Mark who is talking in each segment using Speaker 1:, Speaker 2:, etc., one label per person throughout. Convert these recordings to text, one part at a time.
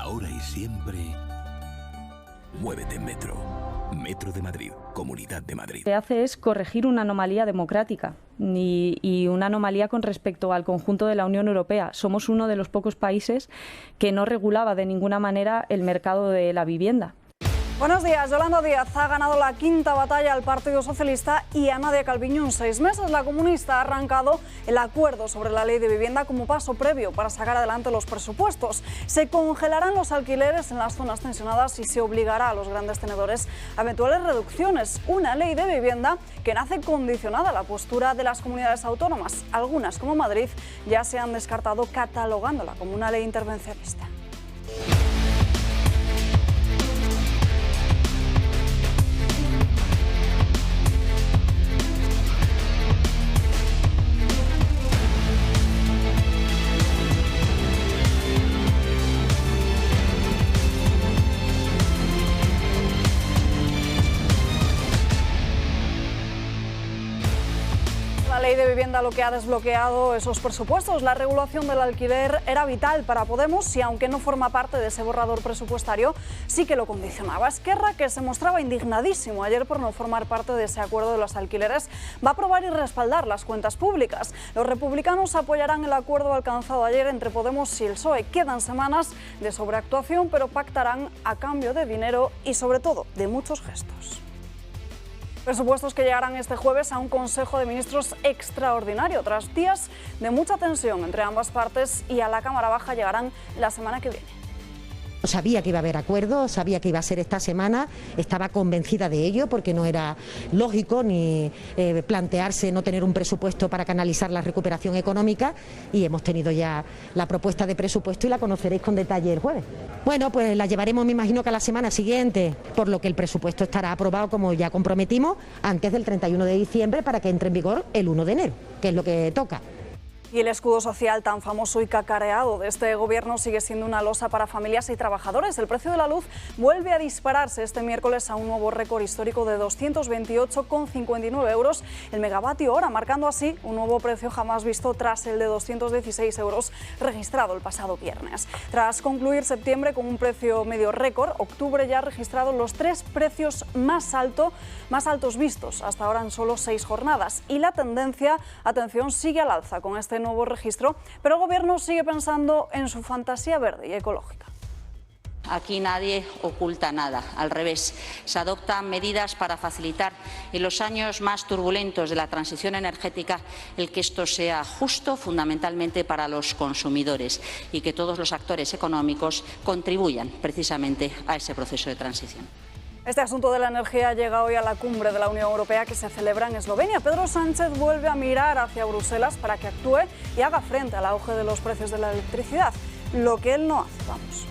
Speaker 1: Ahora y siempre, muévete en Metro. Metro de Madrid, Comunidad de Madrid.
Speaker 2: Lo que hace es corregir una anomalía democrática y una anomalía con respecto al conjunto de la Unión Europea. Somos uno de los pocos países que no regulaba de ninguna manera el mercado de la vivienda.
Speaker 3: Buenos días. Yolanda Díaz ha ganado la quinta batalla al Partido Socialista y a Nadia Calviño en 6 meses. La comunista ha arrancado el acuerdo sobre la ley de vivienda como paso previo para sacar adelante los presupuestos. Se congelarán los alquileres en las zonas tensionadas y se obligará a los grandes tenedores a eventuales reducciones. Una ley de vivienda que nace condicionada a la postura de las comunidades autónomas. Algunas, como Madrid, ya se han descartado catalogándola como una ley intervencionista. La ley de vivienda lo que ha desbloqueado esos presupuestos. La regulación del alquiler era vital para Podemos y, aunque no forma parte de ese borrador presupuestario, sí que lo condicionaba. Esquerra, que se mostraba indignadísimo ayer por no formar parte de ese acuerdo de los alquileres, va a aprobar y respaldar las cuentas públicas. Los republicanos apoyarán el acuerdo alcanzado ayer entre Podemos y el PSOE. Quedan semanas de sobreactuación, pero pactarán a cambio de dinero y, sobre todo, de muchos gestos. Presupuestos que llegarán este jueves a un Consejo de Ministros extraordinario. Tras días de mucha tensión entre ambas partes, y a la Cámara Baja llegarán la semana que viene.
Speaker 4: Sabía que iba a haber acuerdo, sabía que iba a ser esta semana, estaba convencida de ello porque no era lógico ni plantearse no tener un presupuesto para canalizar la recuperación económica, y hemos tenido ya la propuesta de presupuesto y la conoceréis con detalle el jueves. Bueno, pues la llevaremos, me imagino, que a la semana siguiente, por lo que el presupuesto estará aprobado, como ya comprometimos, antes del 31 de diciembre para que entre en vigor el 1 de enero, que es lo que toca.
Speaker 3: Y el escudo social tan famoso y cacareado de este gobierno sigue siendo una losa para familias y trabajadores. El precio de la luz vuelve a dispararse este miércoles a un nuevo récord histórico de 228,59 euros el megavatio hora, marcando así un nuevo precio jamás visto tras el de 216 euros registrado el pasado viernes. Tras concluir septiembre con un precio medio récord, octubre ya ha registrado los 3 precios más altos vistos hasta ahora en solo 6 jornadas. Y la tendencia, atención, sigue al alza con este nuevo registro, pero el gobierno sigue pensando en su fantasía verde y ecológica.
Speaker 5: Aquí nadie oculta nada, al revés. Se adoptan medidas para facilitar en los años más turbulentos de la transición energética el que esto sea justo, fundamentalmente para los consumidores, y que todos los actores económicos contribuyan precisamente a ese proceso de transición.
Speaker 3: Este asunto de la energía llega hoy a la cumbre de la Unión Europea que se celebra en Eslovenia. Pedro Sánchez vuelve a mirar hacia Bruselas para que actúe y haga frente al auge de los precios de la electricidad. Lo que él no hace, vamos.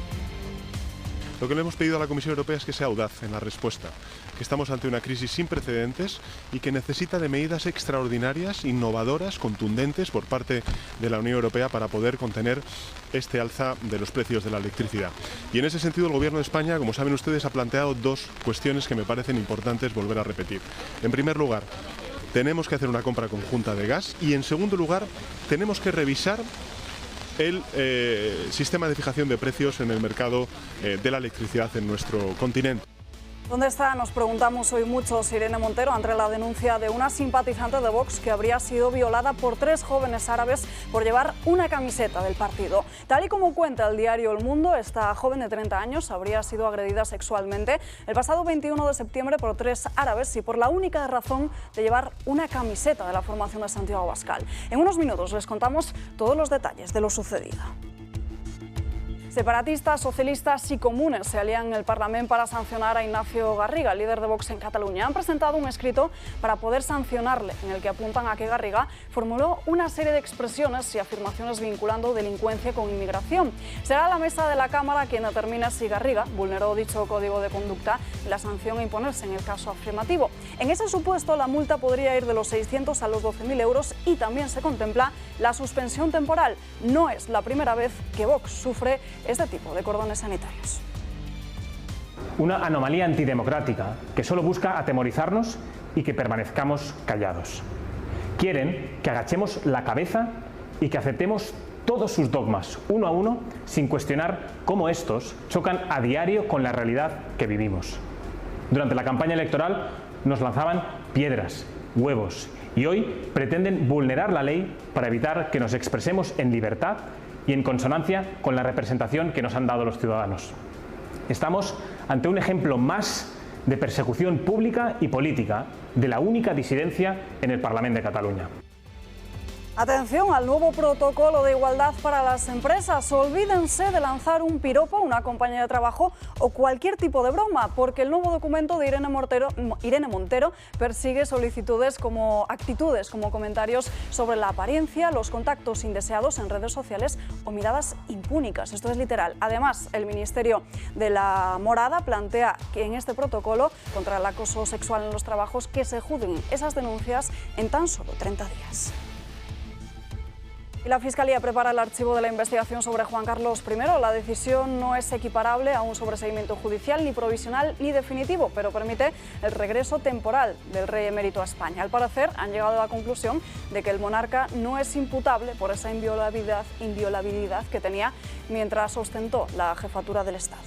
Speaker 6: Lo que le hemos pedido a la Comisión Europea es que sea audaz en la respuesta, que estamos ante una crisis sin precedentes y que necesita de medidas extraordinarias, innovadoras, contundentes por parte de la Unión Europea para poder contener este alza de los precios de la electricidad. Y en ese sentido el Gobierno de España, como saben ustedes, ha planteado 2 cuestiones que me parecen importantes volver a repetir. En primer lugar, tenemos que hacer una compra conjunta de gas, y en segundo lugar, tenemos que revisar el sistema de fijación de precios en el mercado de la electricidad en nuestro continente.
Speaker 3: ¿Dónde está? Nos preguntamos hoy muchos, Irene Montero, ante la denuncia de una simpatizante de Vox que habría sido violada por 3 jóvenes árabes por llevar una camiseta del partido. Tal y como cuenta el diario El Mundo, esta joven de 30 años habría sido agredida sexualmente el pasado 21 de septiembre por 3 árabes y por la única razón de llevar una camiseta de la formación de Santiago Abascal. En unos minutos les contamos todos los detalles de lo sucedido. Separatistas, socialistas y comunes se alían en el Parlamento para sancionar a Ignacio Garriga, líder de Vox en Cataluña. Han presentado un escrito para poder sancionarle, en el que apuntan a que Garriga formuló una serie de expresiones y afirmaciones vinculando delincuencia con inmigración. Será la mesa de la Cámara quien determine si Garriga vulneró dicho código de conducta y la sanción a imponerse en el caso afirmativo. En ese supuesto, la multa podría ir de los 600 a los 12.000 euros y también se contempla la suspensión temporal. No es la primera vez que Vox sufre este tipo de cordones sanitarios.
Speaker 7: Una anomalía antidemocrática que solo busca atemorizarnos y que permanezcamos callados. Quieren que agachemos la cabeza y que aceptemos todos sus dogmas, uno a uno, sin cuestionar cómo estos chocan a diario con la realidad que vivimos. Durante la campaña electoral nos lanzaban piedras, huevos, y hoy pretenden vulnerar la ley para evitar que nos expresemos en libertad y en consonancia con la representación que nos han dado los ciudadanos. Estamos ante un ejemplo más de persecución pública y política de la única disidencia en el Parlamento de Cataluña.
Speaker 3: Atención al nuevo protocolo de igualdad para las empresas. Olvídense de lanzar un piropo, una compañía de trabajo o cualquier tipo de broma, porque el nuevo documento de Irene Montero persigue actitudes como comentarios sobre la apariencia, los contactos indeseados en redes sociales o miradas impúnicas. Esto es literal. Además, el Ministerio de la Morada plantea que en este protocolo contra el acoso sexual en los trabajos que se juzguen esas denuncias en tan solo 30 días. Y la Fiscalía prepara el archivo de la investigación sobre Juan Carlos I. La decisión no es equiparable a un sobreseimiento judicial ni provisional ni definitivo, pero permite el regreso temporal del rey emérito a España. Al parecer, han llegado a la conclusión de que el monarca no es imputable por esa inviolabilidad que tenía mientras ostentó la jefatura del Estado.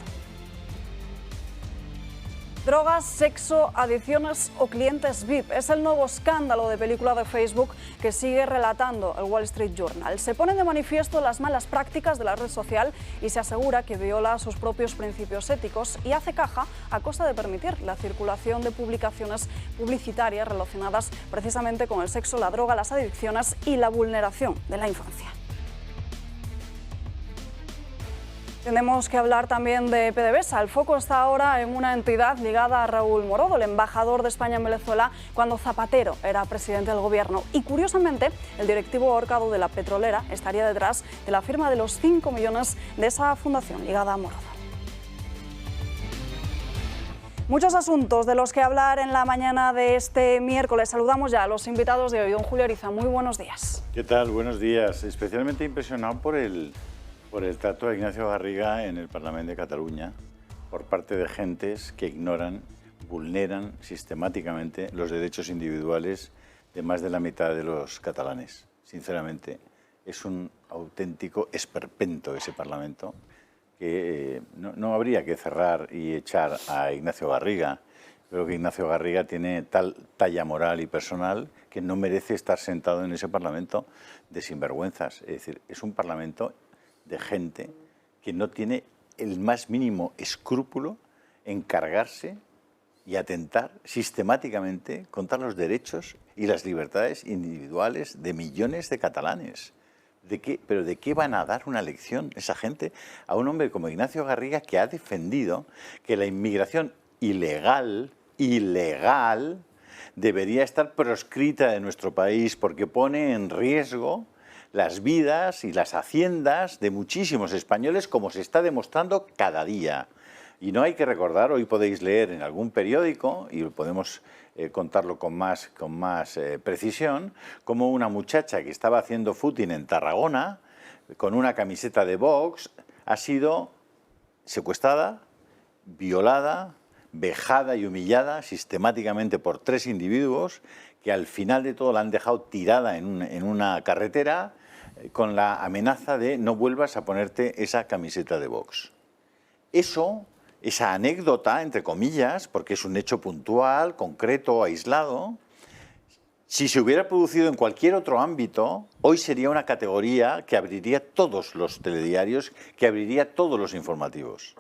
Speaker 3: Drogas, sexo, adicciones o clientes VIP. Es el nuevo escándalo de película de Facebook que sigue relatando el Wall Street Journal. Se ponen de manifiesto las malas prácticas de la red social y se asegura que viola sus propios principios éticos y hace caja a costa de permitir la circulación de publicaciones publicitarias relacionadas precisamente con el sexo, la droga, las adicciones y la vulneración de la infancia. Tenemos que hablar también de PDVSA. El foco está ahora en una entidad ligada a Raúl Morodo, el embajador de España en Venezuela, cuando Zapatero era presidente del gobierno. Y curiosamente, el directivo ahorcado de la petrolera estaría detrás de la firma de los 5 millones de esa fundación ligada a Morodo. Muchos asuntos de los que hablar en la mañana de este miércoles. Saludamos ya a los invitados de hoy. Don Julio Ariza, muy buenos días.
Speaker 8: ¿Qué tal? Buenos días. Especialmente impresionado por el trato de Ignacio Garriga en el Parlamento de Cataluña por parte de gentes que ignoran, vulneran sistemáticamente los derechos individuales de más de la mitad de los catalanes. Sinceramente, es un auténtico esperpento ese Parlamento que no habría que cerrar y echar a Ignacio Garriga. Creo que Ignacio Garriga tiene tal talla moral y personal que no merece estar sentado en ese Parlamento de sinvergüenzas. Es decir, es un Parlamento de gente que no tiene el más mínimo escrúpulo en cargarse y atentar sistemáticamente contra los derechos y las libertades individuales de millones de catalanes. ¿Pero de qué van a dar una lección esa gente a un hombre como Ignacio Garriga, que ha defendido que la inmigración ilegal debería estar proscrita de nuestro país porque pone en riesgo las vidas y las haciendas de muchísimos españoles, como se está demostrando cada día? Y no hay que recordar, hoy podéis leer en algún periódico, y podemos contarlo con más precisión, como una muchacha que estaba haciendo footing en Tarragona, con una camiseta de Vox, ha sido secuestrada, violada, vejada y humillada sistemáticamente por 3 individuos que al final de todo la han dejado tirada en una carretera con la amenaza de no vuelvas a ponerte esa camiseta de Vox. Esa anécdota, entre comillas, porque es un hecho puntual, concreto, aislado, si se hubiera producido en cualquier otro ámbito, hoy sería una categoría que abriría todos los telediarios, que abriría todos los informativos.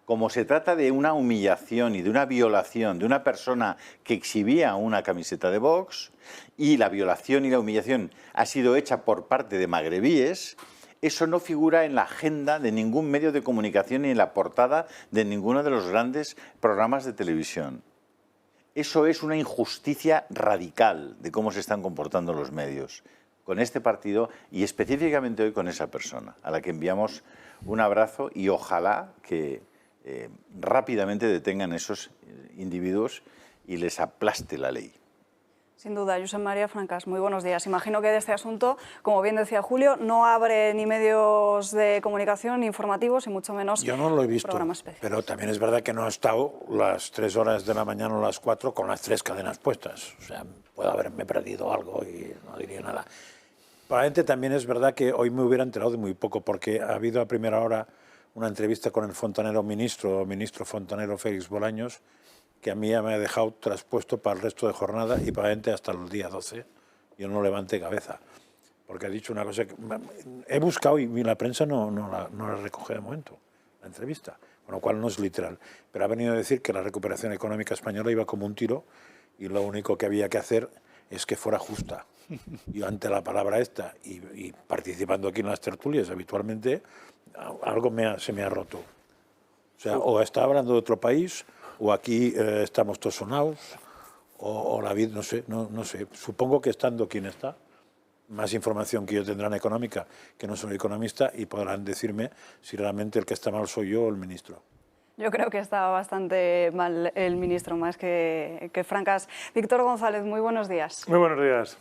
Speaker 8: Como se trata de una humillación y de una violación de una persona que exhibía una camiseta de Vox, y la violación y la humillación ha sido hecha por parte de magrebíes, eso no figura en la agenda de ningún medio de comunicación ni en la portada de ninguno de los grandes programas de televisión. Eso es una injusticia radical de cómo se están comportando los medios con este partido y específicamente hoy con esa persona, a la que enviamos un abrazo y ojalá que rápidamente detengan esos individuos y les aplaste la ley.
Speaker 3: Sin duda, Josep María Francas, muy buenos días. Imagino que de este asunto, como bien decía Julio, no abre ni medios de comunicación ni informativos y mucho menos
Speaker 9: yo no lo he visto,
Speaker 3: programas especiales.
Speaker 9: Pero también es verdad que no he estado las 3 horas de la mañana o las 4 con las 3 cadenas puestas. O sea, puedo haberme perdido algo y no diría nada. Probablemente también es verdad que hoy me hubiera enterado de muy poco, porque ha habido a primera hora una entrevista con el fontanero ministro fontanero Félix Bolaños, que a mí ya me ha dejado traspuesto para el resto de jornada y probablemente hasta el día 12. Yo no levanté cabeza, porque ha dicho una cosa que he buscado y la prensa no la recoge de momento, la entrevista, con lo cual no es literal. Pero ha venido a decir que la recuperación económica española iba como un tiro y lo único que había que hacer es que fuera justa. Yo ante la palabra esta y participando aquí en las tertulias habitualmente, algo se me ha roto. O sea, o está hablando de otro país, o aquí estamos todos sonados, o la vida, no sé. Supongo que estando quien está, más información que yo tendrán económica, que no soy economista, y podrán decirme si realmente el que está mal soy yo o el ministro.
Speaker 3: Yo creo que está bastante mal el ministro, más que francas. Víctor González, muy buenos días.
Speaker 10: Muy buenos días.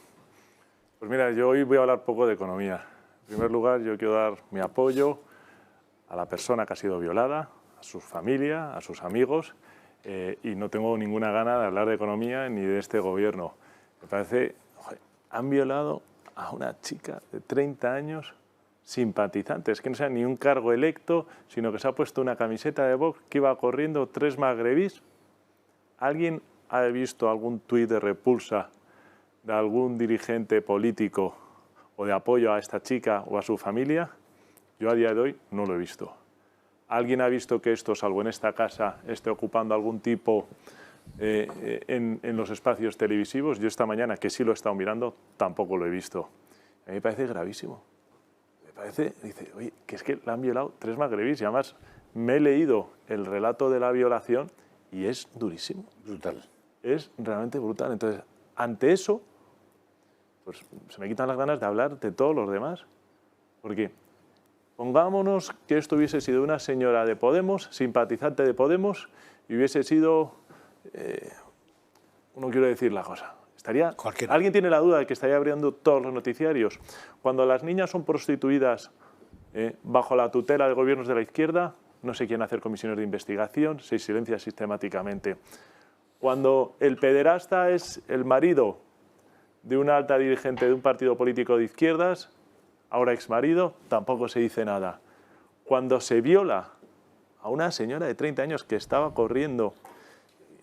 Speaker 10: Pues mira, yo hoy voy a hablar poco de economía. En primer lugar, yo quiero dar mi apoyo a la persona que ha sido violada, a su familia, a sus amigos, y no tengo ninguna gana de hablar de economía ni de este gobierno. Me parece, han violado a una chica de 30 años simpatizante, es que no sea ni un cargo electo, sino que se ha puesto una camiseta de Vox que iba corriendo 3 magrebís. ¿Alguien ha visto algún tuit de repulsa de algún dirigente político o de apoyo a esta chica o a su familia? Yo a día de hoy no lo he visto. ¿Alguien ha visto que esto, salvo en esta casa, esté ocupando algún tipo en los espacios televisivos? Yo esta mañana, que sí lo he estado mirando, tampoco lo he visto. A mí me parece gravísimo. Me parece, dice, oye, que es que la han violado 3 magrebís y además me he leído el relato de la violación y es durísimo.
Speaker 9: Brutal.
Speaker 10: Es realmente brutal. Entonces, ante eso, pues se me quitan las ganas de hablar de todos los demás. Porque pongámonos que esto hubiese sido una señora de Podemos, simpatizante de Podemos, y hubiese sido, no quiero decir la cosa, estaría, ¿alguien tiene la duda de que estaría abriendo todos los noticiarios? Cuando las niñas son prostituidas bajo la tutela de gobiernos de la izquierda, no se quieren hacer comisiones de investigación, se silencia sistemáticamente. Cuando el pederasta es el marido de una alta dirigente de un partido político de izquierdas, ahora exmarido, tampoco se dice nada. Cuando se viola a una señora de 30 años que estaba corriendo,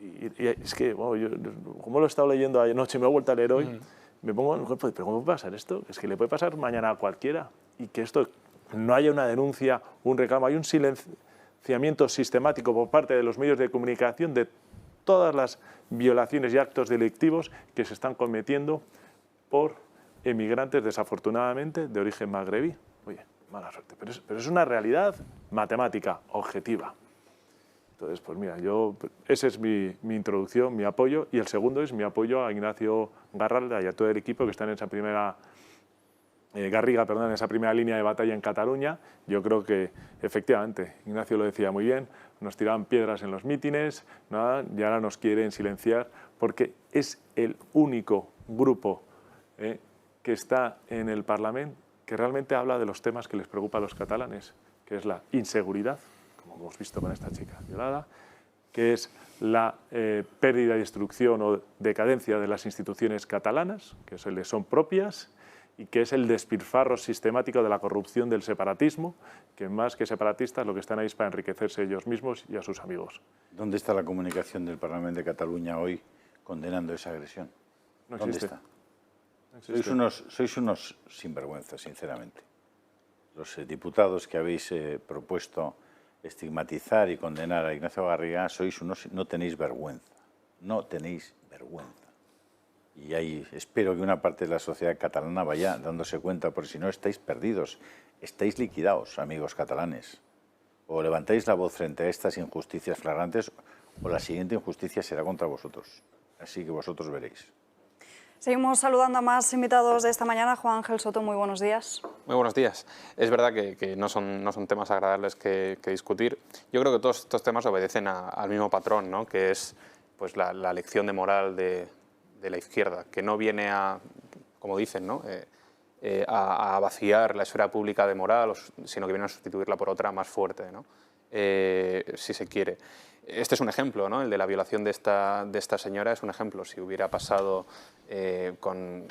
Speaker 10: y es que, bueno, yo, como lo he estado leyendo anoche, me he vuelto a leer hoy, me pongo, ¿pero cómo puede pasar esto? Es que le puede pasar mañana a cualquiera, y que esto no haya una denuncia, un reclamo, hay un silenciamiento sistemático por parte de los medios de comunicación de todas las violaciones y actos delictivos que se están cometiendo por emigrantes, desafortunadamente, de origen magrebí. Oye, mala suerte. Pero es una realidad matemática, objetiva. Entonces, pues mira, esa es mi introducción, mi apoyo, y el segundo es mi apoyo a Ignacio Garralda y a todo el equipo que está en esa primera Garriga, perdón, en esa primera línea de batalla en Cataluña. Yo creo que, efectivamente, Ignacio lo decía muy bien, nos tiraban piedras en los mítines, nada, y ahora nos quieren silenciar, porque es el único grupo que está en el Parlamento que realmente habla de los temas que les preocupa a los catalanes, que es la inseguridad, como hemos visto con esta chica violada, que es la pérdida y destrucción o decadencia de las instituciones catalanas, que se les son propias, y que es el despilfarro sistemático de la corrupción del separatismo, que más que separatistas lo que están ahí es para enriquecerse ellos mismos y a sus amigos.
Speaker 8: ¿Dónde está la comunicación del Parlamento de Cataluña hoy condenando esa agresión?
Speaker 10: No
Speaker 8: ¿Dónde
Speaker 10: existe.
Speaker 8: está? No existe. Sois unos sinvergüenzas, sinceramente. Los diputados que habéis propuesto estigmatizar y condenar a Ignacio Garriga, no tenéis vergüenza. No tenéis vergüenza. Y ahí espero que una parte de la sociedad catalana vaya dándose cuenta, porque si no estáis perdidos, estáis liquidados, amigos catalanes. O levantáis la voz frente a estas injusticias flagrantes, o la siguiente injusticia será contra vosotros. Así que vosotros veréis.
Speaker 3: Seguimos saludando a más invitados de esta mañana. Juan Ángel Soto, muy buenos días.
Speaker 11: Muy buenos días. Es verdad que no son temas agradables que discutir. Yo creo que todos estos temas obedecen al mismo patrón, ¿no? Que es pues, la lección de moral de la izquierda, que no viene a, como dicen, ¿no? A vaciar la esfera pública de moral, sino que viene a sustituirla por otra más fuerte, ¿no? Si se quiere. Este es un ejemplo, ¿no? El de la violación de esta señora es un ejemplo. Si hubiera pasado con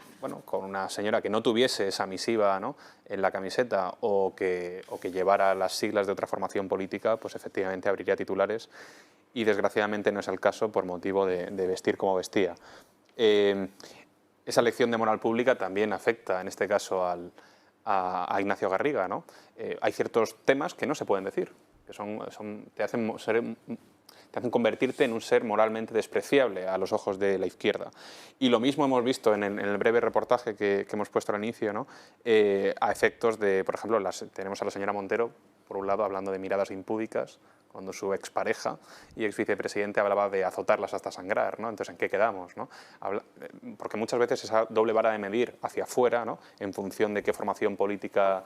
Speaker 11: una señora que no tuviese esa misiva, ¿no?, en la camiseta o que llevara las siglas de otra formación política, pues efectivamente abriría titulares y desgraciadamente no es el caso por motivo de vestir como vestía. Esa lección de moral pública también afecta, en este caso, a Ignacio Garriga, ¿no? Hay ciertos temas que no se pueden decir, que te hacen convertirte en un ser moralmente despreciable a los ojos de la izquierda. Y lo mismo hemos visto en el breve reportaje que hemos puesto al inicio, ¿no?, a efectos de, por ejemplo, tenemos a la señora Montero, por un lado, hablando de miradas impúdicas, cuando su expareja y exvicepresidente hablaba de azotarlas hasta sangrar, ¿no? Entonces, ¿en qué quedamos, ¿no? Porque muchas veces esa doble vara de medir hacia afuera, ¿no?, en función de en qué formación política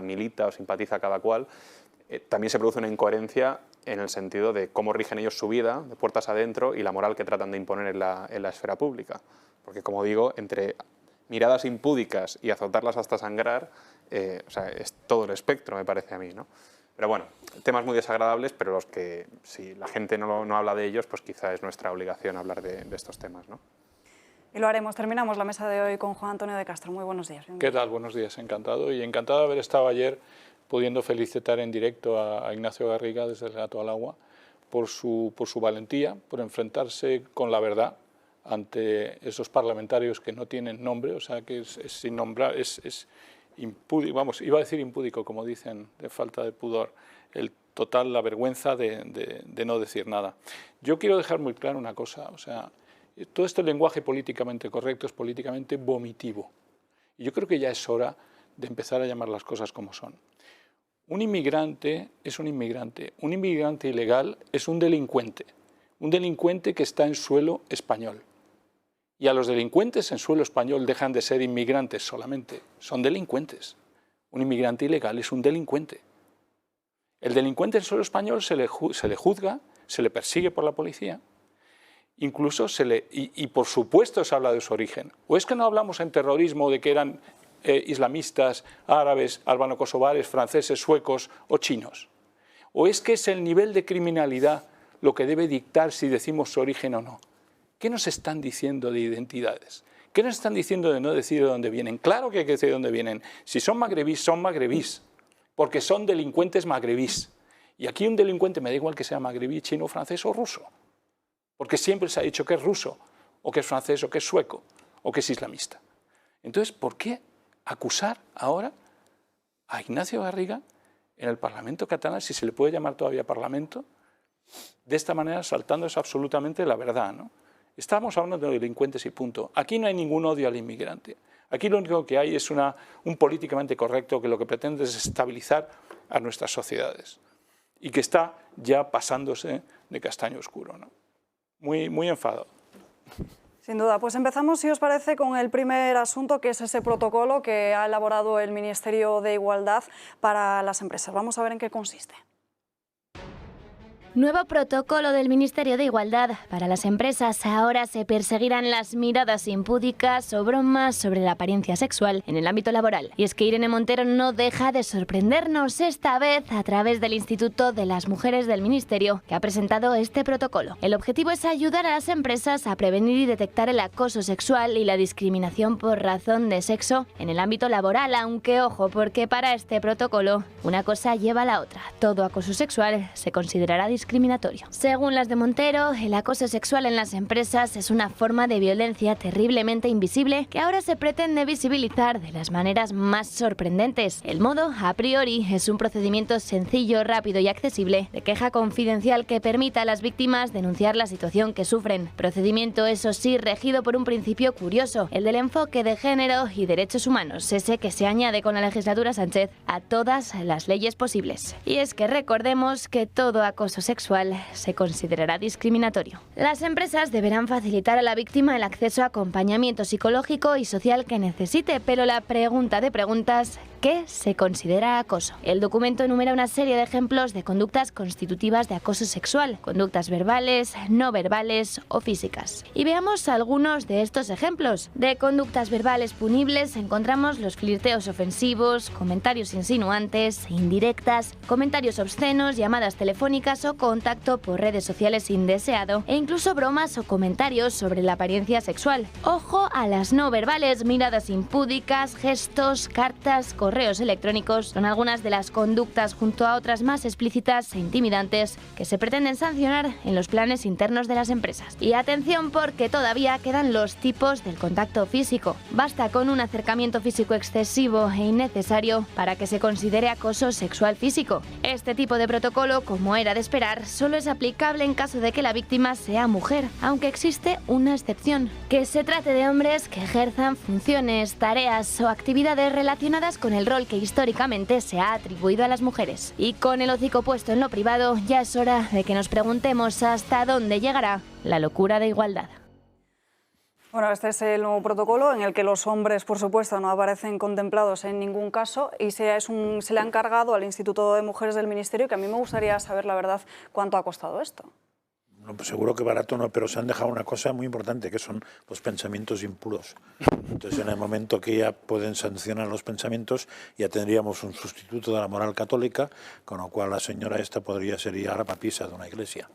Speaker 11: milita o simpatiza cada cual, también se produce una incoherencia en el sentido de cómo rigen ellos su vida, de puertas adentro, y la moral que tratan de imponer en la esfera pública. Porque, como digo, entre miradas impúdicas y azotarlas hasta sangrar, es todo el espectro, me parece a mí, ¿no? Pero bueno, temas muy desagradables, pero los que, si la gente no habla de ellos, pues quizá es nuestra obligación hablar de estos temas, ¿no?
Speaker 3: Y lo haremos. Terminamos la mesa de hoy con Juan Antonio de Castro. Muy buenos días.
Speaker 12: ¿Qué tal? Buenos días, encantado. Y encantado de haber estado ayer pudiendo felicitar en directo a Ignacio Garriga desde El Gato al Agua por su valentía, por enfrentarse con la verdad ante esos parlamentarios que no tienen nombre, o sea, que es sin nombrar, es impúdico, vamos, iba a decir impúdico, como dicen, de falta de pudor, la vergüenza de no decir nada. Yo quiero dejar muy claro una cosa, o sea, todo este lenguaje políticamente correcto es políticamente vomitivo. Y yo creo que ya es hora de empezar a llamar las cosas como son. Un inmigrante es un inmigrante ilegal es un delincuente que está en suelo español. Y a los delincuentes en suelo español dejan de ser inmigrantes solamente, son delincuentes. Un inmigrante ilegal es un delincuente. El delincuente en suelo español se le juzga, se le persigue por la policía, incluso y por supuesto se habla de su origen. ¿O es que no hablamos en terrorismo de que eran islamistas, árabes, albano-kosovares, franceses, suecos o chinos? ¿O es que es el nivel de criminalidad lo que debe dictar si decimos su origen o no? ¿Qué nos están diciendo de identidades? ¿Qué nos están diciendo de no decir de dónde vienen? Claro que hay que decir de dónde vienen. Si son magrebís, porque son delincuentes magrebís. Y aquí un delincuente me da igual que sea magrebí, chino, francés o ruso, porque siempre se ha dicho que es ruso, o que es francés, o que es sueco, o que es islamista. Entonces, ¿por qué acusar ahora a Ignacio Garriga en el Parlamento catalán, si se le puede llamar todavía Parlamento, de esta manera, saltándose absolutamente la verdad, ¿no? Estamos hablando de delincuentes y punto. Aquí no hay ningún odio al inmigrante. Aquí lo único que hay es un políticamente correcto que lo que pretende es estabilizar a nuestras sociedades y que está ya pasándose de castaño oscuro, ¿no? Muy enfadado.
Speaker 3: Sin duda. Pues empezamos, si os parece, con el primer asunto, que es ese protocolo que ha elaborado el Ministerio de Igualdad para las empresas. Vamos a ver en qué consiste.
Speaker 13: Nuevo protocolo del Ministerio de Igualdad para las empresas. Ahora se perseguirán las miradas impúdicas o bromas sobre la apariencia sexual en el ámbito laboral. Y es que Irene Montero no deja de sorprendernos, esta vez a través del Instituto de las Mujeres del Ministerio, que ha presentado este protocolo. El objetivo es ayudar a las empresas a prevenir y detectar el acoso sexual y la discriminación por razón de sexo en el ámbito laboral, aunque ojo, porque para este protocolo una cosa lleva a la otra. Todo acoso sexual se considerará discriminatorio. Según las de Montero, el acoso sexual en las empresas es una forma de violencia terriblemente invisible que ahora se pretende visibilizar de las maneras más sorprendentes. El modo, a priori, es un procedimiento sencillo, rápido y accesible de queja confidencial que permita a las víctimas denunciar la situación que sufren. Procedimiento, eso sí, regido por un principio curioso, el del enfoque de género y derechos humanos, ese que se añade con la legislatura Sánchez a todas las leyes posibles. Y es que recordemos que todo acoso sexual se considerará discriminatorio. Las empresas deberán facilitar a la víctima el acceso a acompañamiento psicológico y social que necesite, pero la pregunta de preguntas, ¿qué se considera acoso? El documento enumera una serie de ejemplos de conductas constitutivas de acoso sexual, conductas verbales, no verbales o físicas. Y veamos algunos de estos ejemplos. De conductas verbales punibles encontramos los flirteos ofensivos, comentarios insinuantes, indirectas, comentarios obscenos, llamadas telefónicas o contacto por redes sociales indeseado e incluso bromas o comentarios sobre la apariencia sexual. Ojo a las no verbales, miradas impúdicas, gestos, cartas, correos electrónicos son algunas de las conductas junto a otras más explícitas e intimidantes que se pretenden sancionar en los planes internos de las empresas. Y atención, porque todavía quedan los tipos del contacto físico. Basta con un acercamiento físico excesivo e innecesario para que se considere acoso sexual físico. Este tipo de protocolo, como era de esperar, solo es aplicable en caso de que la víctima sea mujer, aunque existe una excepción: que se trate de hombres que ejerzan funciones, tareas o actividades relacionadas con el rol que históricamente se ha atribuido a las mujeres. Y con el hocico puesto en lo privado, ya es hora de que nos preguntemos hasta dónde llegará la locura de igualdad.
Speaker 3: Bueno, este es el nuevo protocolo en el que los hombres, por supuesto, no aparecen contemplados en ningún caso y se le ha encargado al Instituto de Mujeres del Ministerio, que a mí me gustaría saber, la verdad, cuánto ha costado esto.
Speaker 9: No, pues seguro que barato no, pero se han dejado una cosa muy importante, que son los pensamientos impuros. Entonces, en el momento que ya pueden sancionar los pensamientos, ya tendríamos un sustituto de la moral católica, con lo cual la señora esta podría ser ya la papisa de una iglesia.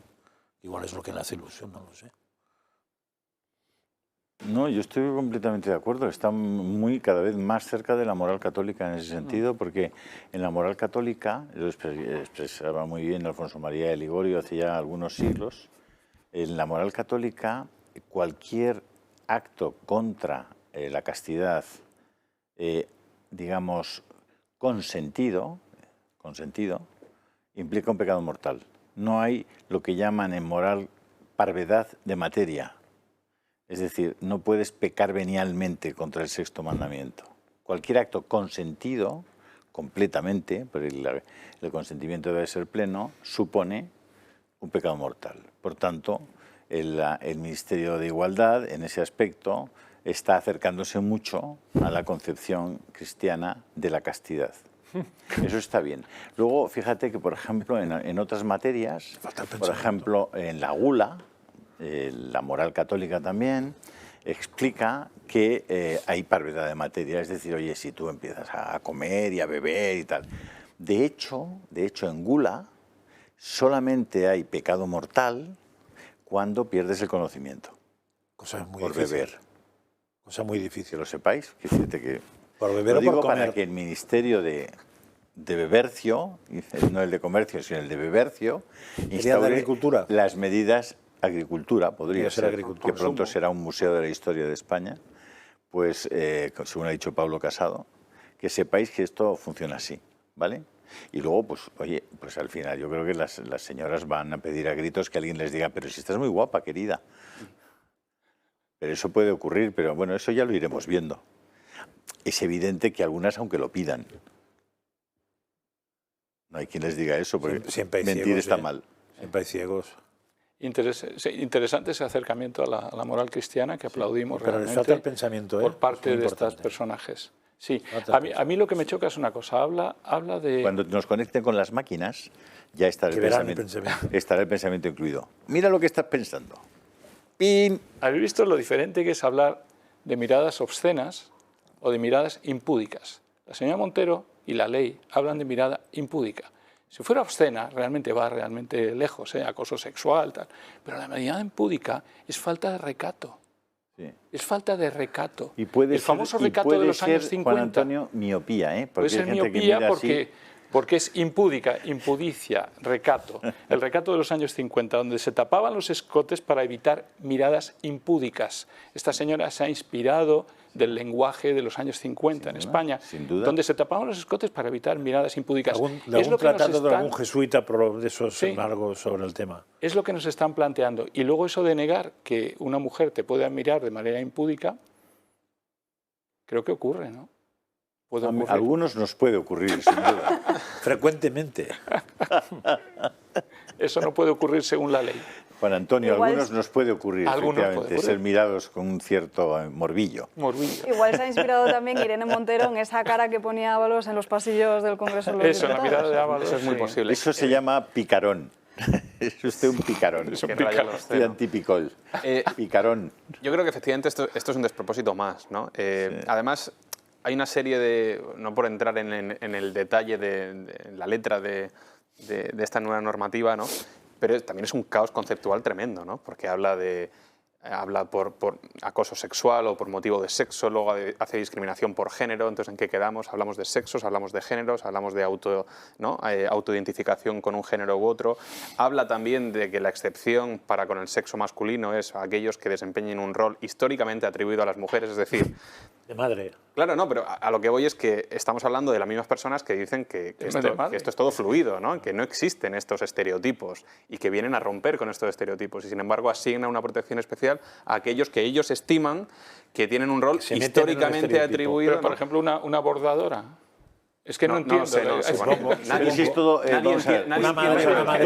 Speaker 9: Igual es lo que le hace ilusión, no lo sé.
Speaker 8: No, yo estoy completamente de acuerdo. Está cada vez más cerca de la moral católica en ese sentido, porque en la moral católica, lo expresaba muy bien Alfonso María de Ligorio hace ya algunos siglos, en la moral católica cualquier acto contra la castidad, digamos, consentido, implica un pecado mortal. No hay lo que llaman en moral parvedad de materia. Es decir, no puedes pecar venialmente contra el sexto mandamiento. Cualquier acto consentido, completamente, pero el consentimiento debe ser pleno, supone un pecado mortal. Por tanto, el Ministerio de Igualdad, en ese aspecto, está acercándose mucho a la concepción cristiana de la castidad. Eso está bien. Luego, fíjate que, por ejemplo, en otras materias, por ejemplo, en la gula, la moral católica también explica que hay parvedad de materia, es decir, oye, si tú empiezas a comer y a beber y tal. De hecho, en gula solamente hay pecado mortal cuando pierdes el conocimiento.
Speaker 9: Cosa muy
Speaker 8: por
Speaker 9: difícil.
Speaker 8: Beber.
Speaker 9: Cosa muy difícil.
Speaker 8: Que lo sepáis. Que
Speaker 9: por beber
Speaker 8: lo
Speaker 9: o
Speaker 8: digo
Speaker 9: por comer.
Speaker 8: para que el Ministerio de Bebercio, no el de Comercio, sino el de Bebercio, instaure las medidas. Agricultura, podría ser, que pronto será un museo de la historia de España, pues, según ha dicho Pablo Casado, que sepáis que esto funciona así, ¿vale? Y luego, pues, oye, pues al final yo creo que las señoras van a pedir a gritos que alguien les diga, pero si estás muy guapa, querida. Pero eso puede ocurrir, pero bueno, eso ya lo iremos viendo. Es evidente que algunas, aunque lo pidan, no hay quien les diga eso, porque
Speaker 9: siempre hay
Speaker 8: mentir
Speaker 9: ciegos,
Speaker 8: está mal.
Speaker 9: Siempre hay ciegos.
Speaker 12: Interesante ese acercamiento a la moral cristiana que aplaudimos
Speaker 9: pero
Speaker 12: realmente
Speaker 9: les falta el pensamiento,
Speaker 12: por parte de estos personajes. Sí, a mí lo que me choca es una cosa, habla de...
Speaker 8: Cuando nos conecten con las máquinas, ya estará estará el pensamiento incluido. Mira lo que estás pensando. ¡Pim!
Speaker 12: ¿Habéis visto lo diferente que es hablar de miradas obscenas o de miradas impúdicas? La señora Montero y la ley hablan de mirada impúdica. Si fuera obscena, realmente va realmente lejos, acoso sexual, tal. Pero la mirada impúdica es falta de recato. Sí. Es falta de recato.
Speaker 8: Y puede
Speaker 12: el famoso recato de los años 50.
Speaker 8: Juan Antonio, miopía, ¿eh?
Speaker 12: Puede ser miopía porque es impúdica, impudicia, recato. El recato de los años 50, donde se tapaban los escotes para evitar miradas impúdicas. Esta señora se ha inspirado del lenguaje de los años 50 en España, donde se tapaban los escotes para evitar miradas impúdicas.
Speaker 9: Algún tratado de algún jesuita de esos largos sobre el tema.
Speaker 12: Es lo que nos están planteando. Y luego eso de negar que una mujer te puede admirar de manera impúdica, creo que ocurre, ¿no?
Speaker 8: A algunos nos puede ocurrir, sin duda.
Speaker 9: Frecuentemente.
Speaker 12: Eso no puede ocurrir según la ley.
Speaker 8: Juan Antonio, a algunos nos puede ocurrir, efectivamente, ser mirados con un cierto morbillo.
Speaker 3: Igual se ha inspirado también Irene Montero en esa cara que ponía Ábalos en los pasillos del Congreso de los Diputados.
Speaker 12: La mirada de Ábalos es muy posible.
Speaker 8: Eso se llama picarón. Es usted un picarón.
Speaker 11: Es un picarón.
Speaker 8: Estoy antipicol. Picarón.
Speaker 11: Yo creo que efectivamente esto es un despropósito más, ¿no? Además, hay una serie de, no por entrar en el detalle de la letra de esta nueva normativa, ¿no? pero también es un caos conceptual tremendo, ¿no? Porque habla por acoso sexual o por motivo de sexo, luego hace discriminación por género. Entonces, ¿en qué quedamos? Hablamos de sexos, hablamos de géneros, hablamos de autoidentificación con un género u otro. Habla también de que la excepción para con el sexo masculino es aquellos que desempeñen un rol históricamente atribuido a las mujeres, es decir...
Speaker 9: De madre.
Speaker 11: Claro, no, pero a lo que voy es que estamos hablando de las mismas personas que dicen que esto es todo fluido, ¿no? Que no existen estos estereotipos y que vienen a romper con estos estereotipos y, sin embargo, asigna una protección especial a aquellos que ellos estiman que tienen un rol históricamente atribuido.
Speaker 12: Pero, por ejemplo, una bordadora. Es que no entiendo.
Speaker 8: Tú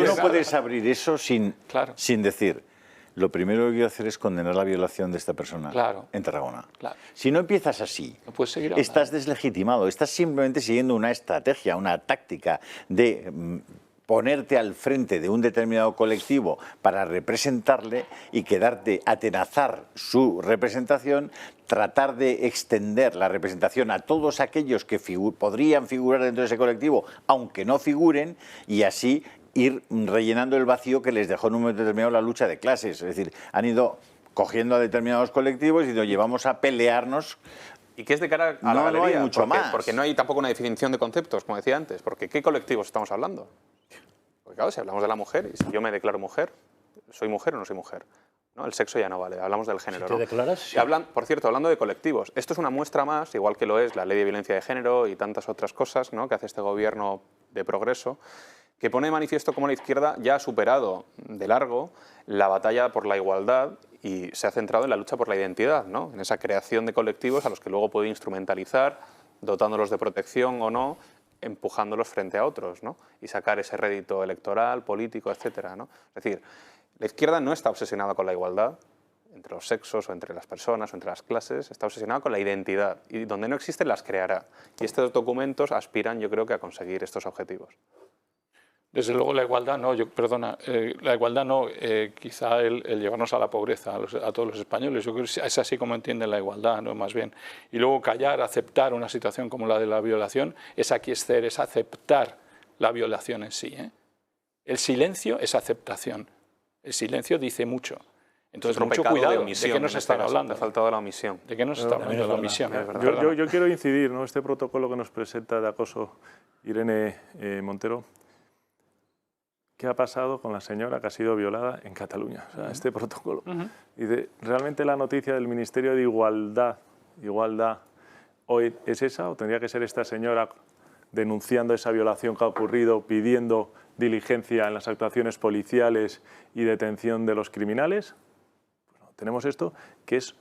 Speaker 8: no puedes abrir eso sin decir... Lo primero que quiero hacer es condenar la violación de esta persona en Tarragona. Si no empiezas así, estás deslegitimado, estás simplemente siguiendo una estrategia, una táctica de ponerte al frente de un determinado colectivo para representarle y quedarte, atenazar su representación, tratar de extender la representación a todos aquellos que podrían figurar dentro de ese colectivo, aunque no figuren, y así ir rellenando el vacío que les dejó en un momento determinado la lucha de clases. Es decir, han ido cogiendo a determinados colectivos y nos llevamos a pelearnos.
Speaker 11: Y que es de cara a la galería,
Speaker 8: hay mucho más.
Speaker 11: Porque no hay tampoco una definición de conceptos, como decía antes. Porque ¿qué colectivos estamos hablando? Porque claro, si hablamos de la mujer, y si yo me declaro mujer, ¿soy mujer o no soy mujer? ¿No? El sexo ya no vale, hablamos del género.
Speaker 9: Si te declaras, sí.
Speaker 11: Por cierto, hablando de colectivos, esto es una muestra más, igual que lo es la ley de violencia de género y tantas otras cosas, ¿no?, que hace este gobierno de progreso, que pone de manifiesto cómo la izquierda ya ha superado de largo la batalla por la igualdad y se ha centrado en la lucha por la identidad, ¿no?, en esa creación de colectivos a los que luego puede instrumentalizar, dotándolos de protección o no, empujándolos frente a otros, ¿no?, y sacar ese rédito electoral, político, etcétera, ¿no? Es decir, la izquierda no está obsesionada con la igualdad entre los sexos o entre las personas o entre las clases, está obsesionada con la identidad y donde no existen las creará. Y estos documentos aspiran, yo creo, que a conseguir estos objetivos.
Speaker 12: Desde luego la igualdad no, la igualdad no, quizá el llevarnos a la pobreza a todos los españoles. Yo creo que es así como entienden la igualdad, ¿no?, más bien. Y luego callar, aceptar una situación como la de la violación, es aquiescer, es aceptar la violación en sí, ¿eh? El silencio es aceptación. El silencio dice mucho. Entonces, mucho cuidado. ¿De qué nos están hablando?
Speaker 11: Ha faltado la omisión.
Speaker 12: ¿De qué nos está hablando la omisión?
Speaker 10: Yo quiero incidir, ¿no?, este protocolo que nos presenta de acoso Irene Montero. ¿Qué ha pasado con la señora que ha sido violada en Cataluña? O sea, este protocolo. Y ¿realmente la noticia del Ministerio de Igualdad hoy es esa o tendría que ser esta señora denunciando esa violación que ha ocurrido, pidiendo diligencia en las actuaciones policiales y detención de los criminales? Pues no, tenemos esto que es,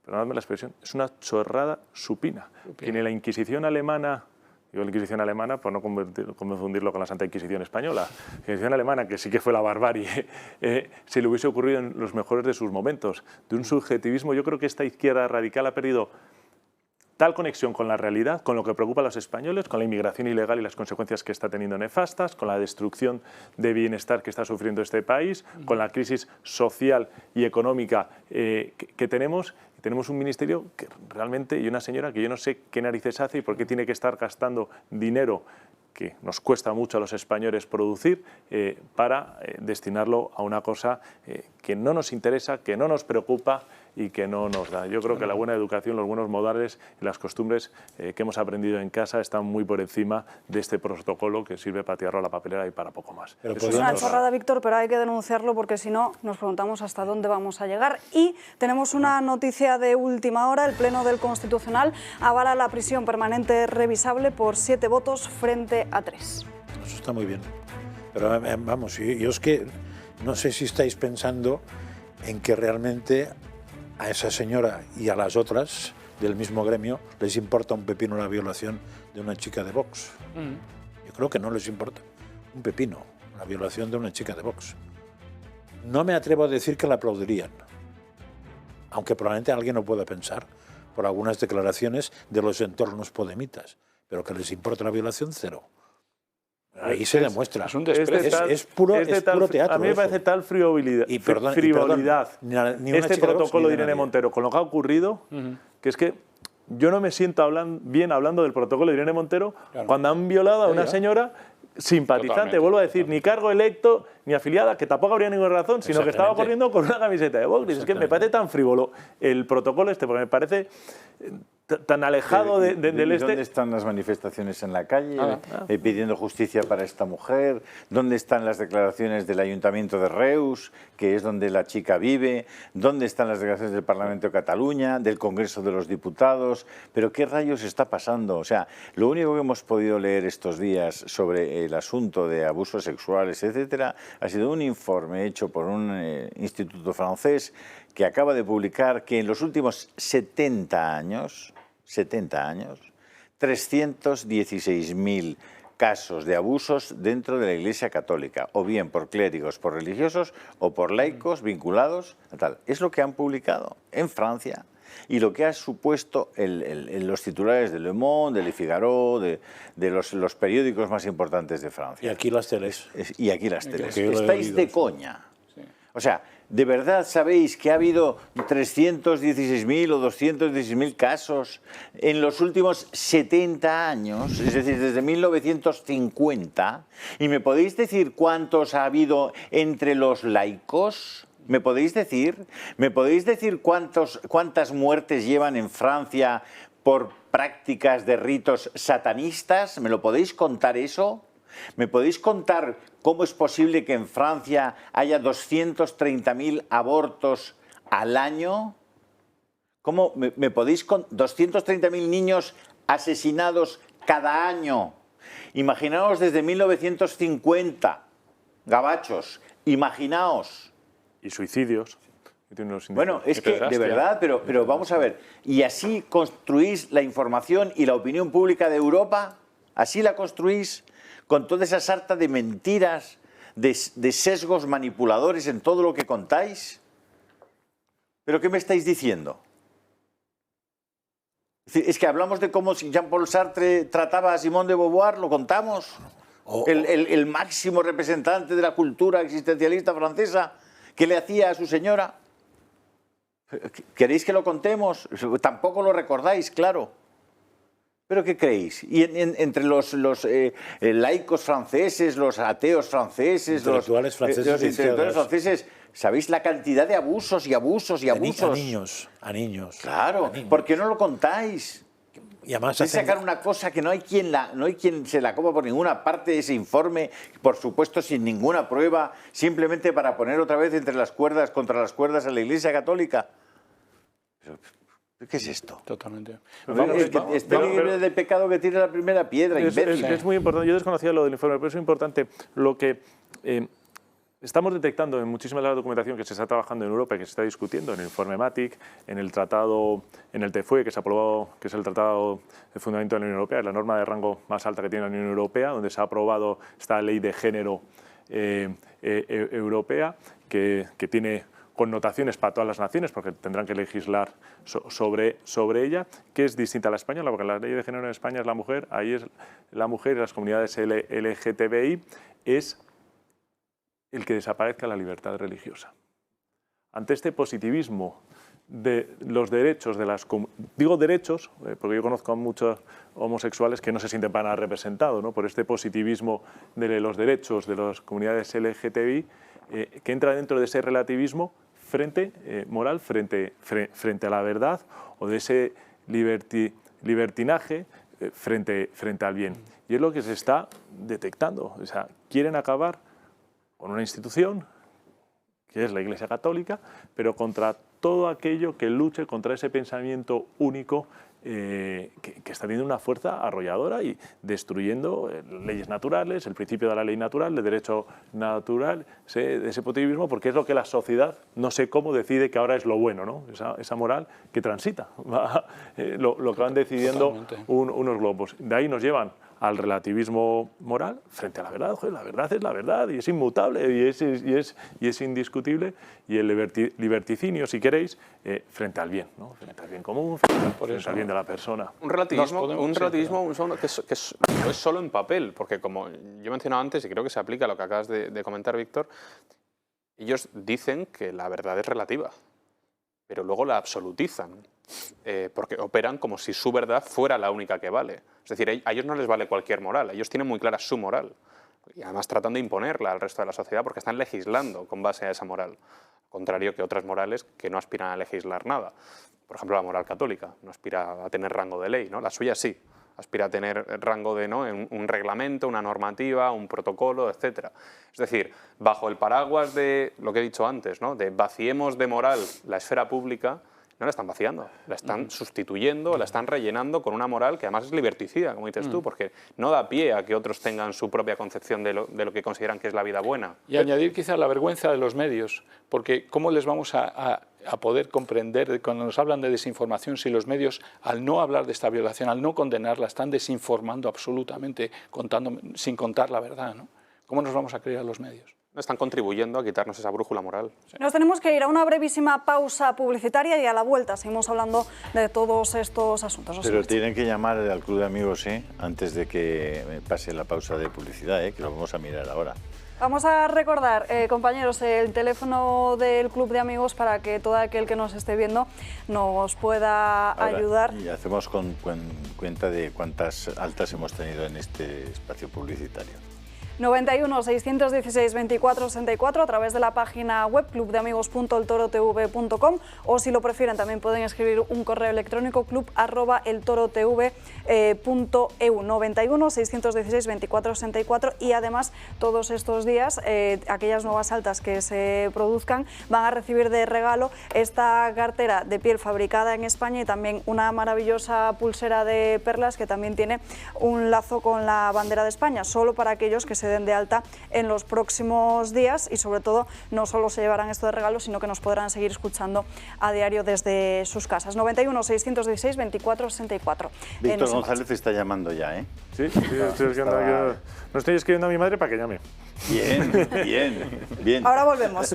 Speaker 10: perdonadme la expresión, es una chorrada supina. Que ni la Inquisición alemana... Digo la Inquisición alemana por no confundirlo con la Santa Inquisición española. La Inquisición alemana, que sí que fue la barbarie, se le hubiese ocurrido en los mejores de sus momentos. De un subjetivismo, yo creo que esta izquierda radical ha perdido tal conexión con la realidad, con lo que preocupa a los españoles, con la inmigración ilegal y las consecuencias que está teniendo nefastas, con la destrucción de bienestar que está sufriendo este país, con la crisis social y económica que tenemos. Tenemos un ministerio que realmente, y una señora que yo no sé qué narices hace y por qué tiene que estar gastando dinero que nos cuesta mucho a los españoles producir para destinarlo a una cosa que no nos interesa, que no nos preocupa y que no nos da. Yo creo que la buena educación, los buenos modales y las costumbres que hemos aprendido en casa están muy por encima de este protocolo que sirve para tirarlo a la papelera y para poco más.
Speaker 3: Es una chorrada, Víctor, pero hay que denunciarlo porque si no nos preguntamos hasta dónde vamos a llegar. Y tenemos una noticia de última hora. El Pleno del Constitucional avala la prisión permanente revisable por 7 votos frente a 3.
Speaker 9: Eso está muy bien. Pero vamos, yo es que no sé si estáis pensando en que realmente a esa señora y a las otras del mismo gremio les importa un pepino la violación de una chica de Vox. Yo creo que no les importa un pepino la violación de una chica de Vox. No me atrevo a decir que la aplaudirían, aunque probablemente alguien lo pueda pensar por algunas declaraciones de los entornos podemitas, pero que les importa la violación, cero. Ahí se demuestra.
Speaker 12: Es un desprecio.
Speaker 9: Es puro teatro.
Speaker 10: A mí me parece tal frivolidad. Este protocolo de Irene Montero, con lo que ha ocurrido, que es que yo no me siento bien hablando del protocolo de Irene Montero cuando han violado a una señora simpatizante,
Speaker 12: Totalmente,
Speaker 10: vuelvo a decir, ni cargo electo, ni afiliada, que tampoco habría ninguna razón, sino que estaba corriendo con una camiseta de Vox. Es que me parece tan frívolo el protocolo este, porque me parece tan alejado del este.
Speaker 8: ¿Dónde están las manifestaciones en la calle pidiendo justicia para esta mujer? ¿Dónde están las declaraciones del Ayuntamiento de Reus, que es donde la chica vive? ¿Dónde están las declaraciones del Parlamento de Cataluña, del Congreso de los Diputados? ¿Pero qué rayos está pasando? O sea, lo único que hemos podido leer estos días sobre el asunto de abusos sexuales, etcétera, ha sido un informe hecho por un instituto francés que acaba de publicar que en los últimos 70 años, 316.000 casos de abusos dentro de la Iglesia Católica, o bien por clérigos, por religiosos o por laicos vinculados a tal. Es lo que han publicado en Francia y lo que ha supuesto los titulares de Le Monde, de Le Figaro, de los periódicos más importantes de Francia.
Speaker 9: Y aquí las teles.
Speaker 8: Y aquí las teles. Estáis de coña. O sea, ¿de verdad sabéis que ha habido 316.000 o 216.000 casos en los últimos 70 años? Es decir, desde 1950. ¿Y me podéis decir cuántos ha habido entre los laicos? ¿Me podéis decir? ¿Me podéis decir cuántas muertes llevan en Francia por prácticas de ritos satanistas? ¿Me lo podéis contar eso? ¿Me podéis contar cómo es posible que en Francia haya 230.000 abortos al año? ¿Cómo me podéis contar 230.000 niños asesinados cada año? Imaginaos desde 1950, gabachos, imaginaos.
Speaker 10: Y suicidios.
Speaker 8: Bueno, es que de verdad, pero vamos a ver, ¿y así construís la información y la opinión pública de Europa? ¿Así la construís? Con toda esa sarta de mentiras, de sesgos manipuladores en todo lo que contáis. ¿Pero qué me estáis diciendo? Es que hablamos de cómo Jean-Paul Sartre trataba a Simone de Beauvoir, ¿lo contamos? El máximo representante de la cultura existencialista francesa, ¿qué le hacía a su señora? ¿Queréis que lo contemos? Tampoco lo recordáis, claro. ¿Pero qué creéis? Y entre los laicos franceses, los ateos franceses,
Speaker 9: intelectuales
Speaker 8: franceses, ¿sabéis la cantidad de abusos y abusos y abusos?
Speaker 9: A niños.
Speaker 8: Claro, ¿por qué no lo contáis?
Speaker 9: Y además
Speaker 8: sacar una cosa que no hay quien se la coma por ninguna parte de ese informe, por supuesto sin ninguna prueba, simplemente para poner otra vez contra las cuerdas a la Iglesia Católica. ¿Qué es esto?
Speaker 12: Totalmente.
Speaker 8: Esté libre del pecado que tire la primera piedra.
Speaker 10: Es muy importante. Yo desconocía lo del informe, pero es importante lo que estamos detectando en muchísima de la documentación que se está trabajando en Europa y que se está discutiendo en el informe MATIC, en el tratado, en el TFUE, que se aprobó, que es el Tratado de Fundamento de la Unión Europea, es la norma de rango más alta que tiene la Unión Europea, donde se ha aprobado esta ley de género europea, que tiene connotaciones para todas las naciones, porque tendrán que legislar sobre ella, que es distinta a la española, porque la ley de género en España es la mujer, ahí es la mujer y las comunidades LGTBI es el que desaparezca la libertad religiosa. Ante este positivismo de los derechos de las... Digo derechos, porque yo conozco a muchos homosexuales que no se sienten para nada representados, ¿no? Por este positivismo de los derechos de las comunidades LGTBI, que entra dentro de ese relativismo moral frente a la verdad, o de ese libertinaje frente al bien. Y es lo que se está detectando. O sea, quieren acabar con una institución, que es la Iglesia Católica, pero contra todo aquello que luche contra ese pensamiento único que está teniendo una fuerza arrolladora y destruyendo leyes naturales, el principio de la ley natural, el derecho natural, de ese positivismo, porque es lo que la sociedad, no sé cómo, decide que ahora es lo bueno, ¿no? Esa moral que transita, lo que van decidiendo unos globos. De ahí nos llevan al relativismo moral frente a la verdad. Joder, la verdad es la verdad y es inmutable y es indiscutible, y el liberticinio, si queréis, frente al bien, ¿no? Frente al bien común, frente al bien de la persona.
Speaker 11: Un relativismo que es solo en papel, porque como yo he mencionado antes, y creo que se aplica a lo que acabas de comentar, Víctor, ellos dicen que la verdad es relativa, pero luego la absolutizan, porque operan como si su verdad fuera la única que vale. Es decir, a ellos no les vale cualquier moral, ellos tienen muy clara su moral. y además tratan de imponerla al resto de la sociedad porque están legislando con base a esa moral, al contrario que otras morales que no aspiran a legislar nada. Por ejemplo, la moral católica no aspira a tener rango de ley, ¿no? La suya sí, aspira a tener rango de, ¿no?, un reglamento, una normativa, un protocolo, etc. Es decir, bajo el paraguas de lo que he dicho antes, ¿no?, de vaciemos de moral la esfera pública, no la están vaciando, la están sustituyendo, la están rellenando con una moral que además es liberticida, como dices tú, porque no da pie a que otros tengan su propia concepción de lo que consideran que es la vida buena.
Speaker 12: Y añadir quizá la vergüenza de los medios, porque ¿cómo les vamos a poder comprender cuando nos hablan de desinformación si los medios, al no hablar de esta violación, al no condenarla, están desinformando absolutamente, sin contar la verdad, ¿no? ¿Cómo nos vamos a creer a los medios?
Speaker 11: Están contribuyendo a quitarnos esa brújula moral.
Speaker 3: Sí. Nos tenemos que ir a una brevísima pausa publicitaria y a la vuelta seguimos hablando de todos estos asuntos.
Speaker 8: Pero tienen que llamar al Club de Amigos, antes de que pase la pausa de publicidad, que lo vamos a mirar ahora.
Speaker 3: Vamos a recordar, compañeros, el teléfono del Club de Amigos para que todo aquel que nos esté viendo nos pueda ayudar.
Speaker 8: Y hacemos cuenta de cuántas altas hemos tenido en este espacio publicitario.
Speaker 3: 91 616 24 64 a través de la página web clubdeamigos.eltorotv.com, o si lo prefieren también pueden escribir un correo electrónico club@eltorotv.eu. 91 616 24 64, y además todos estos días aquellas nuevas altas que se produzcan van a recibir de regalo esta cartera de piel fabricada en España y también una maravillosa pulsera de perlas que también tiene un lazo con la bandera de España, solo para aquellos que se den de alta en los próximos días, y sobre todo no solo se llevarán esto de regalo, sino que nos podrán seguir escuchando a diario desde sus casas. 91 616 24 64.
Speaker 8: Víctor González está llamando ya, ¿eh?
Speaker 10: Sí, no estoy escribiendo a mi madre para que llame.
Speaker 8: Bien, bien.
Speaker 3: Ahora volvemos.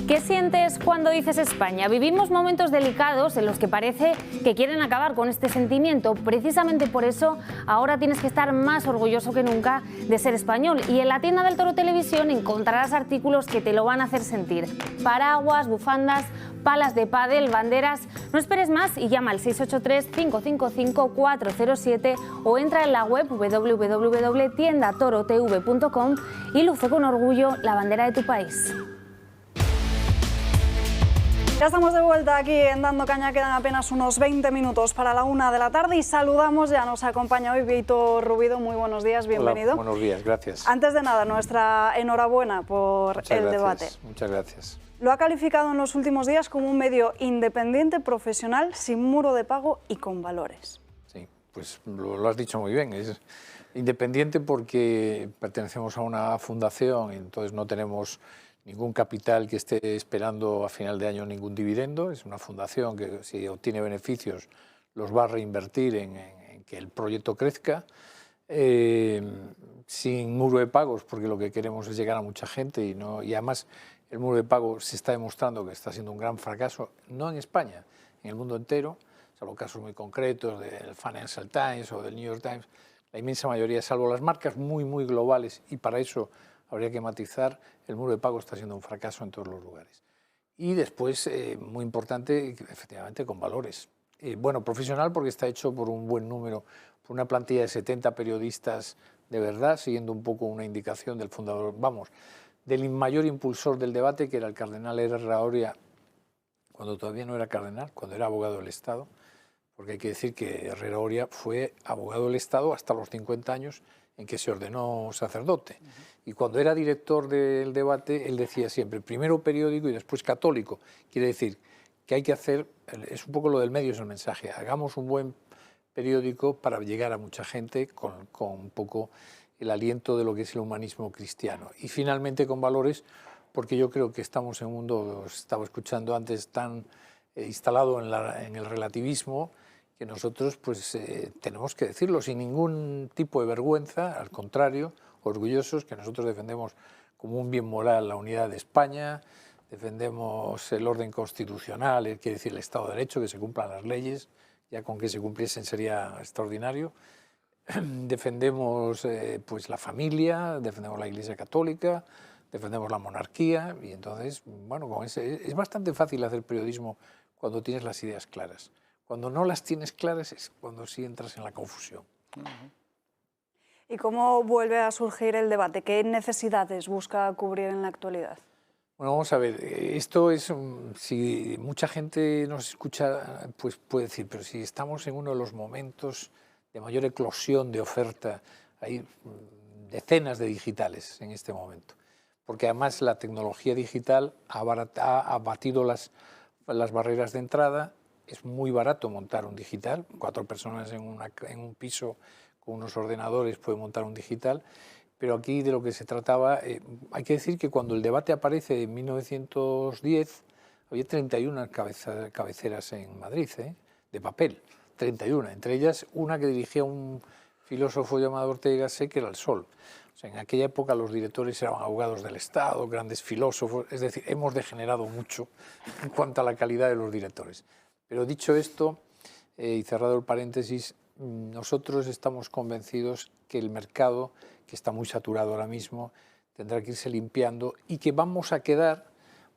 Speaker 14: ¿Qué sientes cuando dices España? Vivimos momentos delicados en los que parece que quieren acabar con este sentimiento. Precisamente por eso ahora tienes que estar más orgulloso que nunca de ser español. Y en la tienda del Toro Televisión encontrarás artículos que te lo van a hacer sentir. Paraguas, bufandas, palas de pádel, banderas. No esperes más y llama al 683-555-407 o entra en la web www.tiendatorotv.com y luce con orgullo la bandera de tu país.
Speaker 3: Ya estamos de vuelta aquí en Dando Caña, quedan apenas unos 20 minutos para la 1 de la tarde y saludamos, ya nos acompaña hoy Víctor Rubido. Muy buenos días, bienvenido.
Speaker 9: Hola, buenos días, gracias.
Speaker 3: Antes de nada, nuestra enhorabuena por el debate.
Speaker 9: Muchas gracias.
Speaker 3: Lo ha calificado en los últimos días como un medio independiente, profesional, sin muro de pago y con valores.
Speaker 9: Sí, pues lo has dicho muy bien, es independiente porque pertenecemos a una fundación y entonces no tenemos ningún capital que esté esperando a final de año ningún dividendo. Es una fundación que si obtiene beneficios los va a reinvertir en que el proyecto crezca, sin muro de pagos, porque lo que queremos es llegar a mucha gente y además el muro de pago se está demostrando que está siendo un gran fracaso, no en España, en el mundo entero, salvo casos muy concretos del Financial Times o del New York Times. La inmensa mayoría, salvo las marcas muy, muy globales, y para eso habría que matizar, el muro de pago está siendo un fracaso en todos los lugares. Y después, muy importante, efectivamente, con valores. Bueno, profesional porque está hecho por un buen número, por una plantilla de 70 periodistas de verdad, siguiendo un poco una indicación del fundador, del mayor impulsor del debate, que era el cardenal Herrera Oria, cuando todavía no era cardenal, cuando era abogado del Estado, porque hay que decir que Herrera Oria fue abogado del Estado hasta los 50 años en que se ordenó sacerdote. Y cuando era director del debate, él decía siempre, primero periódico y después católico. Quiere decir que hay que hacer, es un poco lo del medio, es el mensaje, hagamos un buen periódico para llegar a mucha gente con un poco el aliento de lo que es el humanismo cristiano. Y finalmente con valores, porque yo creo que estamos en un mundo, os estaba escuchando antes, tan instalado en el relativismo, que nosotros pues tenemos que decirlo sin ningún tipo de vergüenza, al contrario, orgullosos, que nosotros defendemos como un bien moral la unidad de España, defendemos el orden constitucional, quiere decir el Estado de Derecho, que se cumplan las leyes, ya con que se cumpliesen sería extraordinario, defendemos pues la familia, defendemos la Iglesia Católica, defendemos la monarquía, y entonces, bueno, es bastante fácil hacer periodismo cuando tienes las ideas claras.
Speaker 15: Cuando no las tienes claras es cuando sí entras en la confusión.
Speaker 3: ¿Y cómo vuelve a surgir el debate? ¿Qué necesidades busca cubrir en la actualidad?
Speaker 15: Bueno, vamos a ver, esto es, si mucha gente nos escucha, pues puede decir, pero si estamos en uno de los momentos de mayor eclosión de oferta, hay decenas de digitales en este momento, porque además la tecnología digital ha abatido las barreras de entrada, es muy barato montar un digital, 4 personas en un piso con unos ordenadores pueden montar un digital. Pero aquí de lo que se trataba, hay que decir que cuando el debate aparece en 1910, había 31 cabeceras en Madrid, de papel, 31, entre ellas una que dirigía un filósofo llamado Ortega y Gasset, que era El Sol. O sea, en aquella época los directores eran abogados del Estado, grandes filósofos, es decir, hemos degenerado mucho en cuanto a la calidad de los directores. Pero dicho esto, y cerrado el paréntesis, nosotros estamos convencidos que el mercado, que está muy saturado ahora mismo, tendrá que irse limpiando y que vamos a quedar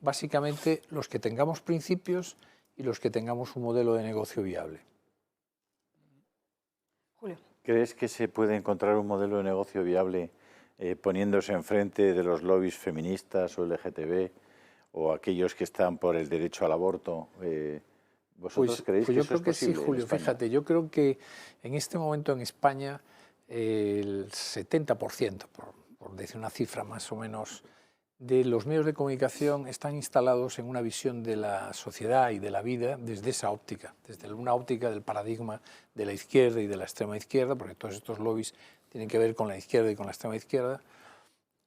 Speaker 15: básicamente los que tengamos principios y los que tengamos un modelo de negocio viable.
Speaker 3: Julio.
Speaker 8: ¿Crees que se puede encontrar un modelo de negocio viable poniéndose enfrente de los lobbies feministas o LGTB o aquellos que están por el derecho al aborto? ¿Vosotros creéis que eso es posible? Yo creo que sí,
Speaker 15: Julio. Fíjate, yo creo que en este momento en España el 70%, por decir una cifra más o menos, de los medios de comunicación están instalados en una visión de la sociedad y de la vida desde esa óptica, desde una óptica del paradigma de la izquierda y de la extrema izquierda, porque todos estos lobbies tienen que ver con la izquierda y con la extrema izquierda,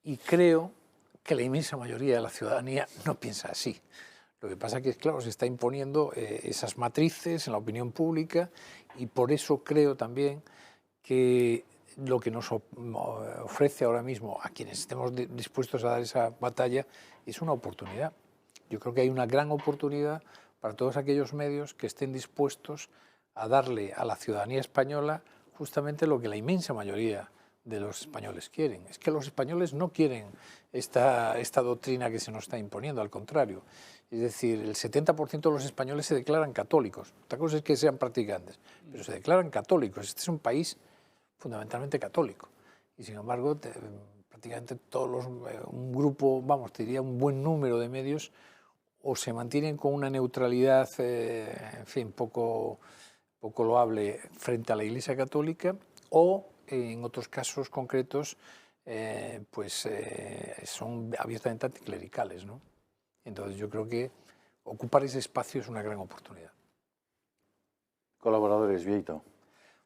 Speaker 15: y creo que la inmensa mayoría de la ciudadanía no piensa así. Lo que pasa es que, claro, se está imponiendo esas matrices en la opinión pública y por eso creo también que lo que nos ofrece ahora mismo a quienes estemos dispuestos a dar esa batalla es una oportunidad. Yo creo que hay una gran oportunidad para todos aquellos medios que estén dispuestos a darle a la ciudadanía española justamente lo que la inmensa mayoría de los españoles quieren. Es que los españoles no quieren esta doctrina que se nos está imponiendo, al contrario. Es decir, el 70% de los españoles se declaran católicos. Otra cosa es que sean practicantes, pero se declaran católicos. Este es un país fundamentalmente católico. Y sin embargo, prácticamente todos un grupo, vamos, te diría un buen número de medios, o se mantienen con una neutralidad, en fin, poco loable frente a la Iglesia Católica, o en otros casos concretos, son abiertamente anticlericales, ¿no? Entonces yo creo que ocupar ese espacio es una gran oportunidad.
Speaker 8: Colaboradores, Vieito.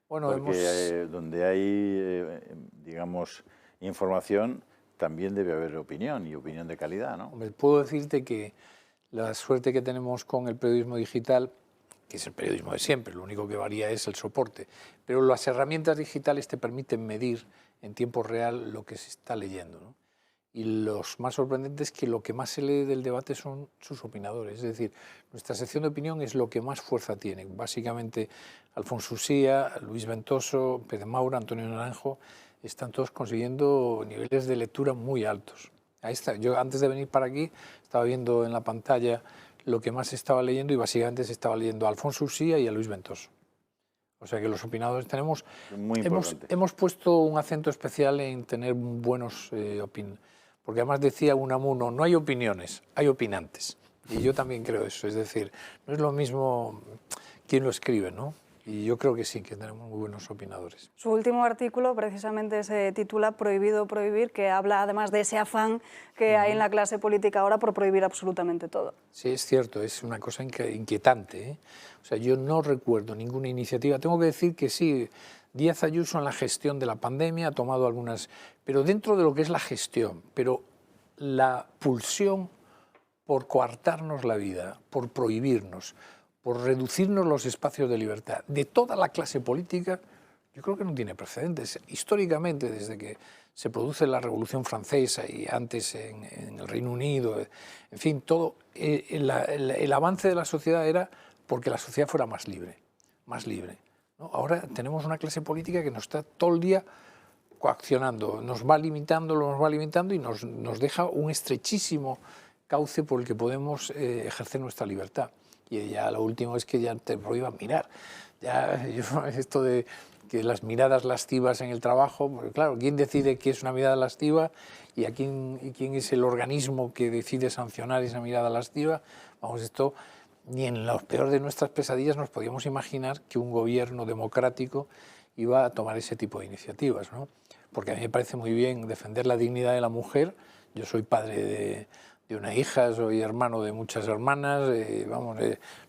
Speaker 15: Bueno,
Speaker 8: porque donde hay, digamos, información, también debe haber opinión, y opinión de calidad, ¿no?
Speaker 15: Hombre, puedo decirte que la suerte que tenemos con el periodismo digital, que es el periodismo de siempre, lo único que varía es el soporte, pero las herramientas digitales te permiten medir en tiempo real lo que se está leyendo, ¿no? Y lo más sorprendente es que lo que más se lee del debate son sus opinadores. Es decir, nuestra sección de opinión es lo que más fuerza tiene. Básicamente, Alfonso Usía, Luis Ventoso, Pérez Maura, Antonio Naranjo, están todos consiguiendo niveles de lectura muy altos. Ahí está. Yo antes de venir para aquí estaba viendo en la pantalla lo que más se estaba leyendo y básicamente se estaba leyendo a Alfonso Usía y a Luis Ventoso. O sea que los opinadores tenemos... Hemos puesto un acento especial en tener buenos opinadores. Porque además decía Unamuno, no hay opiniones, hay opinantes. Y yo también creo eso, es decir, no es lo mismo quién lo escribe, ¿no? Y yo creo que sí, que tenemos muy buenos opinadores.
Speaker 3: Su último artículo precisamente se titula Prohibido prohibir, que habla además de ese afán que hay en la clase política ahora por prohibir absolutamente todo.
Speaker 15: Sí, es cierto, es una cosa inquietante, ¿eh? O sea, yo no recuerdo ninguna iniciativa. Tengo que decir que sí, Díaz Ayuso en la gestión de la pandemia ha tomado algunas, pero dentro de lo que es la gestión, pero la pulsión por coartarnos la vida, por prohibirnos, por reducirnos los espacios de libertad de toda la clase política, yo creo que no tiene precedentes. Históricamente, desde que se produce la Revolución Francesa y antes en el Reino Unido, en fin, todo el avance de la sociedad era porque la sociedad fuera más libre, ¿no? Ahora tenemos una clase política que nos está todo el día coaccionando, nos va limitando y nos deja un estrechísimo cauce por el que podemos ejercer nuestra libertad. y ya lo último es que ya te prohíban mirar. Ya, esto de que las miradas lascivas en el trabajo, porque claro, ¿quién decide qué es una mirada lasciva y quién es el organismo que decide sancionar esa mirada lasciva? Vamos, esto ni en lo peor de nuestras pesadillas nos podíamos imaginar que un gobierno democrático iba a tomar ese tipo de iniciativas, ¿no? Porque a mí me parece muy bien defender la dignidad de la mujer. Yo soy padre de una hija, soy hermano de muchas hermanas,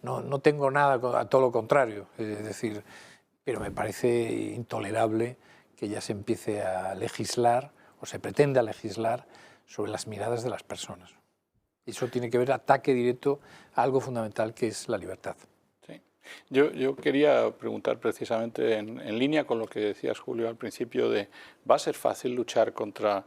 Speaker 15: no tengo nada, a todo lo contrario, es decir, pero me parece intolerable que ya se empiece a legislar o se pretenda legislar sobre las miradas de las personas. Eso tiene que ver ataque directo a algo fundamental que es la libertad.
Speaker 12: Sí. Yo quería preguntar precisamente en línea con lo que decías, Julio, al principio de ¿va a ser fácil luchar contra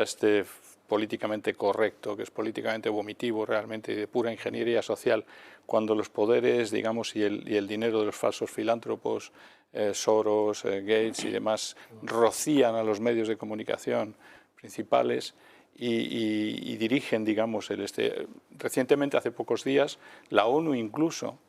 Speaker 12: este políticamente correcto, que es políticamente vomitivo realmente y de pura ingeniería social, cuando los poderes, digamos, y el dinero de los falsos filántropos, Soros, Gates y demás, rocían a los medios de comunicación principales y dirigen, digamos, recientemente, hace pocos días, la ONU incluso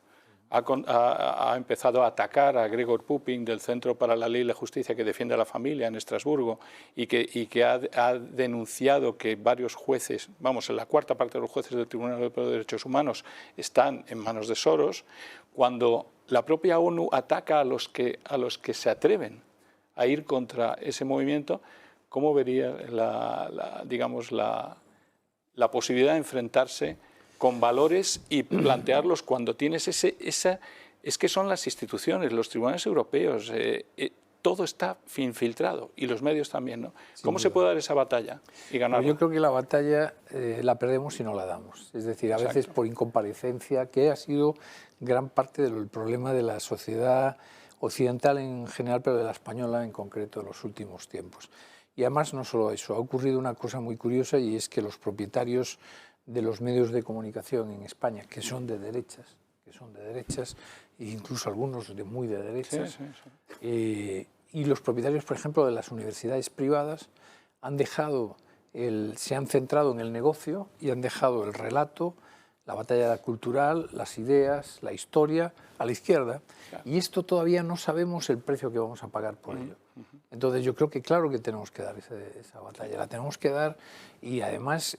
Speaker 12: ha empezado a atacar a Gregor Pupin del Centro para la Ley y la Justicia que defiende a la familia en Estrasburgo y que ha denunciado que varios jueces, vamos, la cuarta parte de los jueces del Tribunal Europeo de Derechos Humanos están en manos de Soros, cuando la propia ONU ataca a los que se atreven a ir contra ese movimiento. ¿Cómo vería la posibilidad de enfrentarse con valores y plantearlos cuando tienes es que son las instituciones, los tribunales europeos, todo está infiltrado y los medios también, ¿no? ¿Cómo se puede dar esa batalla y ganarla?
Speaker 15: Yo creo que la batalla la perdemos si no la damos, es decir, a veces por incomparecencia, que ha sido gran parte del problema de la sociedad occidental en general, pero de la española en concreto en los últimos tiempos. Y además no solo eso, ha ocurrido una cosa muy curiosa y es que los propietarios de los medios de comunicación en España, que son de derechas, e incluso algunos de muy de derechas, y los propietarios, por ejemplo, de las universidades privadas, se han centrado en el negocio y han dejado el relato, la batalla cultural, las ideas, la historia, a la izquierda. Claro. Y esto todavía no sabemos el precio que vamos a pagar por ello. Entonces yo creo que claro que tenemos que dar esa batalla, la tenemos que dar y además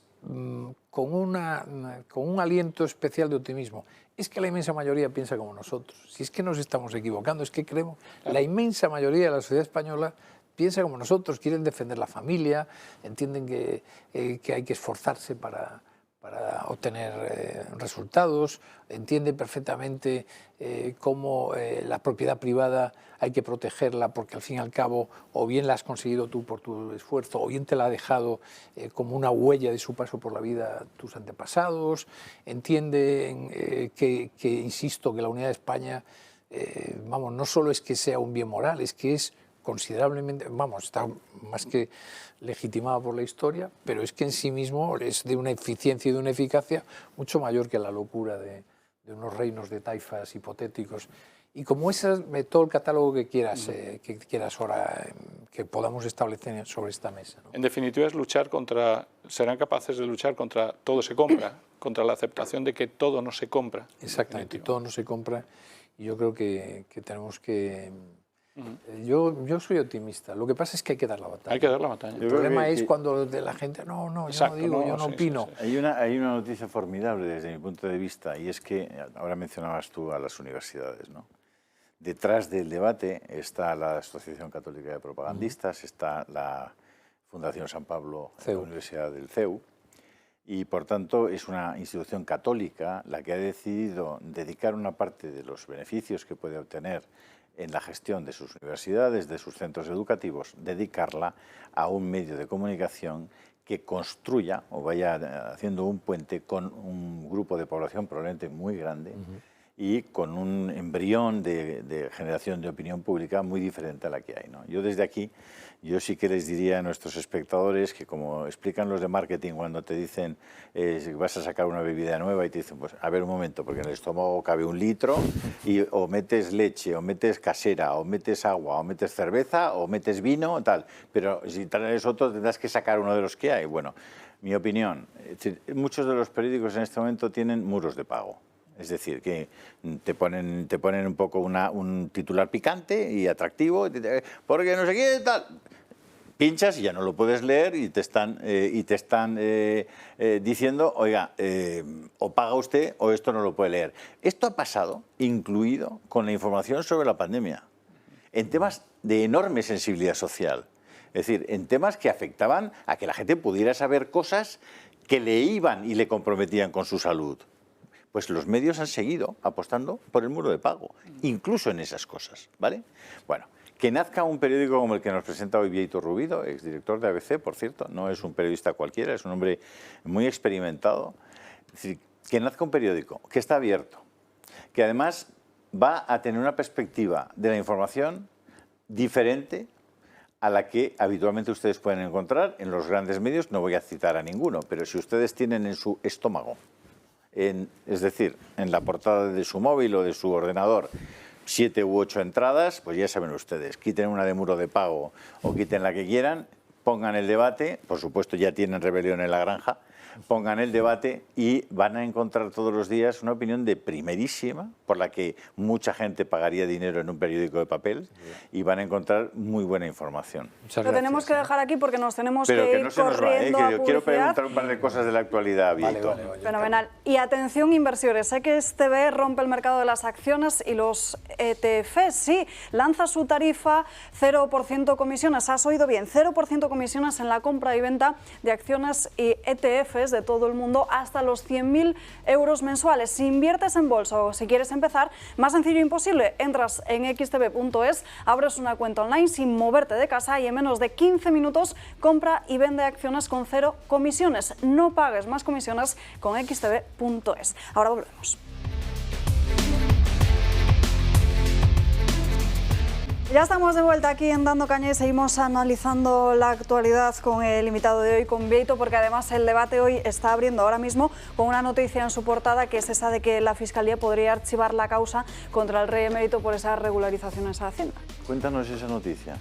Speaker 15: con un aliento especial de optimismo. Es que la inmensa mayoría piensa como nosotros. Si es que nos estamos equivocando, es que creemos, la inmensa mayoría de la sociedad española piensa como nosotros, quieren defender la familia, entienden que hay que esforzarse para obtener resultados, entienden perfectamente cómo la propiedad privada hay que protegerla porque al fin y al cabo o bien la has conseguido tú por tu esfuerzo o bien te la ha dejado como una huella de su paso por la vida tus antepasados, entienden que insisto, que la unidad de España, no solo es que sea un bien moral, es que es considerablemente, está más que legitimada por la historia, pero es que en sí mismo es de una eficiencia y de una eficacia mucho mayor que la locura de unos reinos de taifas hipotéticos. Y como ese es todo el catálogo que quieras ahora que podamos establecer sobre esta mesa, ¿no?
Speaker 12: En definitiva es serán capaces de luchar contra todo se compra, contra la aceptación de que todo no se compra.
Speaker 15: Exactamente, todo no se compra y yo creo que tenemos que... Yo soy optimista. Lo que pasa es que hay que dar la batalla.
Speaker 12: Hay que dar la batalla.
Speaker 15: El problema es cuando la gente
Speaker 12: Exacto,
Speaker 15: yo no opino.
Speaker 8: Sí. Hay una noticia formidable desde mi punto de vista y es que ahora mencionabas tú a las universidades, ¿no? Detrás del debate está la Asociación Católica de Propagandistas, está la Fundación San Pablo, la Universidad del CEU, y por tanto es una institución católica la que ha decidido dedicar una parte de los beneficios que puede obtener en la gestión de sus universidades, de sus centros educativos, dedicarla a un medio de comunicación que construya o vaya haciendo un puente con un grupo de población probablemente muy grande y con un embrión de generación de opinión pública muy diferente a la que hay, ¿no? Yo desde aquí, sí que les diría a nuestros espectadores que como explican los de marketing cuando te dicen vas a sacar una bebida nueva y te dicen, pues a ver un momento, porque en el estómago cabe 1 litro y o metes leche, o metes casera, o metes agua, o metes cerveza, o metes vino, tal. Pero si traes otro tendrás que sacar uno de los que hay. Bueno, mi opinión, muchos de los periódicos en este momento tienen muros de pago. Es decir, que te ponen un poco un titular picante y atractivo, porque no sé qué, tal. Pinchas y ya no lo puedes leer y te están diciendo, oiga, o paga usted o esto no lo puede leer. Esto ha pasado incluido con la información sobre la pandemia, en temas de enorme sensibilidad social. Es decir, en temas que afectaban a que la gente pudiera saber cosas que le iban y le comprometían con su salud. Pues los medios han seguido apostando por el muro de pago, incluso en esas cosas, ¿vale? Bueno, que nazca un periódico como el que nos presenta hoy Bieito Rubido, exdirector de ABC, por cierto, no es un periodista cualquiera, es un hombre muy experimentado. Es decir, que nazca un periódico que está abierto, que además va a tener una perspectiva de la información diferente a la que habitualmente ustedes pueden encontrar en los grandes medios. No voy a citar a ninguno, pero si ustedes tienen en su estómago, es decir, en la portada de su móvil o de su ordenador, 7 u 8 entradas, pues ya saben ustedes, quiten una de muro de pago o quiten la que quieran, pongan el debate, por supuesto ya tienen Rebelión en la Granja, pongan el debate y van a encontrar todos los días una opinión de primerísima, por la que mucha gente pagaría dinero en un periódico de papel, y van a encontrar muy buena información.
Speaker 3: Lo tenemos que dejar aquí porque nos tenemos que ir
Speaker 8: no se nos
Speaker 3: corriendo
Speaker 8: va,
Speaker 3: a
Speaker 8: que yo quiero
Speaker 3: publicidad.
Speaker 8: preguntar un par de cosas de la actualidad, Bieito.
Speaker 3: Fenomenal. Y atención, inversores, sé que STB rompe el mercado de las acciones y los ETFs, sí, lanza su tarifa 0% comisiones, has oído bien, 0% comisiones en la compra y venta de acciones y ETFs de todo el mundo hasta los 100.000 euros mensuales. Si inviertes en bolsa o si quieres empezar, más sencillo imposible, entras en xtb.es, abres una cuenta online sin moverte de casa y en menos de 15 minutos compra y vende acciones con 0 comisiones. No pagues más comisiones con xtb.es. Ahora volvemos. Ya estamos de vuelta aquí en Dando Caña y seguimos analizando la actualidad con el invitado de hoy, con Bieito, porque además el debate hoy está abriendo ahora mismo con una noticia en su portada, que es esa de que la Fiscalía podría archivar la causa contra el rey emérito por esas regularizaciones a Hacienda.
Speaker 8: Cuéntanos esa noticia.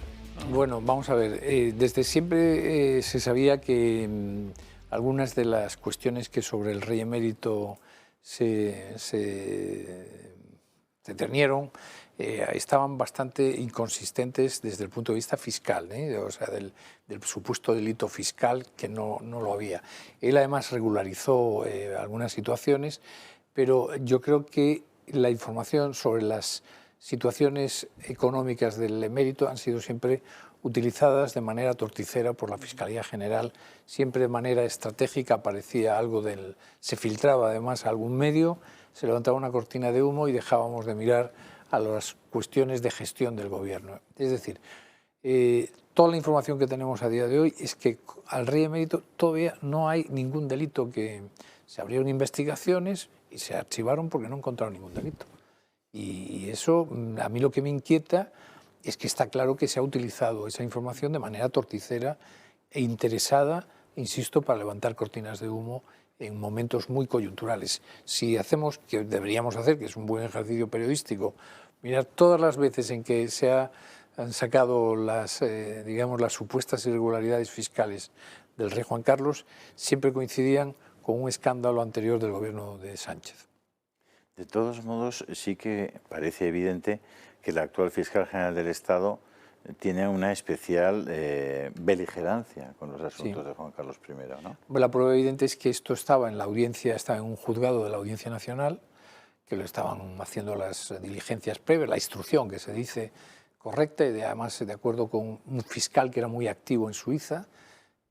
Speaker 15: Bueno, vamos a ver, desde siempre se sabía que algunas de las cuestiones que sobre el rey emérito se tenieron estaban bastante inconsistentes desde el punto de vista fiscal, o sea, del supuesto delito fiscal, que no lo había. Él además regularizó algunas situaciones, pero yo creo que la información sobre las situaciones económicas del emérito han sido siempre utilizadas de manera torticera por la Fiscalía General, siempre de manera estratégica. Aparecía algo se filtraba además a algún medio, se levantaba una cortina de humo y dejábamos de mirar a las cuestiones de gestión del gobierno. Es decir, toda la información que tenemos a día de hoy es que al rey emérito todavía no hay ningún delito, que se abrieron investigaciones y se archivaron porque no encontraron ningún delito. Y eso, a mí lo que me inquieta es que está claro que se ha utilizado esa información de manera torticera e interesada, insisto, para levantar cortinas de humo en momentos muy coyunturales. Si hacemos, que deberíamos hacer, que es un buen ejercicio periodístico, mirar todas las veces en que han sacado las supuestas irregularidades fiscales del rey Juan Carlos, siempre coincidían con un escándalo anterior del gobierno de Sánchez.
Speaker 8: De todos modos, sí que parece evidente que el actual fiscal general del Estado tiene una especial beligerancia con los asuntos de Juan Carlos I, ¿no?
Speaker 15: La prueba evidente es que esto estaba en la audiencia, estaba en un juzgado de la Audiencia Nacional, que lo estaban haciendo las diligencias previas, la instrucción que se dice correcta, y además de acuerdo con un fiscal que era muy activo en Suiza,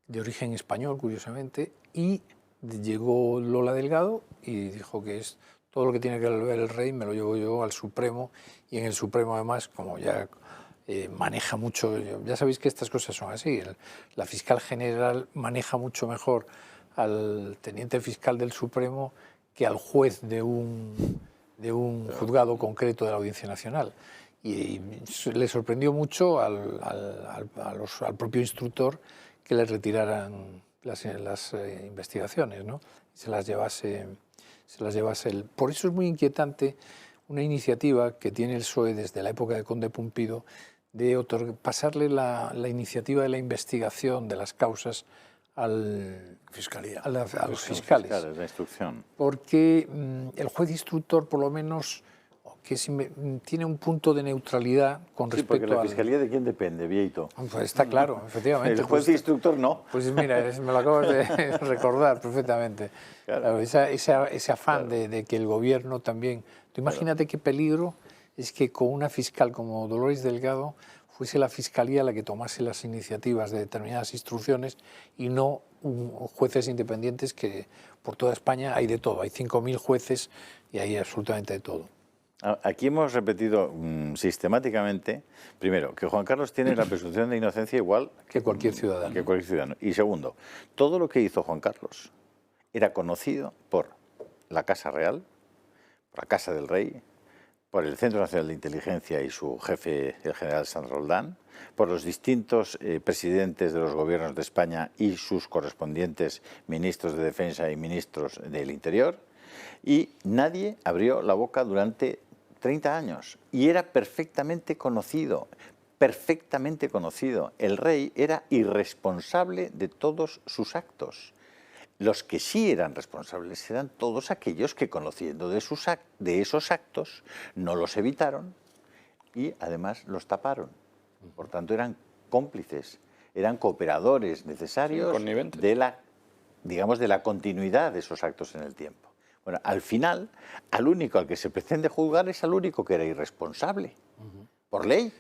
Speaker 15: de origen español, curiosamente, y llegó Lola Delgado y dijo que es todo lo que tiene que ver el rey me lo llevo yo al Supremo, y en el Supremo además, como ya maneja mucho, ya sabéis que estas cosas son así, la fiscal general maneja mucho mejor al teniente fiscal del Supremo que al juez de un juzgado concreto de la Audiencia Nacional. Y le sorprendió mucho al propio instructor que le retiraran las investigaciones, ¿no? Se las llevase él. Por eso es muy inquietante una iniciativa que tiene el PSOE desde la época de Conde Pumpido, de pasarle la iniciativa de la investigación de las causas
Speaker 9: Fiscalía.
Speaker 15: a los fiscales.
Speaker 8: La instrucción.
Speaker 15: Porque el juez instructor, por lo menos, que tiene un punto de neutralidad con respecto a...
Speaker 8: Sí, porque la Fiscalía ¿de quién depende, Vieito?
Speaker 15: Pues está claro, efectivamente.
Speaker 8: El juez instructor no.
Speaker 15: Pues mira, me lo acabas de recordar perfectamente. Claro, ese afán de que el gobierno también... Tú imagínate qué peligro es que con una fiscal como Dolores Delgado fuese la Fiscalía la que tomase las iniciativas de determinadas instrucciones y no jueces independientes, que por toda España hay de todo. Hay 5.000 jueces y hay absolutamente de todo.
Speaker 8: Aquí hemos repetido sistemáticamente, primero, que Juan Carlos tiene la presunción de inocencia igual
Speaker 15: que cualquier ciudadano.
Speaker 8: Y segundo, todo lo que hizo Juan Carlos era conocido por la Casa Real, por la Casa del Rey, por el Centro Nacional de Inteligencia y su jefe, el general Sanz Roldán, por los distintos presidentes de los gobiernos de España y sus correspondientes ministros de Defensa y ministros del Interior, y nadie abrió la boca durante 30 años. Y era perfectamente conocido, perfectamente conocido. El rey era irresponsable de todos sus actos. Los que sí eran responsables eran todos aquellos que, conociendo de esos actos, no los evitaron y además los taparon. Por tanto, eran cómplices, eran cooperadores necesarios de la continuidad de esos actos en el tiempo. Bueno, al final, al único al que se pretende juzgar es al único que era irresponsable, por ley.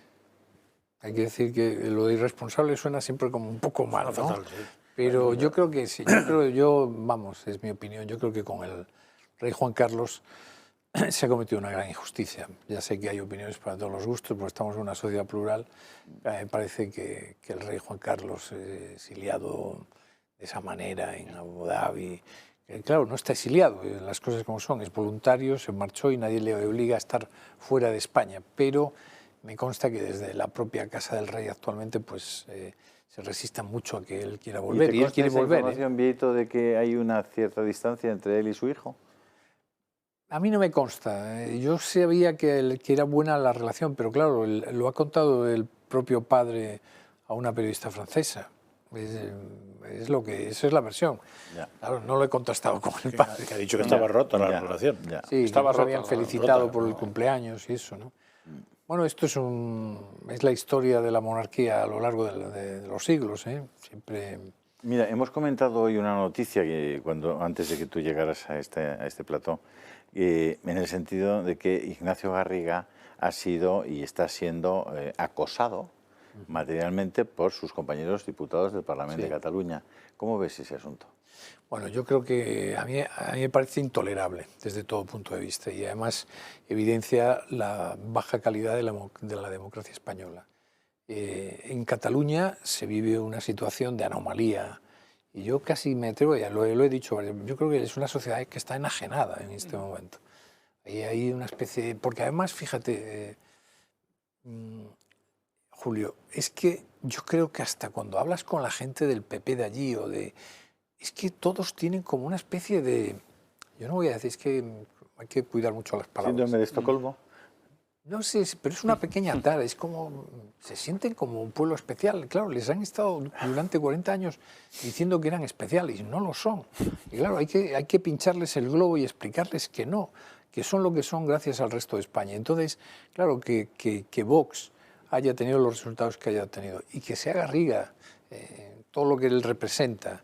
Speaker 15: Hay que decir que lo de irresponsable suena siempre como un poco mal, ¿no? Fatal, sí. Pero yo creo que sí, vamos, es mi opinión, yo creo que con el rey Juan Carlos se ha cometido una gran injusticia. Ya sé que hay opiniones para todos los gustos, porque estamos en una sociedad plural. Me parece que el rey Juan Carlos, exiliado de esa manera en Abu Dhabi, claro, no está exiliado, las cosas como son, es voluntario, se marchó y nadie le obliga a estar fuera de España, pero me consta que desde la propia Casa del Rey actualmente pues se resistan mucho a que él quiera volver.
Speaker 8: ¿Y él quiere volver? ¿Esa información, Vieito, de que hay una cierta distancia entre él y su hijo?
Speaker 15: A mí no me consta. Yo sabía que era buena la relación, pero claro, lo ha contado el propio padre a una periodista francesa. Esa es la versión. Claro, no lo he contrastado con el padre.
Speaker 9: Que ha dicho que estaba rota la relación.
Speaker 15: Sí, estaba rota, habían felicitado por el cumpleaños y eso, ¿no? Bueno, esto es la historia de la monarquía a lo largo de los siglos, ¿eh? Siempre...
Speaker 8: Mira, hemos comentado hoy una noticia que antes de que tú llegaras a este plató, en el sentido de que Ignacio Garriga ha sido y está siendo acosado materialmente por sus compañeros diputados del Parlamento de Cataluña. ¿Cómo ves ese asunto?
Speaker 15: Bueno, yo creo que a mí me parece intolerable desde todo punto de vista y además evidencia la baja calidad de la democracia española. En Cataluña se vive una situación de anomalía y yo casi me atrevo, ya lo he dicho, yo creo que es una sociedad que está enajenada en este momento. Hay una especie porque además, fíjate, Julio, es que yo creo que hasta cuando hablas con la gente del PP de allí es que todos tienen como una especie de... Yo no voy a decir, es que hay que cuidar mucho las palabras.
Speaker 8: ¿Síndrome de Estocolmo?
Speaker 15: No sé, pero es una pequeña tara, es como... Se sienten como un pueblo especial. Claro, les han estado durante 40 años diciendo que eran especiales y no lo son. Y claro, hay que pincharles el globo y explicarles que no, que son lo que son gracias al resto de España. Entonces, claro, que Vox haya tenido los resultados que haya tenido y que sea Garriga, todo lo que él representa,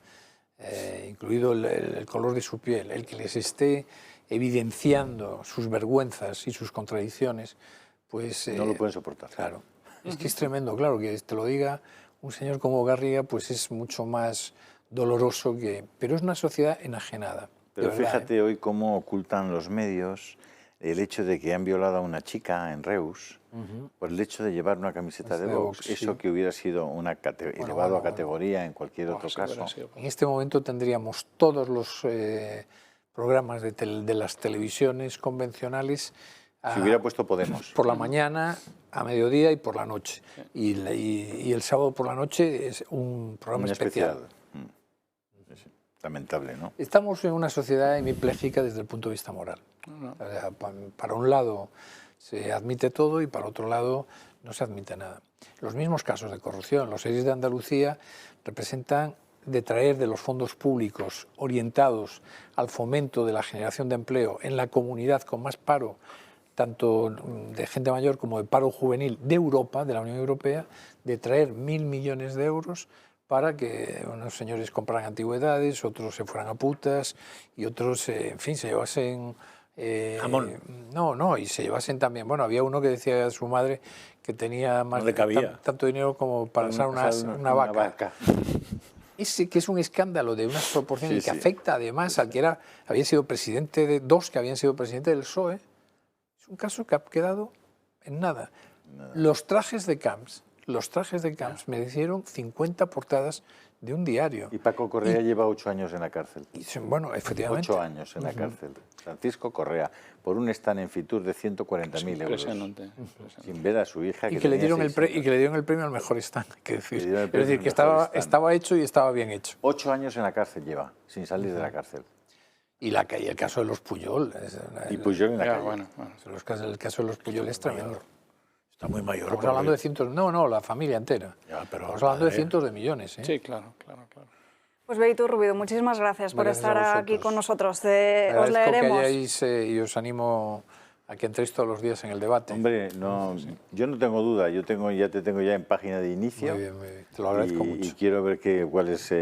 Speaker 15: incluido el color de su piel, el que les esté evidenciando sus vergüenzas y sus contradicciones, pues...
Speaker 8: no lo pueden soportar.
Speaker 15: Claro, es que es tremendo, claro, que te lo diga un señor como Garriga, pues es mucho más doloroso que... Pero es una sociedad enajenada.
Speaker 8: Pero fíjate hoy cómo ocultan los medios el hecho de que han violado a una chica en Reus por el hecho de llevar una camiseta de Vox. Eso que hubiera sido elevado a categoría en cualquier otro caso.
Speaker 15: En este momento tendríamos todos los programas de las televisiones convencionales.
Speaker 8: Si hubiera puesto Podemos.
Speaker 15: Por la mañana, a mediodía y por la noche. Y el sábado por la noche es un programa especial.
Speaker 8: Lamentable, ¿no?
Speaker 15: Estamos en una sociedad hemipléjica desde el punto de vista moral. O sea, para un lado se admite todo y para otro lado no se admite nada. Los mismos casos de corrupción, los series de Andalucía representan de traer de los fondos públicos orientados al fomento de la generación de empleo en la comunidad con más paro, tanto de gente mayor como de paro juvenil de Europa, de la Unión Europea, de traer 1.000 millones de euros para que unos señores compraran antigüedades, otros se fueran a putas y otros, en fin, se llevasen...
Speaker 9: jamón.
Speaker 15: No, y se llevasen también... Bueno, había uno que decía a su madre que tenía más tanto dinero como para usar una vaca. Ese que es un escándalo de unas proporciones y que afecta además al que había sido presidente de dos que habían sido presidente del PSOE. Es un caso que ha quedado en nada. Los trajes de Camps merecieron 50 portadas de un diario.
Speaker 8: Y Paco Correa lleva 8 años en la cárcel.
Speaker 15: Bueno, efectivamente.
Speaker 8: 8 años en la cárcel. Francisco Correa, por un stand en Fitur de 140.000 euros.
Speaker 12: Impresionante.
Speaker 8: Sin ver a su hija.
Speaker 15: Y que le dieron el premio al mejor stand, hay que decir. Es decir, que estaba hecho y estaba bien hecho.
Speaker 8: 8 años en la cárcel lleva, sin salir de la cárcel.
Speaker 15: Y el caso de los Pujol.
Speaker 8: Y Pujol en la calle.
Speaker 15: Bueno. El caso de los Pujol es tremendo.
Speaker 9: Está muy mayor.
Speaker 15: Estamos hablando de cientos... No, la familia entera. Estamos hablando de cientos de millones.
Speaker 12: Sí, claro.
Speaker 3: Pues Beitu Rubido, muchísimas gracias por estar aquí con nosotros. Os leeremos.
Speaker 15: Que hayáis, y os animo a que entréis todos los días en el debate.
Speaker 8: Hombre, no, yo no tengo duda. Ya te tengo ya en página de inicio.
Speaker 15: Muy bien. Te lo agradezco mucho.
Speaker 8: Y quiero ver cuál es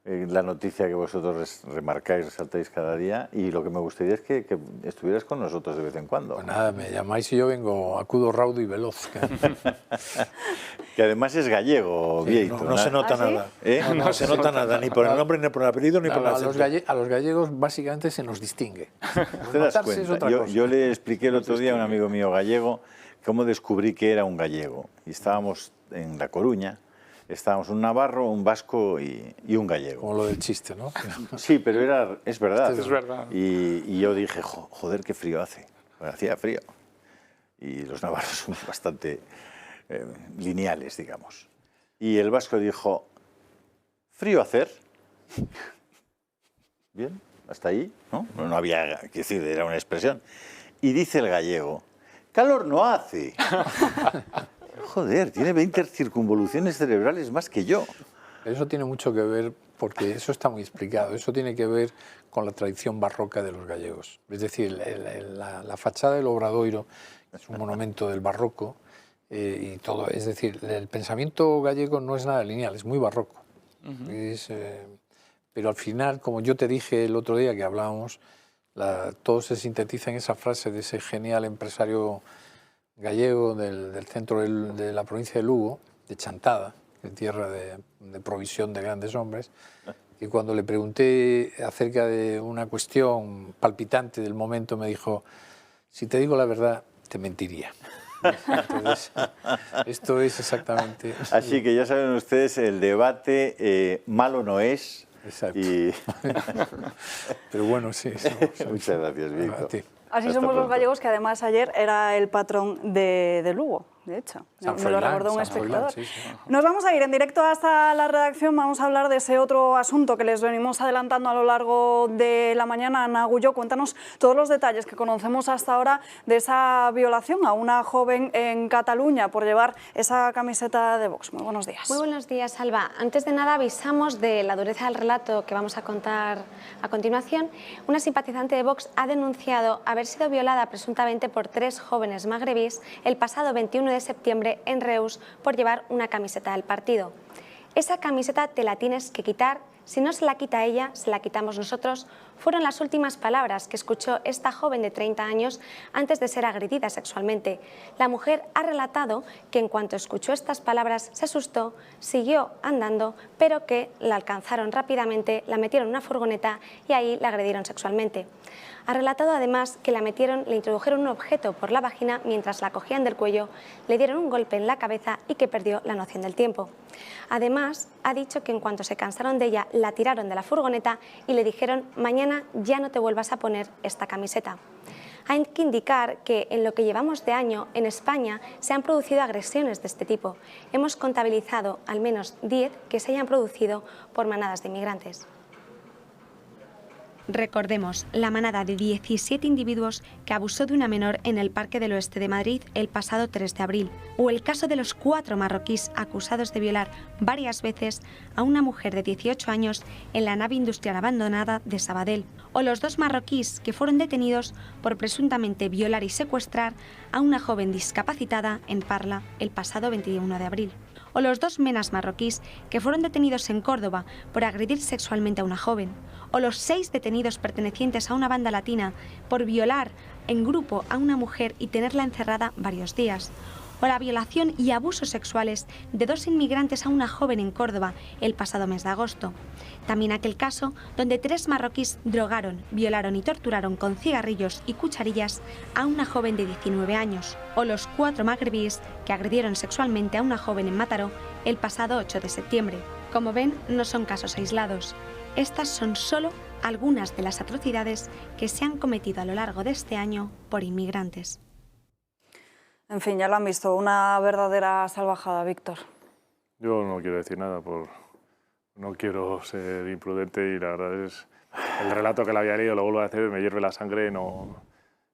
Speaker 8: la noticia que vosotros remarcáis, resaltáis cada día, y lo que me gustaría es que estuvieras con nosotros de vez en cuando.
Speaker 15: Pues nada, me llamáis y yo acudo raudo y veloz.
Speaker 8: Que además es gallego, Bieito.
Speaker 9: No se nota nada.
Speaker 8: No
Speaker 9: se nota nada, ni por el nombre, ni por el apellido, ni por el acento.
Speaker 15: A los gallegos básicamente se nos distingue.
Speaker 8: ¿Te das cuenta? Yo le expliqué el otro día a un amigo mío gallego cómo descubrí que era un gallego. Y estábamos en La Coruña. Estábamos un navarro, un vasco y un gallego.
Speaker 15: Como lo del chiste, ¿no?
Speaker 8: Sí, pero es verdad.
Speaker 12: Es verdad.
Speaker 8: Y yo dije, joder, qué frío hace. Bueno, hacía frío. Y los navarros son bastante lineales, digamos. Y el vasco dijo, ¿frío hacer? Bien, hasta ahí, ¿no? No había, que decir, era una expresión. Y dice el gallego, calor no hace. Joder, tiene 20 circunvoluciones cerebrales más que yo.
Speaker 15: Eso tiene mucho que ver, porque eso está muy explicado, eso tiene que ver con la tradición barroca de los gallegos. Es decir, la fachada del Obradoiro es un monumento del barroco y todo. Es decir, el pensamiento gallego no es nada lineal, es muy barroco. Pero al final, como yo te dije el otro día que hablábamos, todo se sintetiza en esa frase de ese genial empresario gallego del centro de la provincia de Lugo, de Chantada, de tierra de provisión de grandes hombres, y cuando le pregunté acerca de una cuestión palpitante del momento, me dijo, si te digo la verdad, te mentiría. Entonces, esto es exactamente...
Speaker 8: Así que ya saben ustedes, el debate malo no es.
Speaker 15: Exacto.
Speaker 8: Y...
Speaker 15: Pero bueno, sí.
Speaker 8: Muchas gracias, Víctor.
Speaker 3: Así somos los gallegos, que además ayer era el patrón de Lugo, de hecho. Me lo recordó un espectador. Sí. Nos vamos a ir en directo hasta la redacción. Vamos a hablar de ese otro asunto que les venimos adelantando a lo largo de la mañana. Ana Agulló, cuéntanos todos los detalles que conocemos hasta ahora de esa violación a una joven en Cataluña por llevar esa camiseta de Vox. Muy buenos días.
Speaker 16: Muy buenos días, Alba. Antes de nada avisamos de la dureza del relato que vamos a contar a continuación. Una simpatizante de Vox ha denunciado haber sido violada presuntamente por 3 jóvenes magrebíes el pasado 21 de septiembre en Reus por llevar una camiseta del partido. Esa camiseta te la tienes que quitar, si no se la quita ella, se la quitamos nosotros, fueron las últimas palabras que escuchó esta joven de 30 años antes de ser agredida sexualmente. La mujer ha relatado que en cuanto escuchó estas palabras se asustó, siguió andando, pero que la alcanzaron rápidamente, la metieron en una furgoneta y ahí la agredieron sexualmente. Ha relatado además que le introdujeron un objeto por la vagina mientras la cogían del cuello, le dieron un golpe en la cabeza y que perdió la noción del tiempo. Además, ha dicho que en cuanto se cansaron de ella, la tiraron de la furgoneta y le dijeron: mañana ya no te vuelvas a poner esta camiseta. Hay que indicar que en lo que llevamos de año, en España se han producido agresiones de este tipo. Hemos contabilizado al menos 10 que se hayan producido por manadas de inmigrantes. Recordemos la manada de 17 individuos que abusó de una menor en el Parque del Oeste de Madrid el pasado 3 de abril, o el caso de los 4 marroquíes acusados de violar varias veces a una mujer de 18 años en la nave industrial abandonada de Sabadell, o los 2 marroquíes que fueron detenidos por presuntamente violar y secuestrar a una joven discapacitada en Parla el pasado 21 de abril. O los 2 menas marroquíes que fueron detenidos en Córdoba por agredir sexualmente a una joven, o los 6 detenidos pertenecientes a una banda latina por violar en grupo a una mujer y tenerla encerrada varios días, o la violación y abusos sexuales de 2 inmigrantes a una joven en Córdoba el pasado mes de agosto. También aquel caso donde 3 marroquíes drogaron, violaron y torturaron con cigarrillos y cucharillas a una joven de 19 años, o los 4 magrebíes que agredieron sexualmente a una joven en Mataró el pasado 8 de septiembre. Como ven, no son casos aislados. Estas son solo algunas de las atrocidades que se han cometido a lo largo de este año por inmigrantes.
Speaker 3: En fin, ya lo han visto, una verdadera salvajada, Víctor.
Speaker 10: Yo no quiero decir nada, no quiero ser imprudente y la verdad es el relato que le había leído, lo vuelvo a hacer, me hierve la sangre, no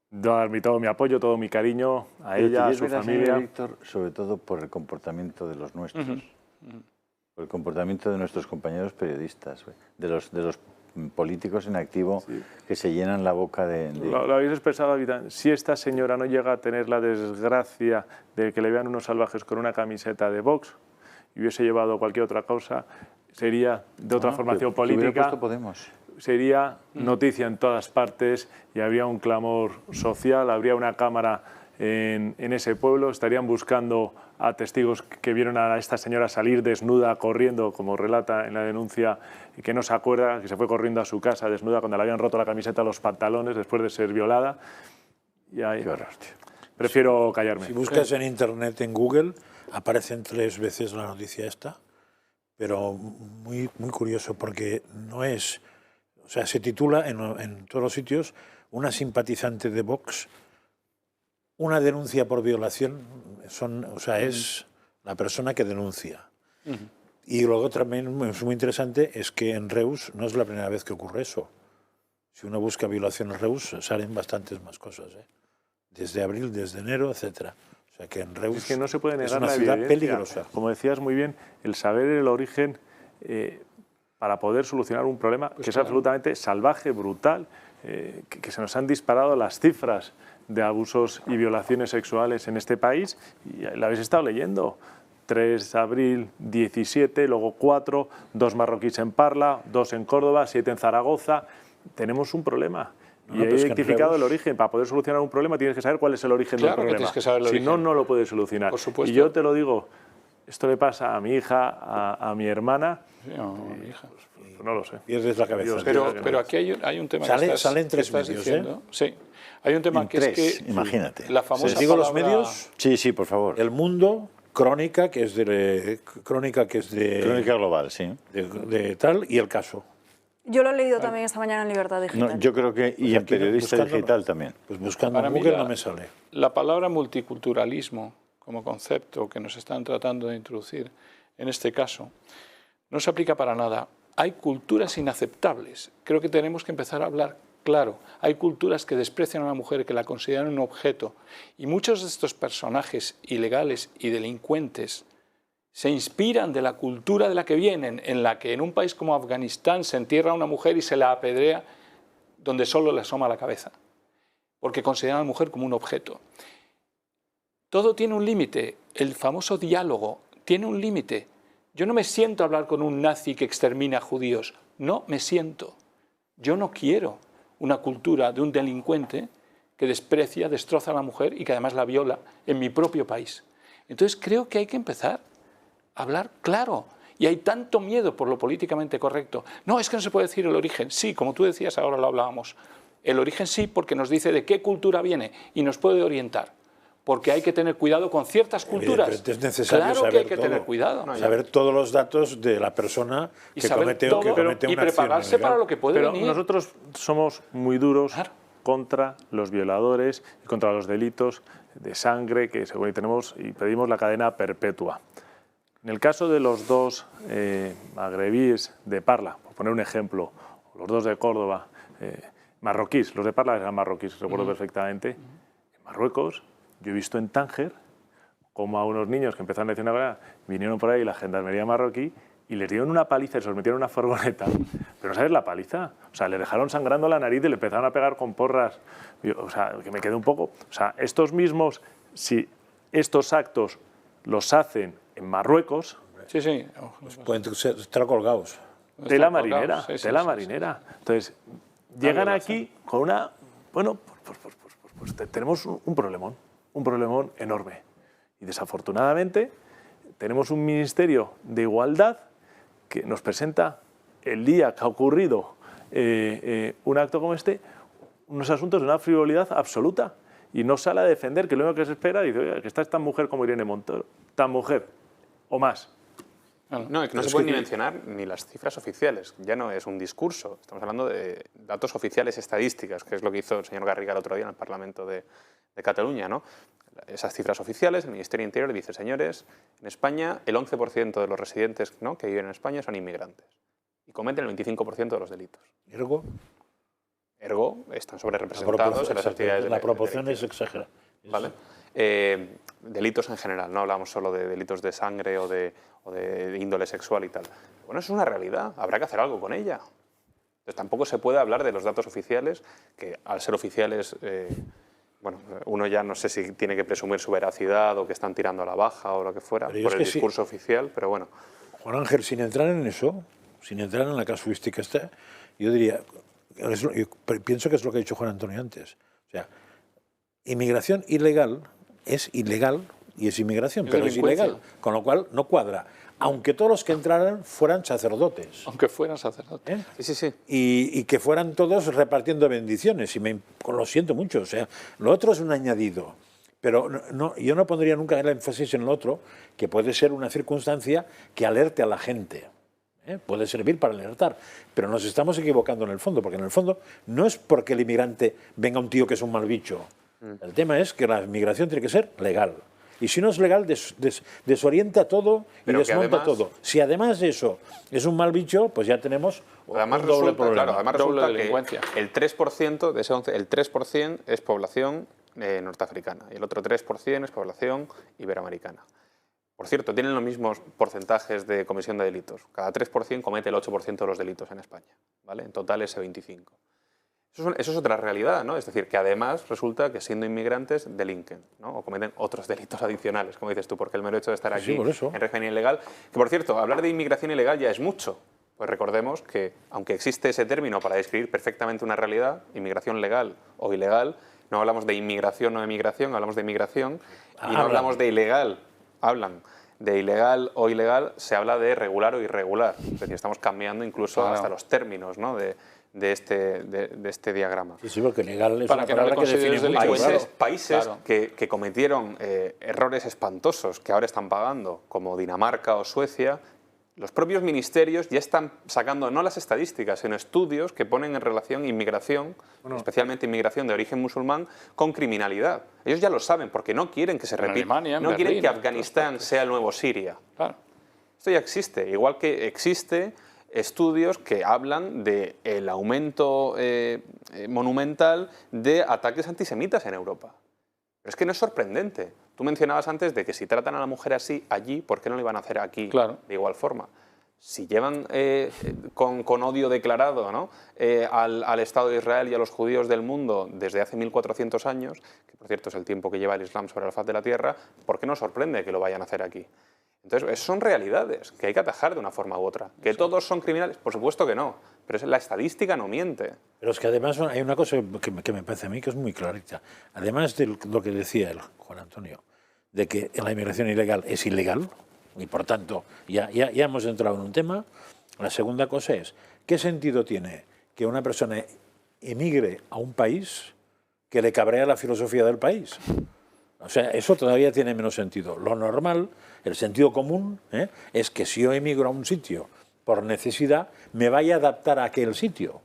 Speaker 10: dar todo mi apoyo, todo mi cariño a ella, a su familia.
Speaker 8: Víctor, sobre todo por el comportamiento de los nuestros, por el comportamiento de nuestros compañeros periodistas, de los políticos en activo que se llenan la boca de...
Speaker 10: Lo habéis expresado, si esta señora no llega a tener la desgracia de que le vean unos salvajes con una camiseta de Vox y hubiese llevado cualquier otra causa, sería de otra formación política, sería noticia en todas partes y habría un clamor social, habría una cámara en ese pueblo, estarían buscando a testigos que vieron a esta señora salir desnuda, corriendo, como relata en la denuncia, y que no se acuerda, que se fue corriendo a su casa desnuda cuando le habían roto la camiseta, los pantalones, después de ser violada. Y ahí, prefiero callarme.
Speaker 9: Si buscas en Internet, en Google, aparecen 3 veces la noticia esta, pero muy curioso, porque no es... O sea, se titula en todos los sitios una simpatizante de Vox, una denuncia por violación, es la persona que denuncia. Y luego también es muy interesante es que en Reus no es la primera vez que ocurre eso. Si uno busca violación en Reus salen bastantes más cosas, desde abril, desde enero, etcétera. O sea que en Reus
Speaker 10: es que no se puede negar
Speaker 9: una ciudad peligrosa.
Speaker 10: Como decías muy bien, el saber el origen para poder solucionar un problema que es absolutamente salvaje, brutal, que se nos han disparado las cifras de abusos y violaciones sexuales en este país, y la habéis estado leyendo. 3 de abril, 17, luego 4, 2 marroquíes en Parla, 2 en Córdoba, 7 en Zaragoza. Tenemos un problema. Y he identificado el origen. Para poder solucionar un problema tienes que saber cuál es el origen del problema.
Speaker 12: Tienes que saber el origen.
Speaker 10: Si no, no lo puedes solucionar.
Speaker 12: Por supuesto.
Speaker 10: Y yo te lo digo, esto le pasa a mi hija, a mi hermana.
Speaker 12: Sí, a mi hija.
Speaker 10: Pues no lo sé.
Speaker 9: Pierdes la cabeza.
Speaker 12: Pero aquí hay un tema
Speaker 9: salen 3 medios,
Speaker 12: diciendo. Sí. Hay un tema que es que...
Speaker 8: Imagínate.
Speaker 12: La famosa
Speaker 9: digo
Speaker 12: palabra...
Speaker 9: los medios.
Speaker 8: Sí, por favor.
Speaker 9: El Mundo, Crónica, que es de
Speaker 8: Crónica Global, sí.
Speaker 9: De tal, y El Caso.
Speaker 3: Yo lo he leído también esta mañana en Libertad Digital.
Speaker 8: No, yo creo que, y en Periodista Digital también.
Speaker 9: Pues buscando en Google no me sale.
Speaker 12: La palabra multiculturalismo como concepto que nos están tratando de introducir en este caso no se aplica para nada. Hay culturas inaceptables. Creo que tenemos que empezar a hablar claro. Hay culturas que desprecian a una mujer, que la consideran un objeto. Y muchos de estos personajes ilegales y delincuentes se inspiran de la cultura de la que vienen, en la que en un país como Afganistán se entierra a una mujer y se la apedrea donde solo le asoma la cabeza, porque consideran a la mujer como un objeto. Todo tiene un límite. El famoso diálogo tiene un límite. Yo no me siento a hablar con un nazi que extermina a judíos. No me siento. Yo no quiero una cultura de un delincuente que desprecia, destroza a la mujer y que además la viola en mi propio país. Entonces creo que hay que empezar a hablar claro. Y hay tanto miedo por lo políticamente correcto. No, es que no se puede decir el origen. Sí, como tú decías, ahora lo hablábamos. El origen sí, porque nos dice de qué cultura viene y nos puede orientar. Porque hay que tener cuidado con ciertas culturas.
Speaker 9: Es necesario
Speaker 12: claro
Speaker 9: saber
Speaker 12: que hay que
Speaker 9: todo,
Speaker 12: tener cuidado.
Speaker 9: Saber todos los datos de la persona que comete una acción.
Speaker 12: Y prepararse para lo que puede venir.
Speaker 10: Pero nosotros somos muy duros contra los violadores y contra los delitos de sangre que según tenemos y pedimos la cadena perpetua. En el caso de los 2 magrebíes de Parla, por poner un ejemplo, los 2 de Córdoba, marroquíes, los de Parla eran marroquíes, recuerdo perfectamente. En Marruecos, yo he visto en Tánger como a unos niños que empezaron a decir una cosa, vinieron por ahí la gendarmería marroquí y les dieron una paliza y se los metieron en una furgoneta. Pero ¿no sabes la paliza? O sea, le dejaron sangrando la nariz y le empezaron a pegar con porras. O sea, que me quedé un poco... O sea, estos mismos, si estos actos los hacen en Marruecos...
Speaker 12: Sí, sí.
Speaker 9: Pues pueden estar colgados.
Speaker 10: Tela marinera, tela marinera. Entonces, llegan aquí con una... Bueno, pues tenemos un problemón enorme. Y desafortunadamente tenemos un Ministerio de Igualdad que nos presenta el día que ha ocurrido un acto como este, unos asuntos de una frivolidad absoluta. Y no sale a defender que lo único que se espera, dice, oiga, que está esta mujer como Irene Montero, tan mujer o más.
Speaker 11: No, es que no se pueden ni mencionar ni las cifras oficiales, ya no es un discurso, estamos hablando de datos oficiales estadísticas, que es lo que hizo el señor Garriga el otro día en el Parlamento de Cataluña, ¿no? Esas cifras oficiales, el Ministerio de Interior dice, señores, en España el 11% de los residentes, ¿no?, que viven en España son inmigrantes y cometen el 25% de los delitos.
Speaker 9: ¿Ergo?
Speaker 11: Ergo, están sobrerepresentados en las actividades de
Speaker 9: la proporción es exagerada.
Speaker 11: ¿Vale? Delitos en general, no hablamos solo de delitos de sangre o de índole sexual y tal. Bueno, eso es una realidad, habrá que hacer algo con ella. Entonces tampoco se puede hablar de los datos oficiales, que al ser oficiales, bueno, uno ya no sé si tiene que presumir su veracidad o que están tirando a la baja o lo que fuera, por el discurso oficial, pero bueno.
Speaker 9: Juan Ángel, sin entrar en eso, sin entrar en la casuística esta, yo diría, yo pienso que es lo que ha dicho Juan Antonio antes. O sea, inmigración ilegal es ilegal y es inmigración, pero es ilegal, con lo cual no cuadra. Aunque todos los que entraran fueran sacerdotes.
Speaker 12: Aunque fueran sacerdotes.
Speaker 11: Sí, sí.
Speaker 9: Y que fueran todos repartiendo bendiciones. Lo siento mucho, o sea, lo otro es un añadido. Pero yo no pondría nunca el énfasis en lo otro, que puede ser una circunstancia que alerte a la gente. Puede servir para alertar, pero nos estamos equivocando en el fondo, porque en el fondo no es porque el inmigrante venga un tío que es un mal bicho. El tema es que la inmigración tiene que ser legal. Y si no es legal, desorienta todo y desmonta todo. Si además de eso es un mal bicho, pues ya tenemos un doble problema.
Speaker 11: Claro, además resulta que el 3% de ese 11, el 3% es población norteafricana y el otro 3% es población iberoamericana. Por cierto, tienen los mismos porcentajes de comisión de delitos. Cada 3% comete el 8% de los delitos en España, ¿vale? En total ese 25%. Eso es otra realidad, ¿no? Es decir, que además resulta que siendo inmigrantes delinquen, ¿no? O cometen otros delitos adicionales, como dices tú, porque el mero hecho de estar aquí en régimen ilegal... Que, por cierto, hablar de inmigración ilegal ya es mucho. Pues recordemos que, aunque existe ese término para describir perfectamente una realidad, inmigración legal o ilegal, no hablamos de inmigración o emigración, hablamos de inmigración y no hablamos de ilegal. Hablan de ilegal o ilegal, se habla de regular o irregular. Es decir, estamos cambiando incluso hasta los términos, ¿no?, de este diagrama.
Speaker 9: Sí, porque legal es una palabra que define mucho.
Speaker 11: Países que cometieron errores espantosos que ahora están pagando, como Dinamarca o Suecia, los propios ministerios ya están sacando no las estadísticas, sino estudios que ponen en relación inmigración, especialmente inmigración de origen musulmán, con criminalidad. Ellos ya lo saben porque no quieren que se repita. No quieren que Afganistán sea el nuevo Siria. Claro. Esto ya existe, igual que existe estudios que hablan del aumento monumental de ataques antisemitas en Europa. Pero es que no es sorprendente. Tú mencionabas antes de que si tratan a la mujer así allí, ¿por qué no lo iban a hacer aquí de igual forma? Si llevan con odio declarado, ¿no?, al Estado de Israel y a los judíos del mundo desde hace 1400 años, que por cierto es el tiempo que lleva el Islam sobre la faz de la tierra, ¿por qué nos sorprende que lo vayan a hacer aquí? Entonces, son realidades que hay que atajar de una forma u otra. ¿Que todos son criminales? Por supuesto que no, pero la estadística no miente.
Speaker 9: Pero es que además hay una cosa que me parece a mí que es muy clarita. Además de lo que decía el Juan Antonio, de que la inmigración ilegal es ilegal, y por tanto ya hemos entrado en un tema, la segunda cosa es, ¿qué sentido tiene que una persona emigre a un país que le cabrea la filosofía del país? O sea, eso todavía tiene menos sentido. Lo normal, el sentido común, es que si yo emigro a un sitio por necesidad, me vaya a adaptar a aquel sitio,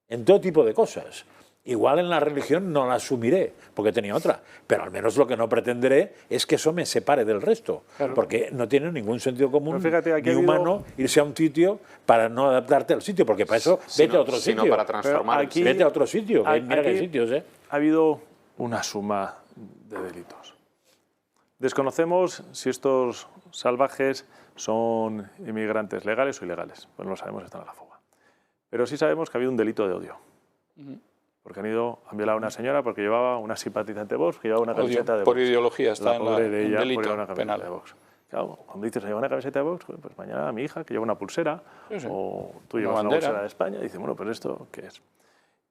Speaker 9: en todo tipo de cosas. Igual en la religión no la asumiré, porque tenía otra, pero al menos lo que no pretenderé es que eso me separe del resto, porque no tiene ningún sentido común ni humano irse a un sitio para no adaptarte al sitio, porque para eso vete a otro sitio.
Speaker 11: Sino para transformar.
Speaker 9: Vete a otro sitio, mira que hay sitios.
Speaker 10: Ha habido una suma de delitos. Desconocemos si estos salvajes son inmigrantes legales o ilegales, pues no lo sabemos, están a la fuga. Pero sí sabemos que ha habido un delito de odio. Porque han violado a una señora porque llevaba una simpatizante de Vox, que llevaba una camiseta de Vox.
Speaker 12: Por ideología está
Speaker 10: en ella,
Speaker 12: delito
Speaker 10: por una camiseta
Speaker 12: penal.
Speaker 10: de Vox. Claro, cuando dices lleva una camiseta de Vox, pues mañana mi hija que lleva una pulsera, o tú llevas una pulsera de España, y dices, bueno, pues esto, ¿qué es?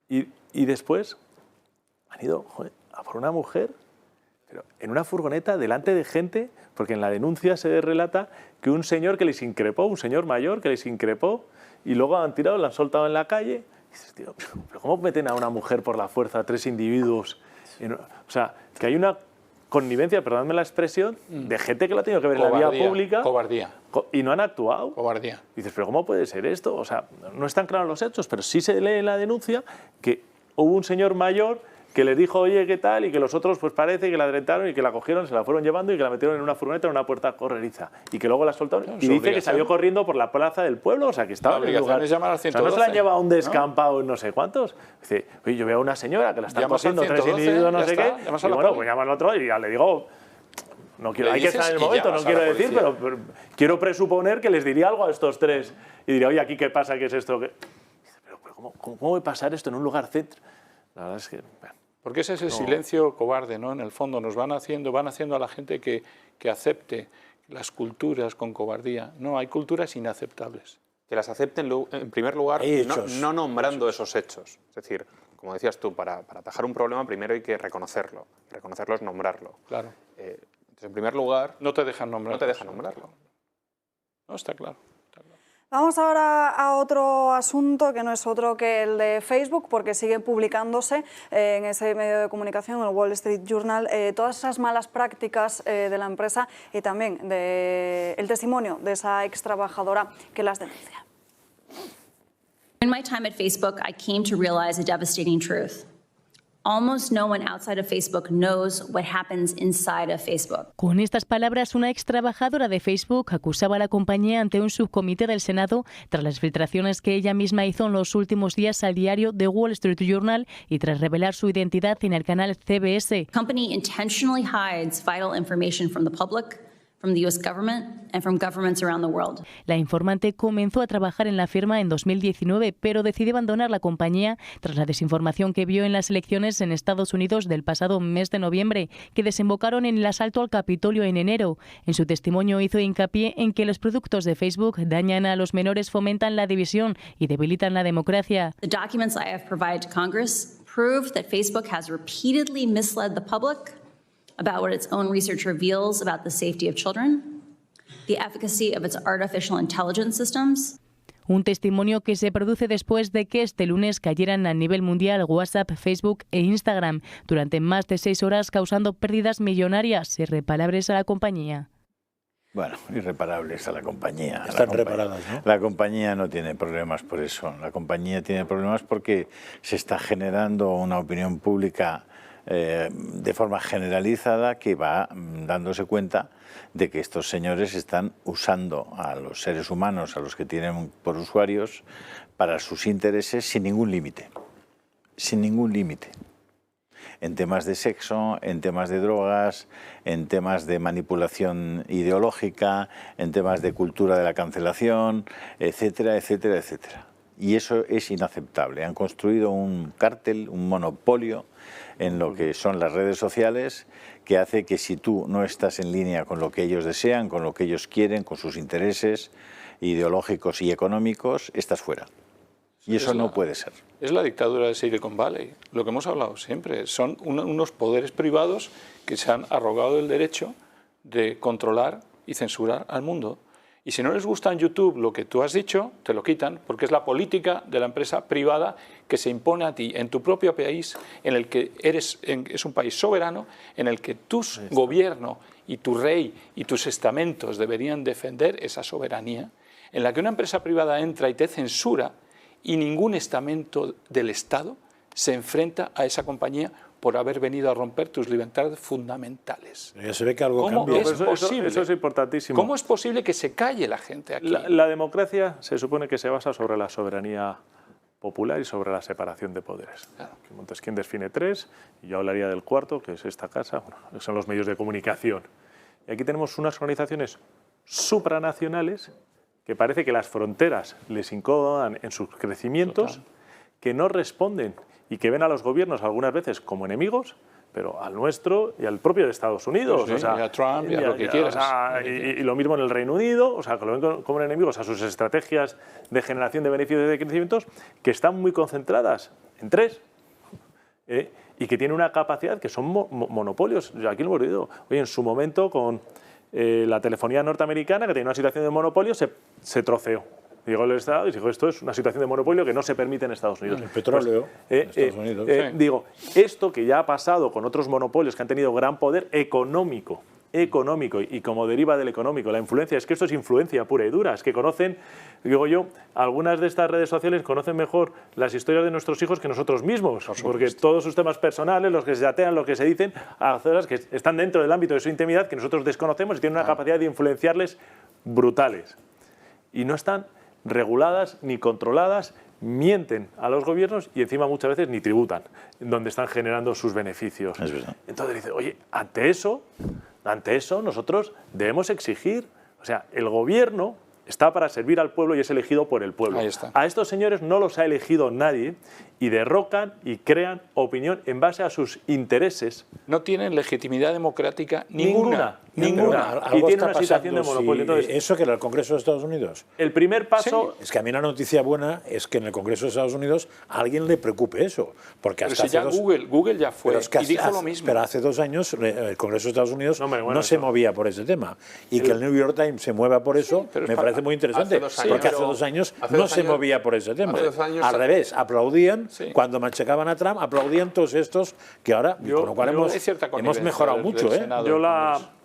Speaker 10: Y después han ido a por una mujer, pero en una furgoneta delante de gente, porque en la denuncia se relata que un señor que les increpó, un señor mayor que les increpó, y luego han tirado, la han soltado en la calle. Y dices, tío, pero ¿cómo meten a una mujer por la fuerza, a 3 individuos? O sea, que hay una connivencia, perdóname la expresión, de gente que lo ha tenido que ver en la vía pública.
Speaker 12: Cobardía.
Speaker 10: Y no han actuado.
Speaker 12: Cobardía.
Speaker 10: Y dices, pero ¿cómo puede ser esto? O sea, no están claros los hechos, pero sí se lee en la denuncia que hubo un señor mayor que les dijo, oye, ¿qué tal? Y que los otros, pues parece que la dretaron y que la cogieron, se la fueron llevando y que la metieron en una furgoneta en una puerta correriza. Y que luego la soltaron. Y dice que salió corriendo por la plaza del pueblo, o sea, que estaba en el lugar.
Speaker 12: Es llamar al 112.
Speaker 10: O sea, no se la han llevado a un descampado en no sé cuántos. Dice, oye, yo veo a una señora que la están cogiendo 3 individuos, no sé qué. Y bueno, pues llama al otro y ya le digo, no quiero, hay que estar en el momento, no quiero decir, pero quiero presuponer que les diría algo a estos 3. Y diría, oye, ¿aquí qué pasa? ¿Qué es esto? Dice, pero ¿cómo puede pasar esto en un lugar centro? La verdad es que... Bueno,
Speaker 12: porque ese es el silencio cobarde, ¿no? En el fondo nos van haciendo a la gente que acepte las culturas con cobardía. No, hay culturas inaceptables.
Speaker 11: Que las acepten en primer lugar, no nombrando esos hechos. Es decir, como decías tú, para atajar un problema primero hay que reconocerlo. Reconocerlo es nombrarlo.
Speaker 12: Claro.
Speaker 11: Entonces, en primer lugar...
Speaker 12: No te dejan nombrarlo.
Speaker 11: No te dejan nombrarlo.
Speaker 12: No, está claro.
Speaker 3: Vamos ahora a otro asunto que no es otro que el de Facebook, porque siguen publicándose en ese medio de comunicación, el Wall Street Journal, todas esas malas prácticas de la empresa y también el testimonio de esa ex trabajadora que las denuncia.
Speaker 17: In my time at Facebook, I came to realize a devastating truth. Almost no one outside of Facebook knows what happens inside of Facebook.
Speaker 18: Con estas palabras, una ex trabajadora de Facebook acusaba a la compañía ante un subcomité del Senado tras las filtraciones que ella misma hizo en los últimos días al diario The Wall Street Journal y tras revelar su identidad en el canal CBS.
Speaker 17: The company intentionally hides vital information from the public, from the US government and from governments around the world.
Speaker 18: La informante comenzó a trabajar en la firma en 2019, pero decidió abandonar la compañía tras la desinformación que vio en las elecciones en Estados Unidos del pasado mes de noviembre, que desembocaron en el asalto al Capitolio en enero. En su testimonio hizo hincapié en que los productos de Facebook dañan a los menores, fomentan la división y debilitan la democracia.
Speaker 17: The documents I have provided to Congress prove that Facebook has repeatedly misled the public about what its own research reveals about the safety of children, the efficacy of its artificial intelligence systems.
Speaker 18: Un testimonio que se produce después de que este lunes cayeran a nivel mundial WhatsApp, Facebook e Instagram durante más de 6 horas, causando pérdidas millonarias irreparables a la compañía.
Speaker 8: Bueno, irreparables a la compañía.
Speaker 9: Están reparadas, ¿no?
Speaker 8: La compañía no tiene problemas por eso. La compañía tiene problemas porque se está generando una opinión pública de forma generalizada que va dándose cuenta de que estos señores están usando a los seres humanos, a los que tienen por usuarios, para sus intereses sin ningún límite. Sin ningún límite. En temas de sexo, en temas de drogas, en temas de manipulación ideológica, en temas de cultura de la cancelación, etcétera, etcétera, etcétera. Y eso es inaceptable. Han construido un cártel, un monopolio en lo que son las redes sociales, que hace que si tú no estás en línea con lo que ellos desean, con lo que ellos quieren, con sus intereses ideológicos y económicos, estás fuera. Y eso no puede ser.
Speaker 12: Es la dictadura de Silicon Valley. Lo que hemos hablado siempre. Son unos poderes privados que se han arrogado el derecho de controlar y censurar al mundo. Y si no les gusta en YouTube lo que tú has dicho, te lo quitan, porque es la política de la empresa privada que se impone a ti en tu propio país, en el que es un país soberano, en el que tu gobierno y tu rey y tus estamentos deberían defender esa soberanía, en la que una empresa privada entra y te censura y ningún estamento del Estado se enfrenta a esa compañía por haber venido a romper tus libertades fundamentales.
Speaker 9: Ya se ve que algo
Speaker 12: ¿Cómo
Speaker 9: cambia.
Speaker 12: es posible?
Speaker 10: Eso es importantísimo.
Speaker 12: ¿Cómo es posible que se calle la gente aquí?
Speaker 10: La democracia se supone que se basa sobre la soberanía popular y sobre la separación de poderes. Claro. Montesquieu define 3, y yo hablaría del cuarto, que es esta casa, bueno, son los medios de comunicación. Y aquí tenemos unas organizaciones supranacionales que parece que las fronteras les incomodan en sus crecimientos, que no responden y que ven a los gobiernos algunas veces como enemigos, pero al nuestro y al propio de Estados Unidos.
Speaker 12: Sí,
Speaker 10: o sea,
Speaker 12: y a Trump y a lo que quieras.
Speaker 10: O sea, y lo mismo en el Reino Unido, o sea, que lo ven como enemigos a sus estrategias de generación de beneficios y de crecimientos, que están muy concentradas en 3, y que tienen una capacidad que son monopolios. Aquí lo hemos oído. Oye, en su momento con la telefonía norteamericana, que tenía una situación de monopolio, se troceó. Llegó el Estado y dijo, esto es una situación de monopolio que no se permite en Estados Unidos.
Speaker 9: El petróleo en Estados Unidos.
Speaker 10: Digo, esto que ya ha pasado con otros monopolios que han tenido gran poder económico, y como deriva del económico, la influencia, es que esto es influencia pura y dura, es que conocen, digo yo, algunas de estas redes sociales conocen mejor las historias de nuestros hijos que nosotros mismos, porque todos sus temas personales, los que se chatean, los que se dicen, a cosas que están dentro del ámbito de su intimidad, que nosotros desconocemos y tienen una capacidad de influenciarles brutales. Y no están reguladas ni controladas, mienten a los gobiernos y encima muchas veces ni tributan, donde están generando sus beneficios.
Speaker 8: Es verdad.
Speaker 10: Entonces dice, oye, ante eso nosotros debemos exigir, o sea, el gobierno está para servir al pueblo y es elegido por el pueblo.
Speaker 12: Ahí está.
Speaker 10: A estos señores no los ha elegido nadie y derrocan y crean opinión en base a sus intereses.
Speaker 12: No tienen legitimidad democrática ninguna.
Speaker 10: Y tienen una situación de monopolio. Entonces,
Speaker 9: eso que en el Congreso de Estados Unidos.
Speaker 10: El primer paso...
Speaker 9: Es que a mí la noticia buena es que en el Congreso de Estados Unidos a alguien le preocupe eso. Porque hasta
Speaker 12: pero si ya Google ya fue y dijo lo mismo.
Speaker 9: Pero hace 2 años el Congreso de Estados Unidos no se movía por ese tema. Y que el New York Times se mueva por eso me parece muy interesante. Porque hace 2 años no se movía por ese tema. Al revés, aplaudían, cuando machacaban a Trump, aplaudían todos estos que ahora, con lo cual hemos mejorado mucho.
Speaker 10: Yo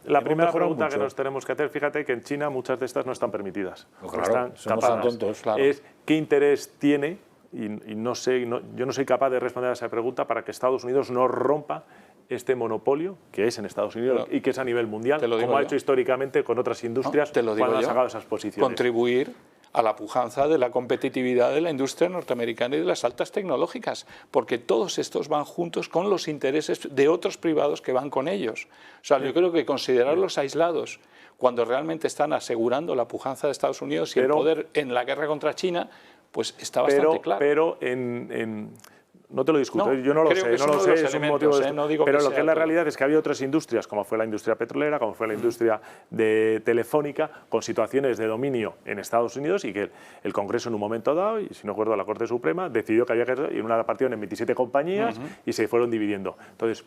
Speaker 10: la primera pregunta que nos tenemos que hacer, fíjate que en China muchas de estas no están permitidas.
Speaker 9: Claro,
Speaker 10: están
Speaker 9: son tontos. Claro.
Speaker 10: Es qué interés tiene, y no sé, yo no soy capaz de responder a esa pregunta para que Estados Unidos no rompa este monopolio que es en Estados Unidos y que es a nivel mundial, como ha hecho históricamente con otras industrias cuando han sacado esas posiciones.
Speaker 12: Contribuir a la pujanza de la competitividad de la industria norteamericana y de las altas tecnológicas, porque todos estos van juntos con los intereses de otros privados que van con ellos. O sea, yo creo que considerarlos aislados cuando realmente están asegurando la pujanza de Estados Unidos y el poder en la guerra contra China, pues está bastante claro.
Speaker 10: Pero no te lo discuto, yo no lo sé, es un motivo pero lo que es la realidad es que había otras industrias, como fue la industria petrolera, como fue la industria de telefónica, con situaciones de dominio en Estados Unidos y que el Congreso en un momento dado, y si no recuerdo la Corte Suprema, decidió que había que ir una partición en 27 compañías y se fueron dividiendo. Entonces,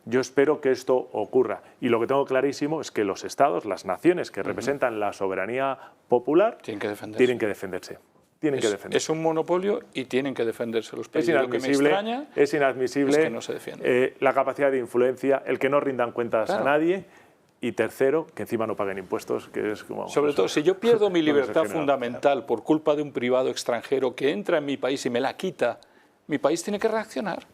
Speaker 10: yo espero que esto ocurra. Y lo que tengo clarísimo es que los estados, las naciones que representan la soberanía popular, tienen que defenderse.
Speaker 12: Es un monopolio y tienen que defenderse los países.
Speaker 10: Es inadmisible
Speaker 12: es que no se defiende.
Speaker 10: La capacidad de influencia, el que no rindan cuentas a nadie y tercero, que encima no paguen impuestos, que es como...
Speaker 12: Sobre todo, si yo pierdo mi libertad fundamental por culpa de un privado extranjero que entra en mi país y me la quita, mi país tiene que reaccionar.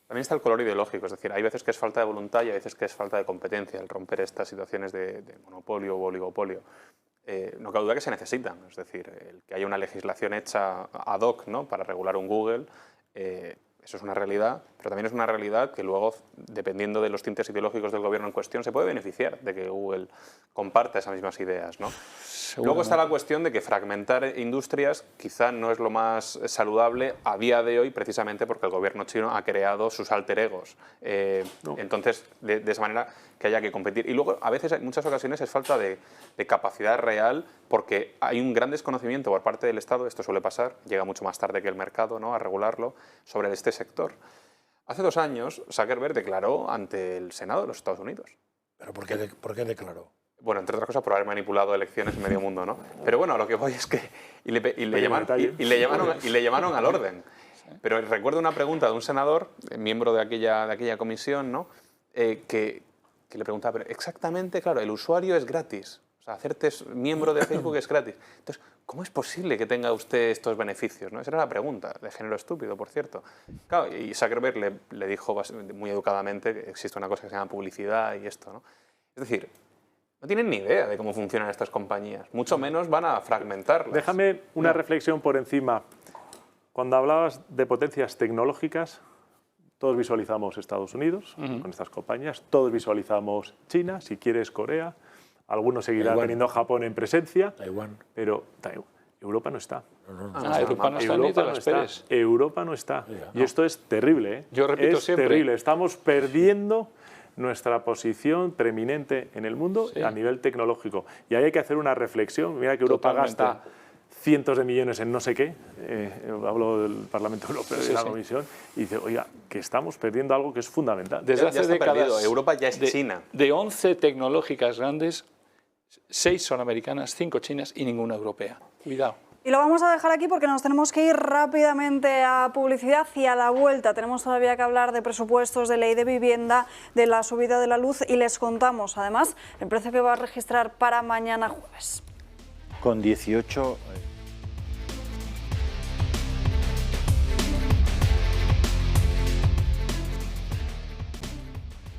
Speaker 11: También está el color ideológico, es decir, hay veces que es falta de voluntad y hay veces que es falta de competencia el romper estas situaciones de monopolio o oligopolio. No cabe duda que se necesitan, es decir, el que haya una legislación hecha ad hoc, ¿no?, para regular un Google, eso es una realidad, pero también es una realidad que luego, dependiendo de los tintes ideológicos del gobierno en cuestión, se puede beneficiar de que Google comparta esas mismas ideas, ¿no? Luego está la cuestión de que fragmentar industrias quizá no es lo más saludable a día de hoy, precisamente porque el gobierno chino ha creado sus alter egos. Entonces, de esa manera que haya que competir. Y luego, a veces, en muchas ocasiones, es falta de capacidad real, porque hay un gran desconocimiento por parte del Estado, esto suele pasar, llega mucho más tarde que el mercado, ¿no?, a regularlo, sobre este sector. Hace 2 años, Zuckerberg declaró ante el Senado de los Estados Unidos.
Speaker 9: ¿Pero por qué declaró?
Speaker 11: Bueno, entre otras cosas, por haber manipulado elecciones en medio mundo, ¿no? Pero bueno, a lo que voy es que... Y le llamaron al orden. Pero recuerdo una pregunta de un senador, miembro de aquella comisión, ¿no?, que le preguntaba, pero exactamente, claro, el usuario es gratis. O O sea, hacerte miembro de Facebook es gratis. Entonces, ¿cómo es posible que tenga usted estos beneficios? ¿No? Esa era la pregunta, de género estúpido, por cierto. Claro, y Zuckerberg le dijo muy educadamente que existe una cosa que se llama publicidad y esto, ¿no? Es decir, no tienen ni idea de cómo funcionan estas compañías, mucho menos van a fragmentarlas.
Speaker 10: Déjame una reflexión por encima. Cuando hablabas de potencias tecnológicas, todos visualizamos Estados Unidos con estas compañías, todos visualizamos China, si quieres Corea, algunos seguirán teniendo Japón en presencia, pero Europa no está.
Speaker 12: Europa no está, ni te la esperes.
Speaker 10: Europa no está. Y esto es terrible, ¿eh?
Speaker 12: Yo repito siempre.
Speaker 10: Es terrible. Estamos perdiendo nuestra posición preeminente en el mundo a nivel tecnológico. Y ahí hay que hacer una reflexión. Mira que Europa gasta cientos de millones en no sé qué, hablo del Parlamento Europeo y de la Comisión, y dice, oiga, que estamos perdiendo algo que es fundamental.
Speaker 12: Desde hace décadas,
Speaker 11: Europa ya es China.
Speaker 12: De 11 tecnológicas grandes, 6 son americanas, 5 chinas y ninguna europea. Cuidado.
Speaker 3: Y lo vamos a dejar aquí porque nos tenemos que ir rápidamente a publicidad y a la vuelta. Tenemos todavía que hablar de presupuestos, de ley de vivienda, de la subida de la luz y les contamos además el precio que va a registrar para mañana jueves.
Speaker 8: Con 18...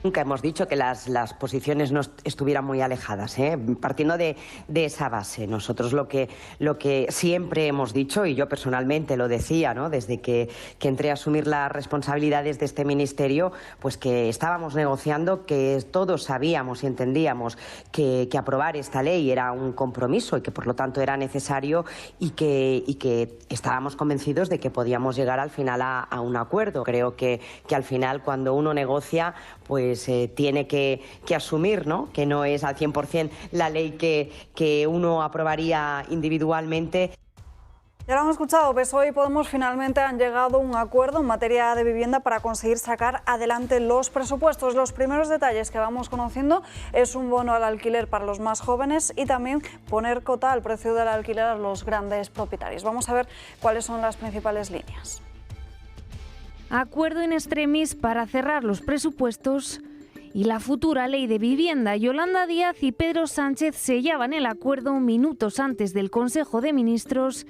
Speaker 19: Nunca hemos dicho que las posiciones no estuvieran muy alejadas, ¿eh? Partiendo de esa base. Nosotros lo que siempre hemos dicho, y yo personalmente lo decía, ¿no? Desde que entré a asumir las responsabilidades de este ministerio, pues que estábamos negociando, que todos sabíamos y entendíamos que aprobar esta ley era un compromiso y que por lo tanto era necesario y que estábamos convencidos de que podíamos llegar al final a un acuerdo. Creo que al final cuando uno negocia, pues tiene que asumir, ¿no? Que no es al 100% la ley que uno aprobaría individualmente.
Speaker 3: Ya lo hemos escuchado, PSOE y Podemos finalmente han llegado a un acuerdo en materia de vivienda para conseguir sacar adelante los presupuestos. Los primeros detalles que vamos conociendo es un bono al alquiler para los más jóvenes y también poner cota al precio del alquiler a los grandes propietarios. Vamos a ver cuáles son las principales líneas.
Speaker 14: Acuerdo in extremis para cerrar los presupuestos y la futura ley de vivienda. Yolanda Díaz y Pedro Sánchez sellaban el acuerdo minutos antes del Consejo de Ministros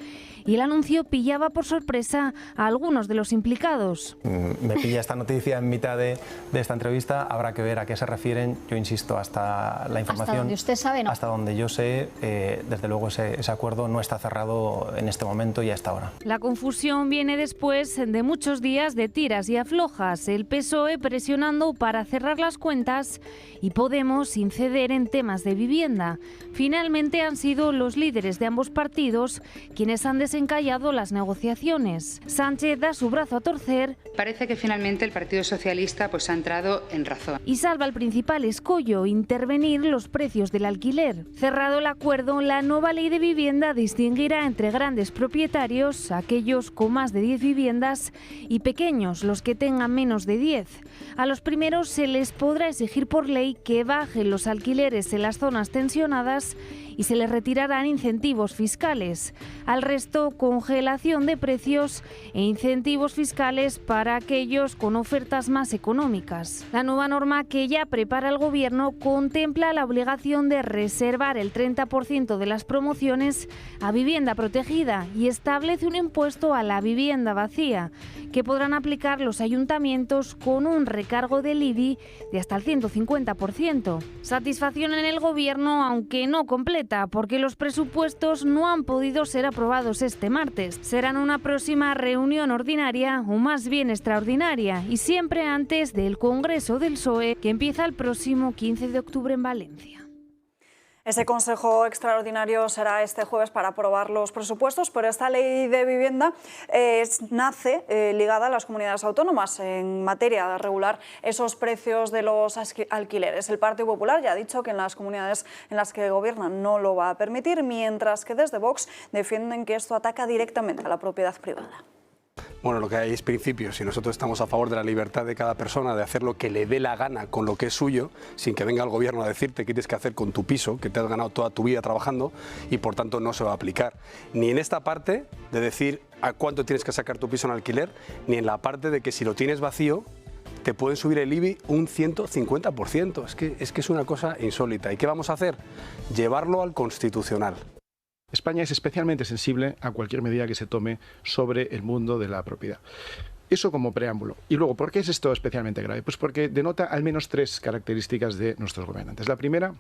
Speaker 14: y el anuncio pillaba por sorpresa a algunos de los implicados.
Speaker 20: Me pilla esta noticia en mitad de esta entrevista, habrá que ver a qué se refieren. Yo insisto, hasta la información...
Speaker 21: Hasta donde usted sabe, ¿no?
Speaker 20: Hasta donde yo sé, desde luego ese acuerdo no está cerrado en este momento y a esta hora.
Speaker 14: La confusión viene después de muchos días de tiras y aflojas. El PSOE presionando para cerrar las cuentas y Podemos sin ceder en temas de vivienda. Finalmente han sido los líderes de ambos partidos quienes han desencallado las negociaciones. Sánchez da su brazo a torcer.
Speaker 22: Parece que finalmente el Partido Socialista ha entrado en razón.
Speaker 14: Y salva el principal escollo, intervenir los precios del alquiler. Cerrado el acuerdo, la nueva ley de vivienda distinguirá entre grandes propietarios, aquellos con más de 10 viviendas, y pequeños, los que tengan menos de 10. A los primeros se les podrá exigir por ley que bajen los alquileres en las zonas tensionadas y se les retirarán incentivos fiscales. Al resto, congelación de precios e incentivos fiscales para aquellos con ofertas más económicas. La nueva norma que ya prepara el Gobierno contempla la obligación de reservar el 30% de las promociones a vivienda protegida y establece un impuesto a la vivienda vacía que podrán aplicar los ayuntamientos con un recargo del IBI de hasta el 150%. Satisfacción en el Gobierno, aunque no completa, porque los presupuestos no han podido ser aprobados este martes. Serán una próxima reunión ordinaria o más bien extraordinaria y siempre antes del Congreso del PSOE que empieza el próximo 15 de octubre en Valencia.
Speaker 3: Ese consejo extraordinario será este jueves para aprobar los presupuestos, pero esta ley de vivienda nace ligada a las comunidades autónomas en materia de regular esos precios de los alquileres. El Partido Popular ya ha dicho que en las comunidades en las que gobiernan no lo va a permitir, mientras que desde Vox defienden que esto ataca directamente a la propiedad privada.
Speaker 23: Bueno, lo que hay es principios y nosotros estamos a favor de la libertad de cada persona de hacer lo que le dé la gana con lo que es suyo, sin que venga el gobierno a decirte qué tienes que hacer con tu piso, que te has ganado toda tu vida trabajando y por tanto no se va a aplicar. Ni en esta parte de decir a cuánto tienes que sacar tu piso en alquiler, ni en la parte de que si lo tienes vacío, te pueden subir el IBI un 150%. Es que es una cosa insólita. ¿Y qué vamos a hacer? Llevarlo al Constitucional.
Speaker 1: España es especialmente sensible a cualquier medida que se tome sobre el mundo de la propiedad. Eso como preámbulo. Y luego, ¿por qué es esto especialmente grave? Pues porque denota al menos 3 características de nuestros gobernantes. La primera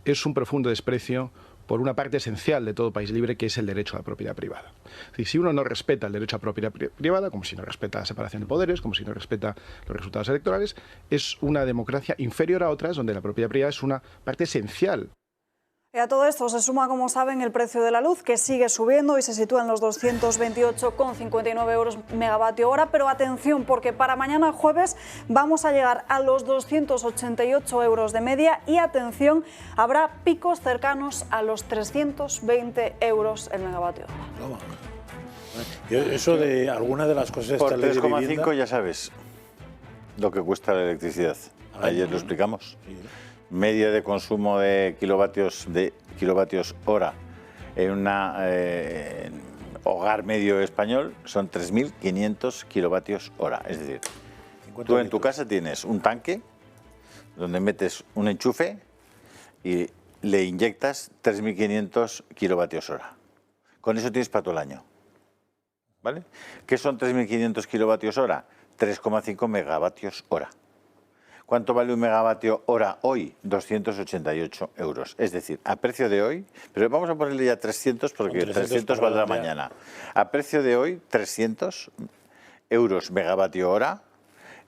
Speaker 1: es un profundo desprecio por una parte esencial de todo país libre, que es el derecho a la propiedad privada. Es decir, si uno no respeta el derecho a propiedad privada, como si no respeta la separación de poderes, como si no respeta los resultados electorales, es una democracia inferior a otras donde la propiedad privada es una parte esencial.
Speaker 3: Y a todo esto se suma, como saben, el precio de la luz, que sigue subiendo y se sitúa en los 228,59 euros megavatio hora. Pero atención, porque para mañana jueves vamos a llegar a los 288 euros de media y atención, habrá picos cercanos a los 320 euros el megavatio hora.
Speaker 9: Eso de alguna de las cosas...
Speaker 8: Por 3,5 ya sabes lo que cuesta la electricidad. Ayer lo explicamos. Media de consumo de kilovatios hora en un hogar medio español son 3.500 kilovatios hora. Es decir, tú en tu casa tienes un tanque donde metes un enchufe y le inyectas 3.500 kilovatios hora. Con eso tienes para todo el año. ¿Vale? ¿Qué son 3.500 kilovatios hora? 3,5 megavatios hora. ¿Cuánto vale un megavatio hora hoy? 288 euros. Es decir, a precio de hoy, pero vamos a ponerle ya 300 porque 300 valdrá mañana. A precio de hoy, 300 euros megavatio hora.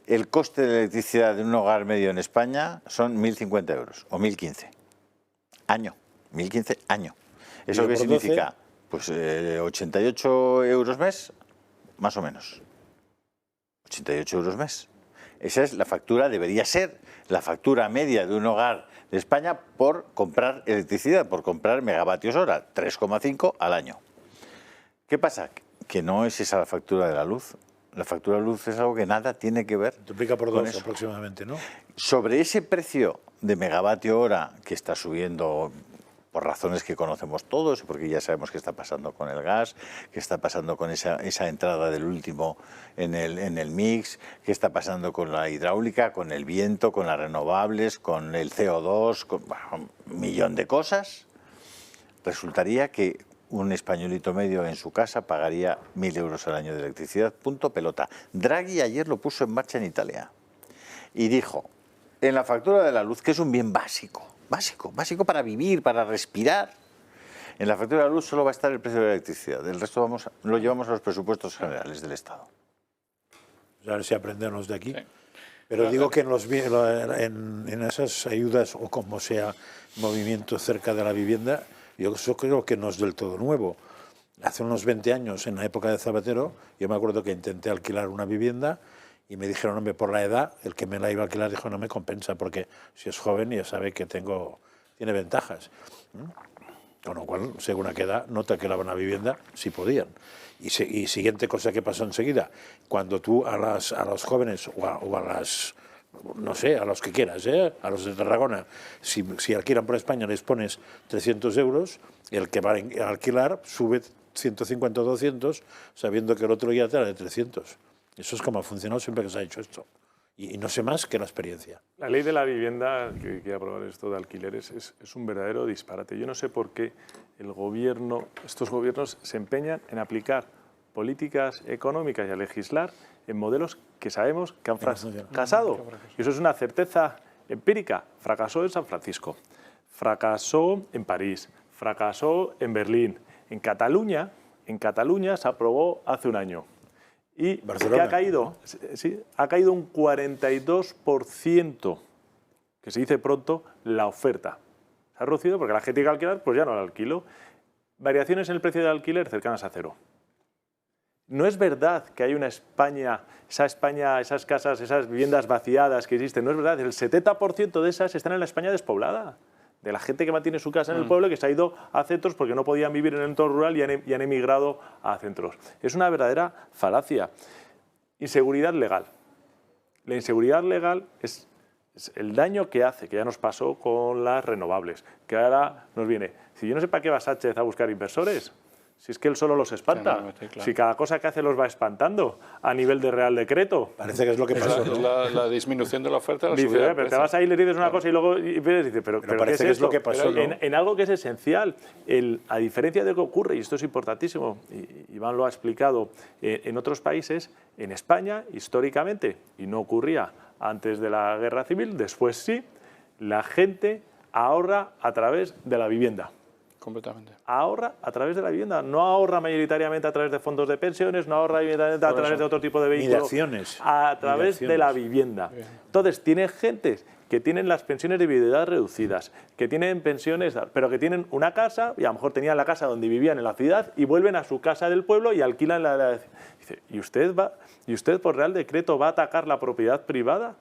Speaker 8: El coste de electricidad de un hogar medio en España son 1.050 euros o 1.015. Año. 1.015 año. ¿Eso qué significa? Pues 88 euros mes, más o menos. 88 euros mes. Esa es la factura, debería ser la factura media de un hogar de España por comprar electricidad, por comprar megavatios hora, 3,5 al año. ¿Qué pasa? Que no es esa la factura de la luz. La factura de la luz es algo que nada tiene que ver.
Speaker 9: Multiplica por
Speaker 8: con
Speaker 9: 2
Speaker 8: eso.
Speaker 9: aproximadamente, ¿no?
Speaker 8: Sobre ese precio de megavatio hora que está subiendo por razones que conocemos todos, porque ya sabemos qué está pasando con el gas, qué está pasando con esa entrada del último en el mix, qué está pasando con la hidráulica, con el viento, con las renovables, con el CO2, con un millón de cosas. Resultaría que un españolito medio en su casa pagaría 1.000 euros al año de electricidad, punto pelota. Draghi ayer lo puso en marcha en Italia y dijo, en la factura de la luz, que es un bien básico para vivir, para respirar, en la factura de la luz solo va a estar el precio de la electricidad, el resto lo llevamos a los presupuestos generales del Estado.
Speaker 9: A ver si aprendemos de aquí. Sí. Pero digo que en esas ayudas, o como sea, movimiento cerca de la vivienda, yo creo que no es del todo nuevo. Hace unos 20 años, en la época de Zapatero, yo me acuerdo que intenté alquilar una vivienda y me dijeron, hombre, por la edad, el que me la iba a alquilar dijo, no me compensa, porque si es joven ya sabe que tiene ventajas. Con lo cual, según a qué edad, no te alquilaban la vivienda, si podían. Y siguiente cosa que pasó enseguida, cuando tú a los jóvenes o a las, no sé, a los que quieras, a los de Tarragona, si alquilan por España les pones 300 euros, el que va a alquilar sube 150 o 200, sabiendo que el otro ya te da de 300. Eso es como ha funcionado siempre que se ha hecho esto. Y no sé más que la experiencia.
Speaker 10: La ley de la vivienda, que quiere aprobar esto de alquileres, es un verdadero disparate. Yo no sé por qué estos gobiernos se empeñan en aplicar políticas económicas y a legislar en modelos que sabemos que han fracasado. Y eso es una certeza empírica. Fracasó en San Francisco, fracasó en París, fracasó en Berlín. En Cataluña se aprobó hace un año. Y que ha caído, sí, ha caído un 42%, que se dice pronto, la oferta. Se ha reducido porque la gente que alquilar, pues ya no la alquilo. Variaciones en el precio del alquiler cercanas a cero. No es verdad que hay una España, esas casas, esas viviendas vaciadas que existen. No es verdad, el 70% de esas están en la España despoblada. De la gente que mantiene su casa en el pueblo, que se ha ido a centros porque no podían vivir en el entorno rural y han emigrado a centros. Es una verdadera falacia. Inseguridad legal. La inseguridad legal es el daño que hace, que ya nos pasó con las renovables, que ahora nos viene. Si yo no sé para qué va Sánchez a buscar inversores, Si es que él solo los espanta.
Speaker 12: Claro.
Speaker 10: Si cada cosa que hace los va espantando a nivel de Real Decreto.
Speaker 9: Parece que es lo que pasó.
Speaker 12: Es la disminución de la oferta. La
Speaker 10: Dice,
Speaker 12: subida del
Speaker 10: pero te
Speaker 12: precio.
Speaker 10: vas ahí y le dices una cosa y luego dices, pero
Speaker 9: parece
Speaker 10: ¿qué
Speaker 9: que es lo que pasó, ¿no?
Speaker 10: En algo que es esencial, a diferencia de lo que ocurre, y esto es importantísimo, y Iván lo ha explicado, en otros países, en España, históricamente, y no ocurría antes de la Guerra Civil, después sí, la gente ahorra a través de la vivienda.
Speaker 12: Completamente.
Speaker 10: Ahorra a través de la vivienda, no ahorra mayoritariamente a través de fondos de pensiones, no ahorra mayoritariamente a través de otro tipo de vehículos,
Speaker 9: Ni de acciones.
Speaker 10: a través de la vivienda. Entonces, tiene gente que tienen las pensiones de viudedad reducidas, que tienen pensiones, pero que tienen una casa, y a lo mejor tenían la casa donde vivían en la ciudad, y vuelven a su casa del pueblo y alquilan la... Dice, ¿y usted por Real Decreto va a atacar la propiedad privada?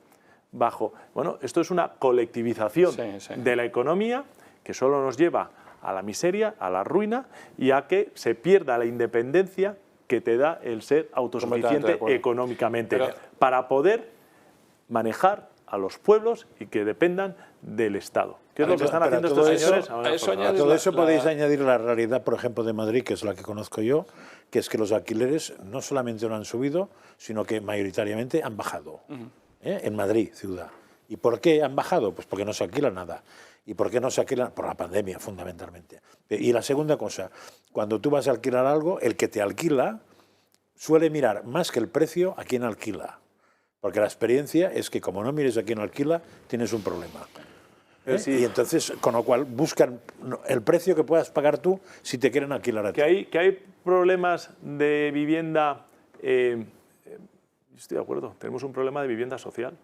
Speaker 10: Bueno, esto es una colectivización de la economía que solo nos lleva a la miseria, a la ruina y a que se pierda la independencia que te da el ser autosuficiente económicamente para poder manejar a los pueblos y que dependan del Estado. ¿Qué es lo que están haciendo estos señores?
Speaker 9: A todo eso podéis añadir la realidad, por ejemplo, de Madrid, que es la que conozco yo, que es que los alquileres no solamente no han subido, sino que mayoritariamente han bajado. En Madrid, ciudad. ¿Y por qué han bajado? Pues porque no se alquila nada. ¿Y por qué no se alquilan? Por la pandemia, fundamentalmente. Y la segunda cosa, cuando tú vas a alquilar algo, el que te alquila suele mirar más que el precio a quien alquila. Porque la experiencia es que como no mires a quien alquila, tienes un problema. Y entonces, con lo cual, buscan el precio que puedas pagar tú si te quieren alquilar a ti.
Speaker 10: Que hay problemas de vivienda... estoy de acuerdo, tenemos un problema de vivienda social.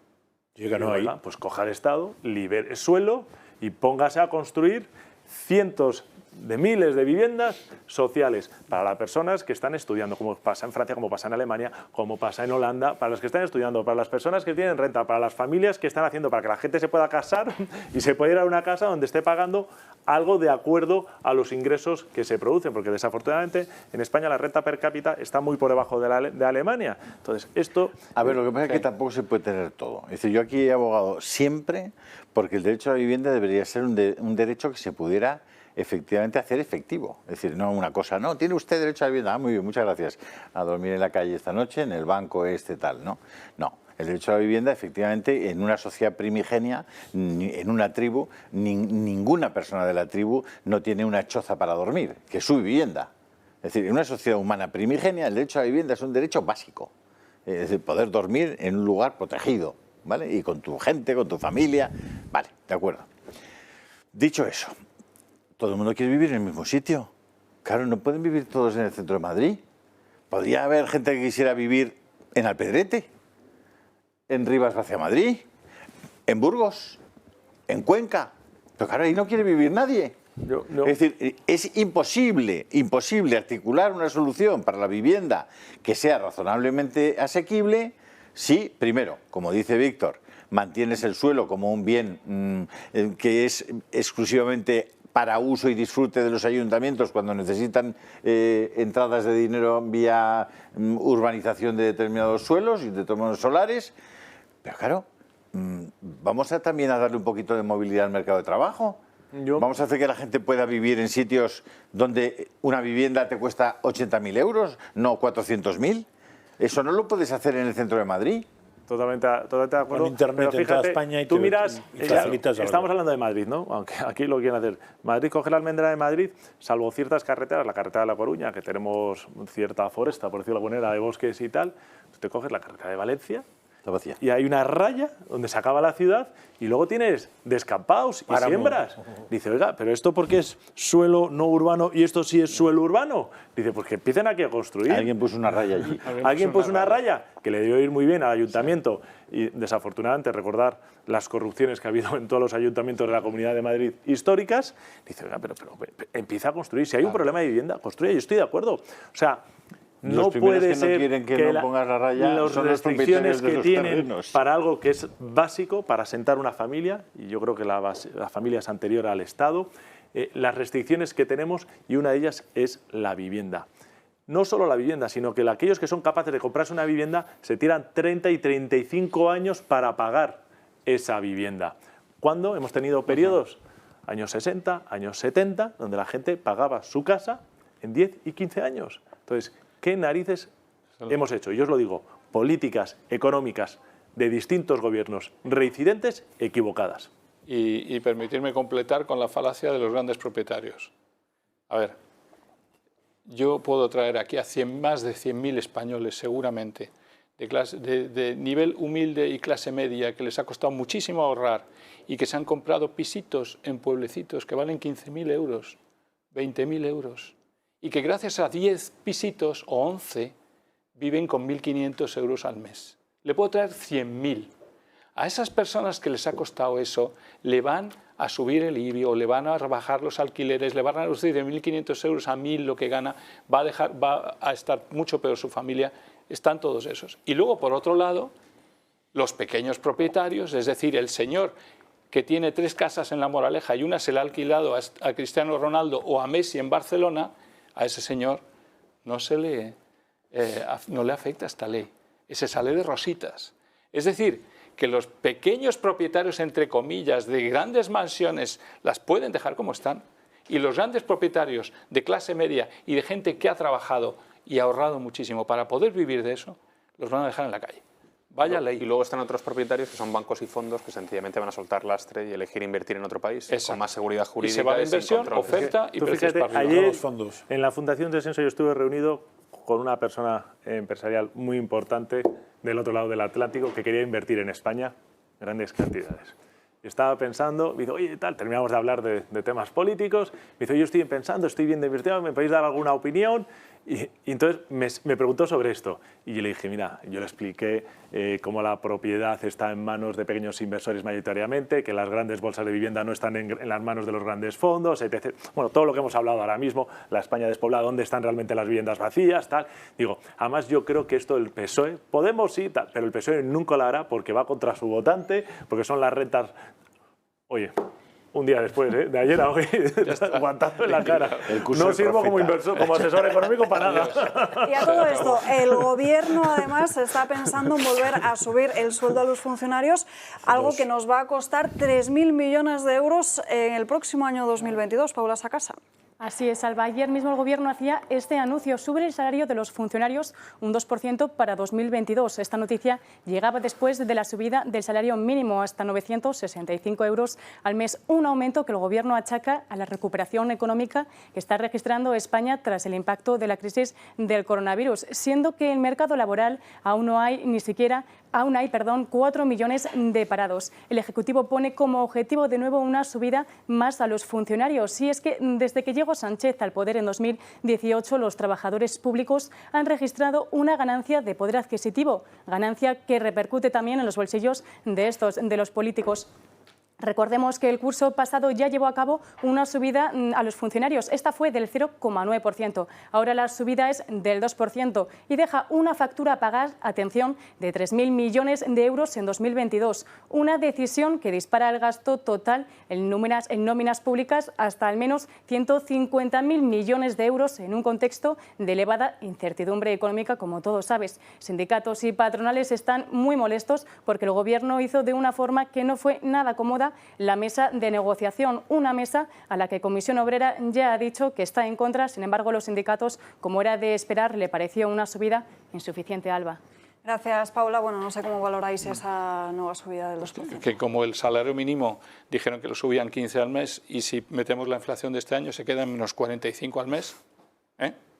Speaker 10: Pues coja el Estado, libere suelo y póngase a construir cientos de miles de viviendas sociales para las personas que están estudiando, como pasa en Francia, como pasa en Alemania, como pasa en Holanda, para los que están estudiando, para las personas que tienen renta, para las familias que están haciendo para que la gente se pueda casar y se pueda ir a una casa donde esté pagando algo de acuerdo a los ingresos que se producen, porque desafortunadamente en España la renta per cápita está muy por debajo de Alemania. Entonces, esto...
Speaker 8: A ver, lo que pasa es que tampoco se puede tener todo. Es decir, yo aquí he abogado siempre porque el derecho a la vivienda debería ser un derecho que se pudiera efectivamente hacer efectivo. Es decir, no una cosa, no, tiene usted derecho a la vivienda, muy bien, muchas gracias, a dormir en la calle esta noche, en el banco tal, no. No, el derecho a la vivienda, efectivamente, en una sociedad primigenia, en una tribu, ninguna persona de la tribu no tiene una choza para dormir, que es su vivienda. Es decir, en una sociedad humana primigenia, el derecho a la vivienda es un derecho básico. Es decir, poder dormir en un lugar protegido, ¿vale? Y con tu gente, con tu familia, vale, de acuerdo. Dicho eso, ¿todo el mundo quiere vivir en el mismo sitio? Claro, no pueden vivir todos en el centro de Madrid. ¿Podría haber gente que quisiera vivir en Alpedrete, en Rivas hacia Madrid, en Burgos, en Cuenca? Pero claro, ahí no quiere vivir nadie. Es decir, es imposible articular una solución para la vivienda que sea razonablemente asequible si, primero, como dice Víctor, mantienes el suelo como un bien que es exclusivamente para uso y disfrute de los ayuntamientos cuando necesitan entradas de dinero vía urbanización de determinados suelos y de determinados solares. Pero claro, vamos también a darle un poquito de movilidad al mercado de trabajo. Vamos a hacer que la gente pueda vivir en sitios donde una vivienda te cuesta 80.000 euros, no 400.000. Eso no lo puedes hacer en el centro de Madrid.
Speaker 10: Totalmente de acuerdo.
Speaker 9: Con internet
Speaker 10: pero fíjate,
Speaker 9: en toda España y
Speaker 10: tú miras,
Speaker 9: facilitas algo.
Speaker 10: Estamos hablando de Madrid, ¿no? Aunque aquí lo quieren hacer. Madrid coge la almendra de Madrid, salvo ciertas carreteras, la carretera de La Coruña, que tenemos cierta foresta, por decirlo de alguna manera, de bosques y tal. Tú te coges la carretera de Valencia y hay una raya donde se acaba la ciudad y luego tienes descampados y siembras. Dice, oiga, pero esto porque es suelo no urbano y esto sí es suelo urbano. Dice, pues que empiecen aquí a construir.
Speaker 8: Alguien puso una raya allí.
Speaker 10: Alguien puso una raya que le debió ir muy bien al ayuntamiento y desafortunadamente recordar las corrupciones que ha habido en todos los ayuntamientos de la Comunidad de Madrid históricas. Dice, oiga, pero empieza a construir. Si hay un problema de vivienda, construye. Yo estoy de acuerdo. O sea, no puede ser que las restricciones que tienen para algo que es básico, para asentar una familia, y yo creo que la familia es anterior al Estado, las restricciones que tenemos, y una de ellas es la vivienda. No solo la vivienda, sino que aquellos que son capaces de comprarse una vivienda se tiran 30 y 35 años para pagar esa vivienda. ¿Cuándo hemos tenido periodos? Años 60, años 70, donde la gente pagaba su casa en 10 y 15 años. Entonces, ¿qué narices hemos hecho? Y os lo digo, políticas económicas de distintos gobiernos reincidentes equivocadas.
Speaker 12: Y permitirme completar con la falacia de los grandes propietarios. A ver, yo puedo traer aquí a más de 100.000 españoles seguramente, de nivel humilde y clase media, que les ha costado muchísimo ahorrar y que se han comprado pisitos en pueblecitos que valen 15.000 euros, 20.000 euros, y que gracias a 10 pisitos o 11 viven con 1.500 euros al mes. Le puedo traer 100.000. A esas personas que les ha costado eso, le van a subir el IBI o le van a rebajar los alquileres, le van a reducir de 1.500 euros a 1.000 lo que gana, va a estar mucho peor su familia. Están todos esos. Y luego, por otro lado, los pequeños propietarios, es decir, el señor que tiene 3 casas en La Moraleja y una se la ha alquilado a Cristiano Ronaldo o a Messi en Barcelona, a ese señor no le afecta esta ley. Ese sale de rositas. Es decir, que los pequeños propietarios, entre comillas, de grandes mansiones las pueden dejar como están, y los grandes propietarios de clase media y de gente que ha trabajado y ahorrado muchísimo para poder vivir de eso, los van a dejar en la calle. Vaya ley.
Speaker 11: Y luego están otros propietarios que son bancos y fondos que sencillamente van a soltar lastre y elegir invertir en otro país con más seguridad jurídica.
Speaker 12: Y se va la inversión, oferta y precios para arriba.
Speaker 10: Ayer, en la Fundación Descenso, yo estuve reunido con una persona empresarial muy importante del otro lado del Atlántico que quería invertir en España grandes cantidades. Yo estaba pensando, me dice, oye, tal, terminamos de hablar de temas políticos, me dice, yo estoy pensando, estoy viendo invertido, ¿me podéis dar alguna opinión? Y entonces me preguntó sobre esto y yo le dije, mira, yo le expliqué cómo la propiedad está en manos de pequeños inversores mayoritariamente, que las grandes bolsas de vivienda no están en las manos de los grandes fondos, etc. Bueno, todo lo que hemos hablado ahora mismo, la España despoblada, dónde están realmente las viviendas vacías, tal. Digo, además yo creo que esto el PSOE, Podemos sí, tal, pero el PSOE nunca lo hará porque va contra su votante, porque son las rentas... Oye... Un día después, de ayer a hoy, aguantando en la cara. No sirvo como inversor, como asesor económico para nada.
Speaker 3: Y a todo esto, el gobierno además está pensando en volver a subir el sueldo a los funcionarios, algo que nos va a costar 3.000 millones de euros en el próximo año 2022. Paula Sacasa.
Speaker 2: Así es, Alba. Ayer mismo el Gobierno hacía este anuncio sobre el salario de los funcionarios un 2% para 2022. Esta noticia llegaba después de la subida del salario mínimo hasta 965 euros al mes, un aumento que el Gobierno achaca a la recuperación económica que está registrando España tras el impacto de la crisis del coronavirus, siendo que en el mercado laboral aún hay 4 millones de parados. El Ejecutivo pone como objetivo de nuevo una subida más a los funcionarios. Y es que desde que llegó Sánchez al poder en 2018, los trabajadores públicos han registrado una ganancia de poder adquisitivo, ganancia que repercute también en los bolsillos de los políticos. Recordemos que el curso pasado ya llevó a cabo una subida a los funcionarios. Esta fue del 0,9%. Ahora la subida es del 2% y deja una factura a pagar, atención, de 3.000 millones de euros en 2022. Una decisión que dispara el gasto total en nóminas públicas hasta al menos 150.000 millones de euros en un contexto de elevada incertidumbre económica, como todos sabes. Sindicatos y patronales están muy molestos porque el Gobierno hizo de una forma que no fue nada cómoda la mesa de negociación, una mesa a la que Comisión Obrera ya ha dicho que está en contra. Sin embargo, los sindicatos, como era de esperar, le pareció una subida insuficiente. Alba.
Speaker 3: Gracias, Paula. Bueno, no sé cómo valoráis esa nueva subida del 2%.
Speaker 12: Que como el salario mínimo dijeron que lo subían 15 al mes y si metemos la inflación de este año se queda en menos 45 al mes,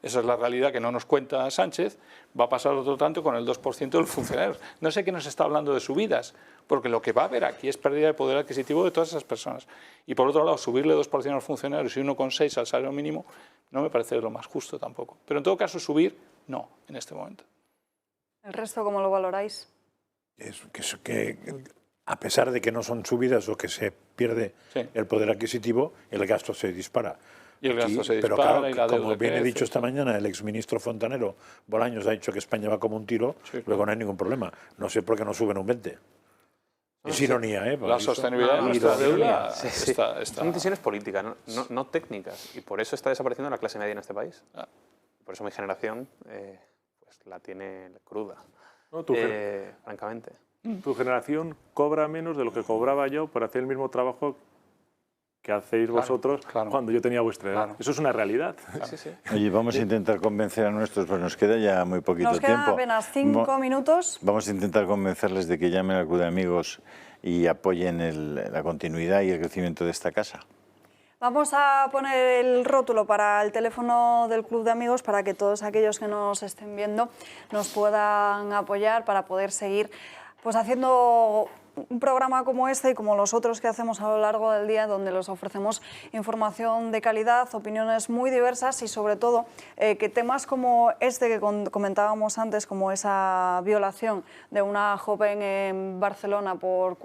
Speaker 12: esa es la realidad que no nos cuenta Sánchez. Va a pasar otro tanto con el 2% de los funcionarios. No sé qué nos está hablando de subidas, porque lo que va a haber aquí es pérdida de poder adquisitivo de todas esas personas. Y por otro lado, subirle 2% a los funcionarios y 1,6 al salario mínimo no me parece lo más justo tampoco. Pero en todo caso, subir, no, en este momento.
Speaker 3: ¿El resto cómo lo valoráis?
Speaker 9: Que a pesar de que no son subidas o que se pierde el poder adquisitivo, el gasto se dispara.
Speaker 12: Y el gasto se
Speaker 9: pero
Speaker 12: dispara,
Speaker 9: claro,
Speaker 12: y la deuda
Speaker 9: como bien he
Speaker 12: crece.
Speaker 9: dicho esta mañana, el exministro Fontanero Bolaños ha dicho que España va como un tiro, luego no hay ningún problema. No sé por qué no suben un 20. Es ironía, ¿eh?
Speaker 12: La sostenibilidad de nuestra deuda está...
Speaker 11: Son decisiones políticas, no técnicas. Y por eso está desapareciendo la clase media en este país. Por eso mi generación pues la tiene cruda,
Speaker 10: No,
Speaker 11: francamente.
Speaker 10: Tu generación cobra menos de lo que cobraba yo por hacer el mismo trabajo que hacéis vosotros cuando yo tenía vuestra edad. Eso es una realidad.
Speaker 8: Oye, vamos a intentar convencer a nuestros, pues nos queda ya muy poquito tiempo.
Speaker 3: Nos quedan apenas 5 minutos.
Speaker 8: Vamos a intentar convencerles de que llamen al Club de Amigos y apoyen la continuidad y el crecimiento de esta casa.
Speaker 3: Vamos a poner el rótulo para el teléfono del Club de Amigos para que todos aquellos que nos estén viendo nos puedan apoyar para poder seguir pues haciendo un programa como este y como los otros que hacemos a lo largo del día, donde les ofrecemos información de calidad, opiniones muy diversas y sobre todo que temas como este que comentábamos antes, como esa violación de una joven en Barcelona por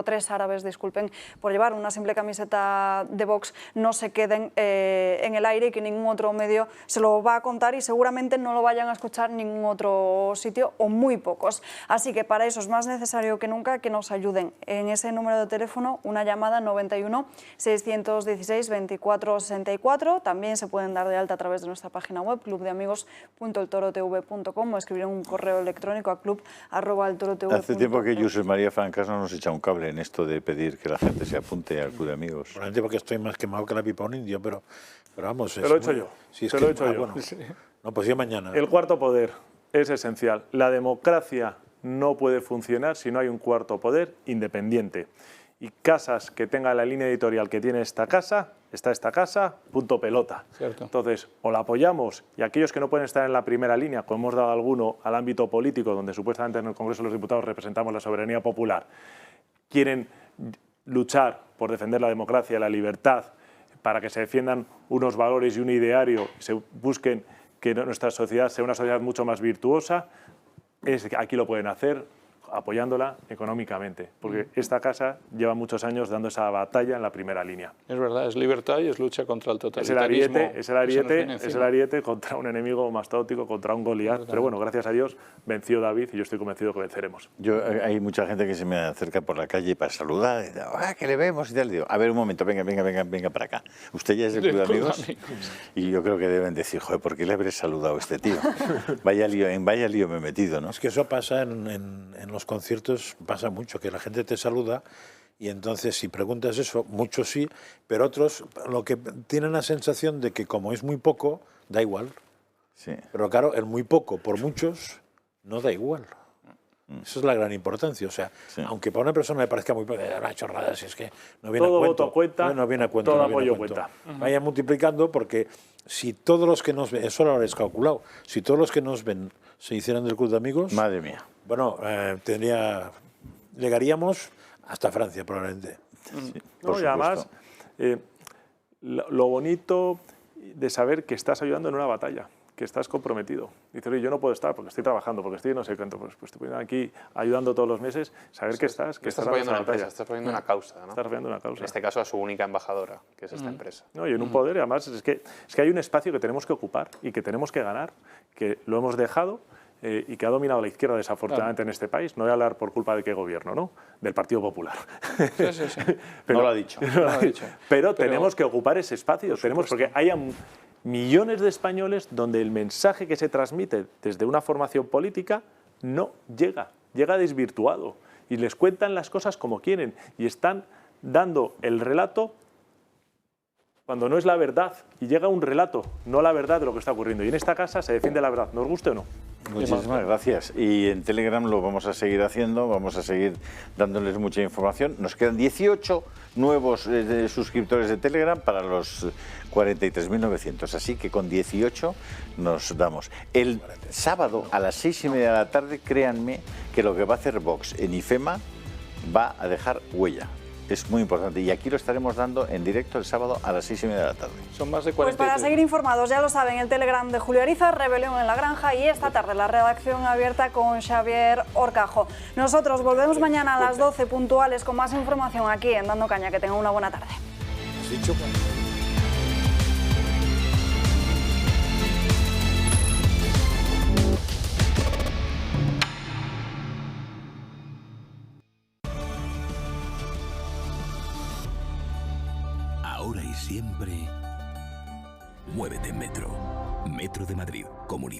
Speaker 3: 3 árabes, disculpen, por llevar una simple camiseta de Vox, no se queden en el aire y que ningún otro medio se lo va a contar y seguramente no lo vayan a escuchar en ningún otro sitio o muy pocos. Así que para eso es más necesario que nunca que nos ayuden en ese número de teléfono, una llamada 91 616 24 64. También se pueden dar de alta a través de nuestra página web clubdeamigos.eltorotv.com o escribir un correo electrónico a club@eltorotv.com.
Speaker 8: Hace tiempo que Josep María Francas no nos echa un cable en esto de pedir que la gente se apunte al Club de Amigos.
Speaker 9: Probablemente porque estoy más quemado que la pipa un indio, pero vamos...
Speaker 10: Te lo he hecho yo.
Speaker 9: Si es
Speaker 10: te
Speaker 9: que,
Speaker 10: lo he hecho yo.
Speaker 9: Bueno, no, pues ya mañana.
Speaker 10: El cuarto poder es esencial. La democracia no puede funcionar si no hay un cuarto poder independiente. Y casas que tengan la línea editorial que tiene esta casa, punto pelota.
Speaker 12: Cierto.
Speaker 10: Entonces, o la apoyamos y aquellos que no pueden estar en la primera línea, como hemos dado alguno al ámbito político, donde supuestamente en el Congreso de los Diputados representamos la soberanía popular, quieren luchar por defender la democracia y la libertad, para que se defiendan unos valores y un ideario, se busquen que nuestra sociedad sea una sociedad mucho más virtuosa, aquí lo pueden hacer apoyándola económicamente, porque esta casa lleva muchos años dando esa batalla en la primera línea.
Speaker 12: Es verdad, es libertad y es lucha contra el totalitarismo.
Speaker 10: Es el ariete contra un enemigo mastótico, contra un Goliat, pero bueno, gracias a Dios venció David y yo estoy convencido que venceremos.
Speaker 8: Hay mucha gente que se me acerca por la calle para saludar, y que le vemos y tal, digo, a ver un momento, venga para acá. Usted ya es del Club de Amigos y yo creo que deben decir, joder, ¿por qué le habré saludado a este tío? vaya lío me he metido, ¿no?
Speaker 9: Es que eso pasa en los conciertos, pasa mucho, que la gente te saluda y entonces si preguntas eso, muchos sí, pero otros lo que tienen la sensación de que como es muy poco, da igual.
Speaker 8: Sí.
Speaker 9: Pero claro, el muy poco por muchos no da igual. Eso es la gran importancia. O sea, aunque para una persona le parezca muy una chorrada, si es que no viene
Speaker 10: todo
Speaker 9: a cuento.
Speaker 10: Voto cuenta,
Speaker 9: no viene a cuento.
Speaker 10: Todo
Speaker 9: no viene
Speaker 10: apoyo
Speaker 9: a cuento.
Speaker 10: cuenta.
Speaker 9: Vaya multiplicando porque si todos los que nos ven, eso lo habréis calculado, si todos los que nos ven se hicieran del Club de Amigos...
Speaker 8: Madre mía.
Speaker 9: Bueno, llegaríamos hasta Francia probablemente.
Speaker 10: Sí, y además, lo bonito de saber que estás ayudando en una batalla, que estás comprometido. Dices, oye, yo no puedo estar porque estoy trabajando, porque estoy no sé cuánto, pues estoy aquí ayudando todos los meses, saber que estás
Speaker 11: apoyando una empresa, estás apoyando una causa, ¿no?
Speaker 10: Estás apoyando una causa.
Speaker 11: En este caso a su única embajadora, que es esta empresa.
Speaker 10: No, y en un poder, además, es que hay un espacio que tenemos que ocupar y que tenemos que ganar, que lo hemos dejado y que ha dominado la izquierda desafortunadamente en este país. No voy a hablar por culpa de qué gobierno, ¿no? Del Partido Popular.
Speaker 11: Sí.
Speaker 8: Pero, no lo ha dicho.
Speaker 10: Pero tenemos que ocupar ese espacio, porque hay millones de españoles donde el mensaje que se transmite desde una formación política no llega desvirtuado y les cuentan las cosas como quieren y están dando el relato cuando no es la verdad y llega un relato, no la verdad de lo que está ocurriendo. Y en esta casa se defiende la verdad, nos guste o no.
Speaker 8: Muchísimas gracias. Y en Telegram lo vamos a seguir haciendo, vamos a seguir dándoles mucha información. Nos quedan 18 nuevos suscriptores de Telegram para los 43.900, así que con 18 nos damos. El sábado a las 6:30 de la tarde, créanme que lo que va a hacer Vox en IFEMA va a dejar huella. Es muy importante y aquí lo estaremos dando en directo el sábado a las 6:30 de la tarde.
Speaker 12: Son más de
Speaker 3: 43. Pues
Speaker 12: 40.
Speaker 3: para seguir informados, ya lo saben, el Telegram de Julio Ariza, Rebelión en la Granja y esta tarde la redacción abierta con Xavier Horcajo. Nosotros volvemos mañana a las 12 puntuales con más información aquí en Dando Caña. Que tengan una buena tarde.
Speaker 9: ¿Has dicho cuándo?
Speaker 4: Ahora y siempre, muévete en Metro. Metro de Madrid, Comunidad.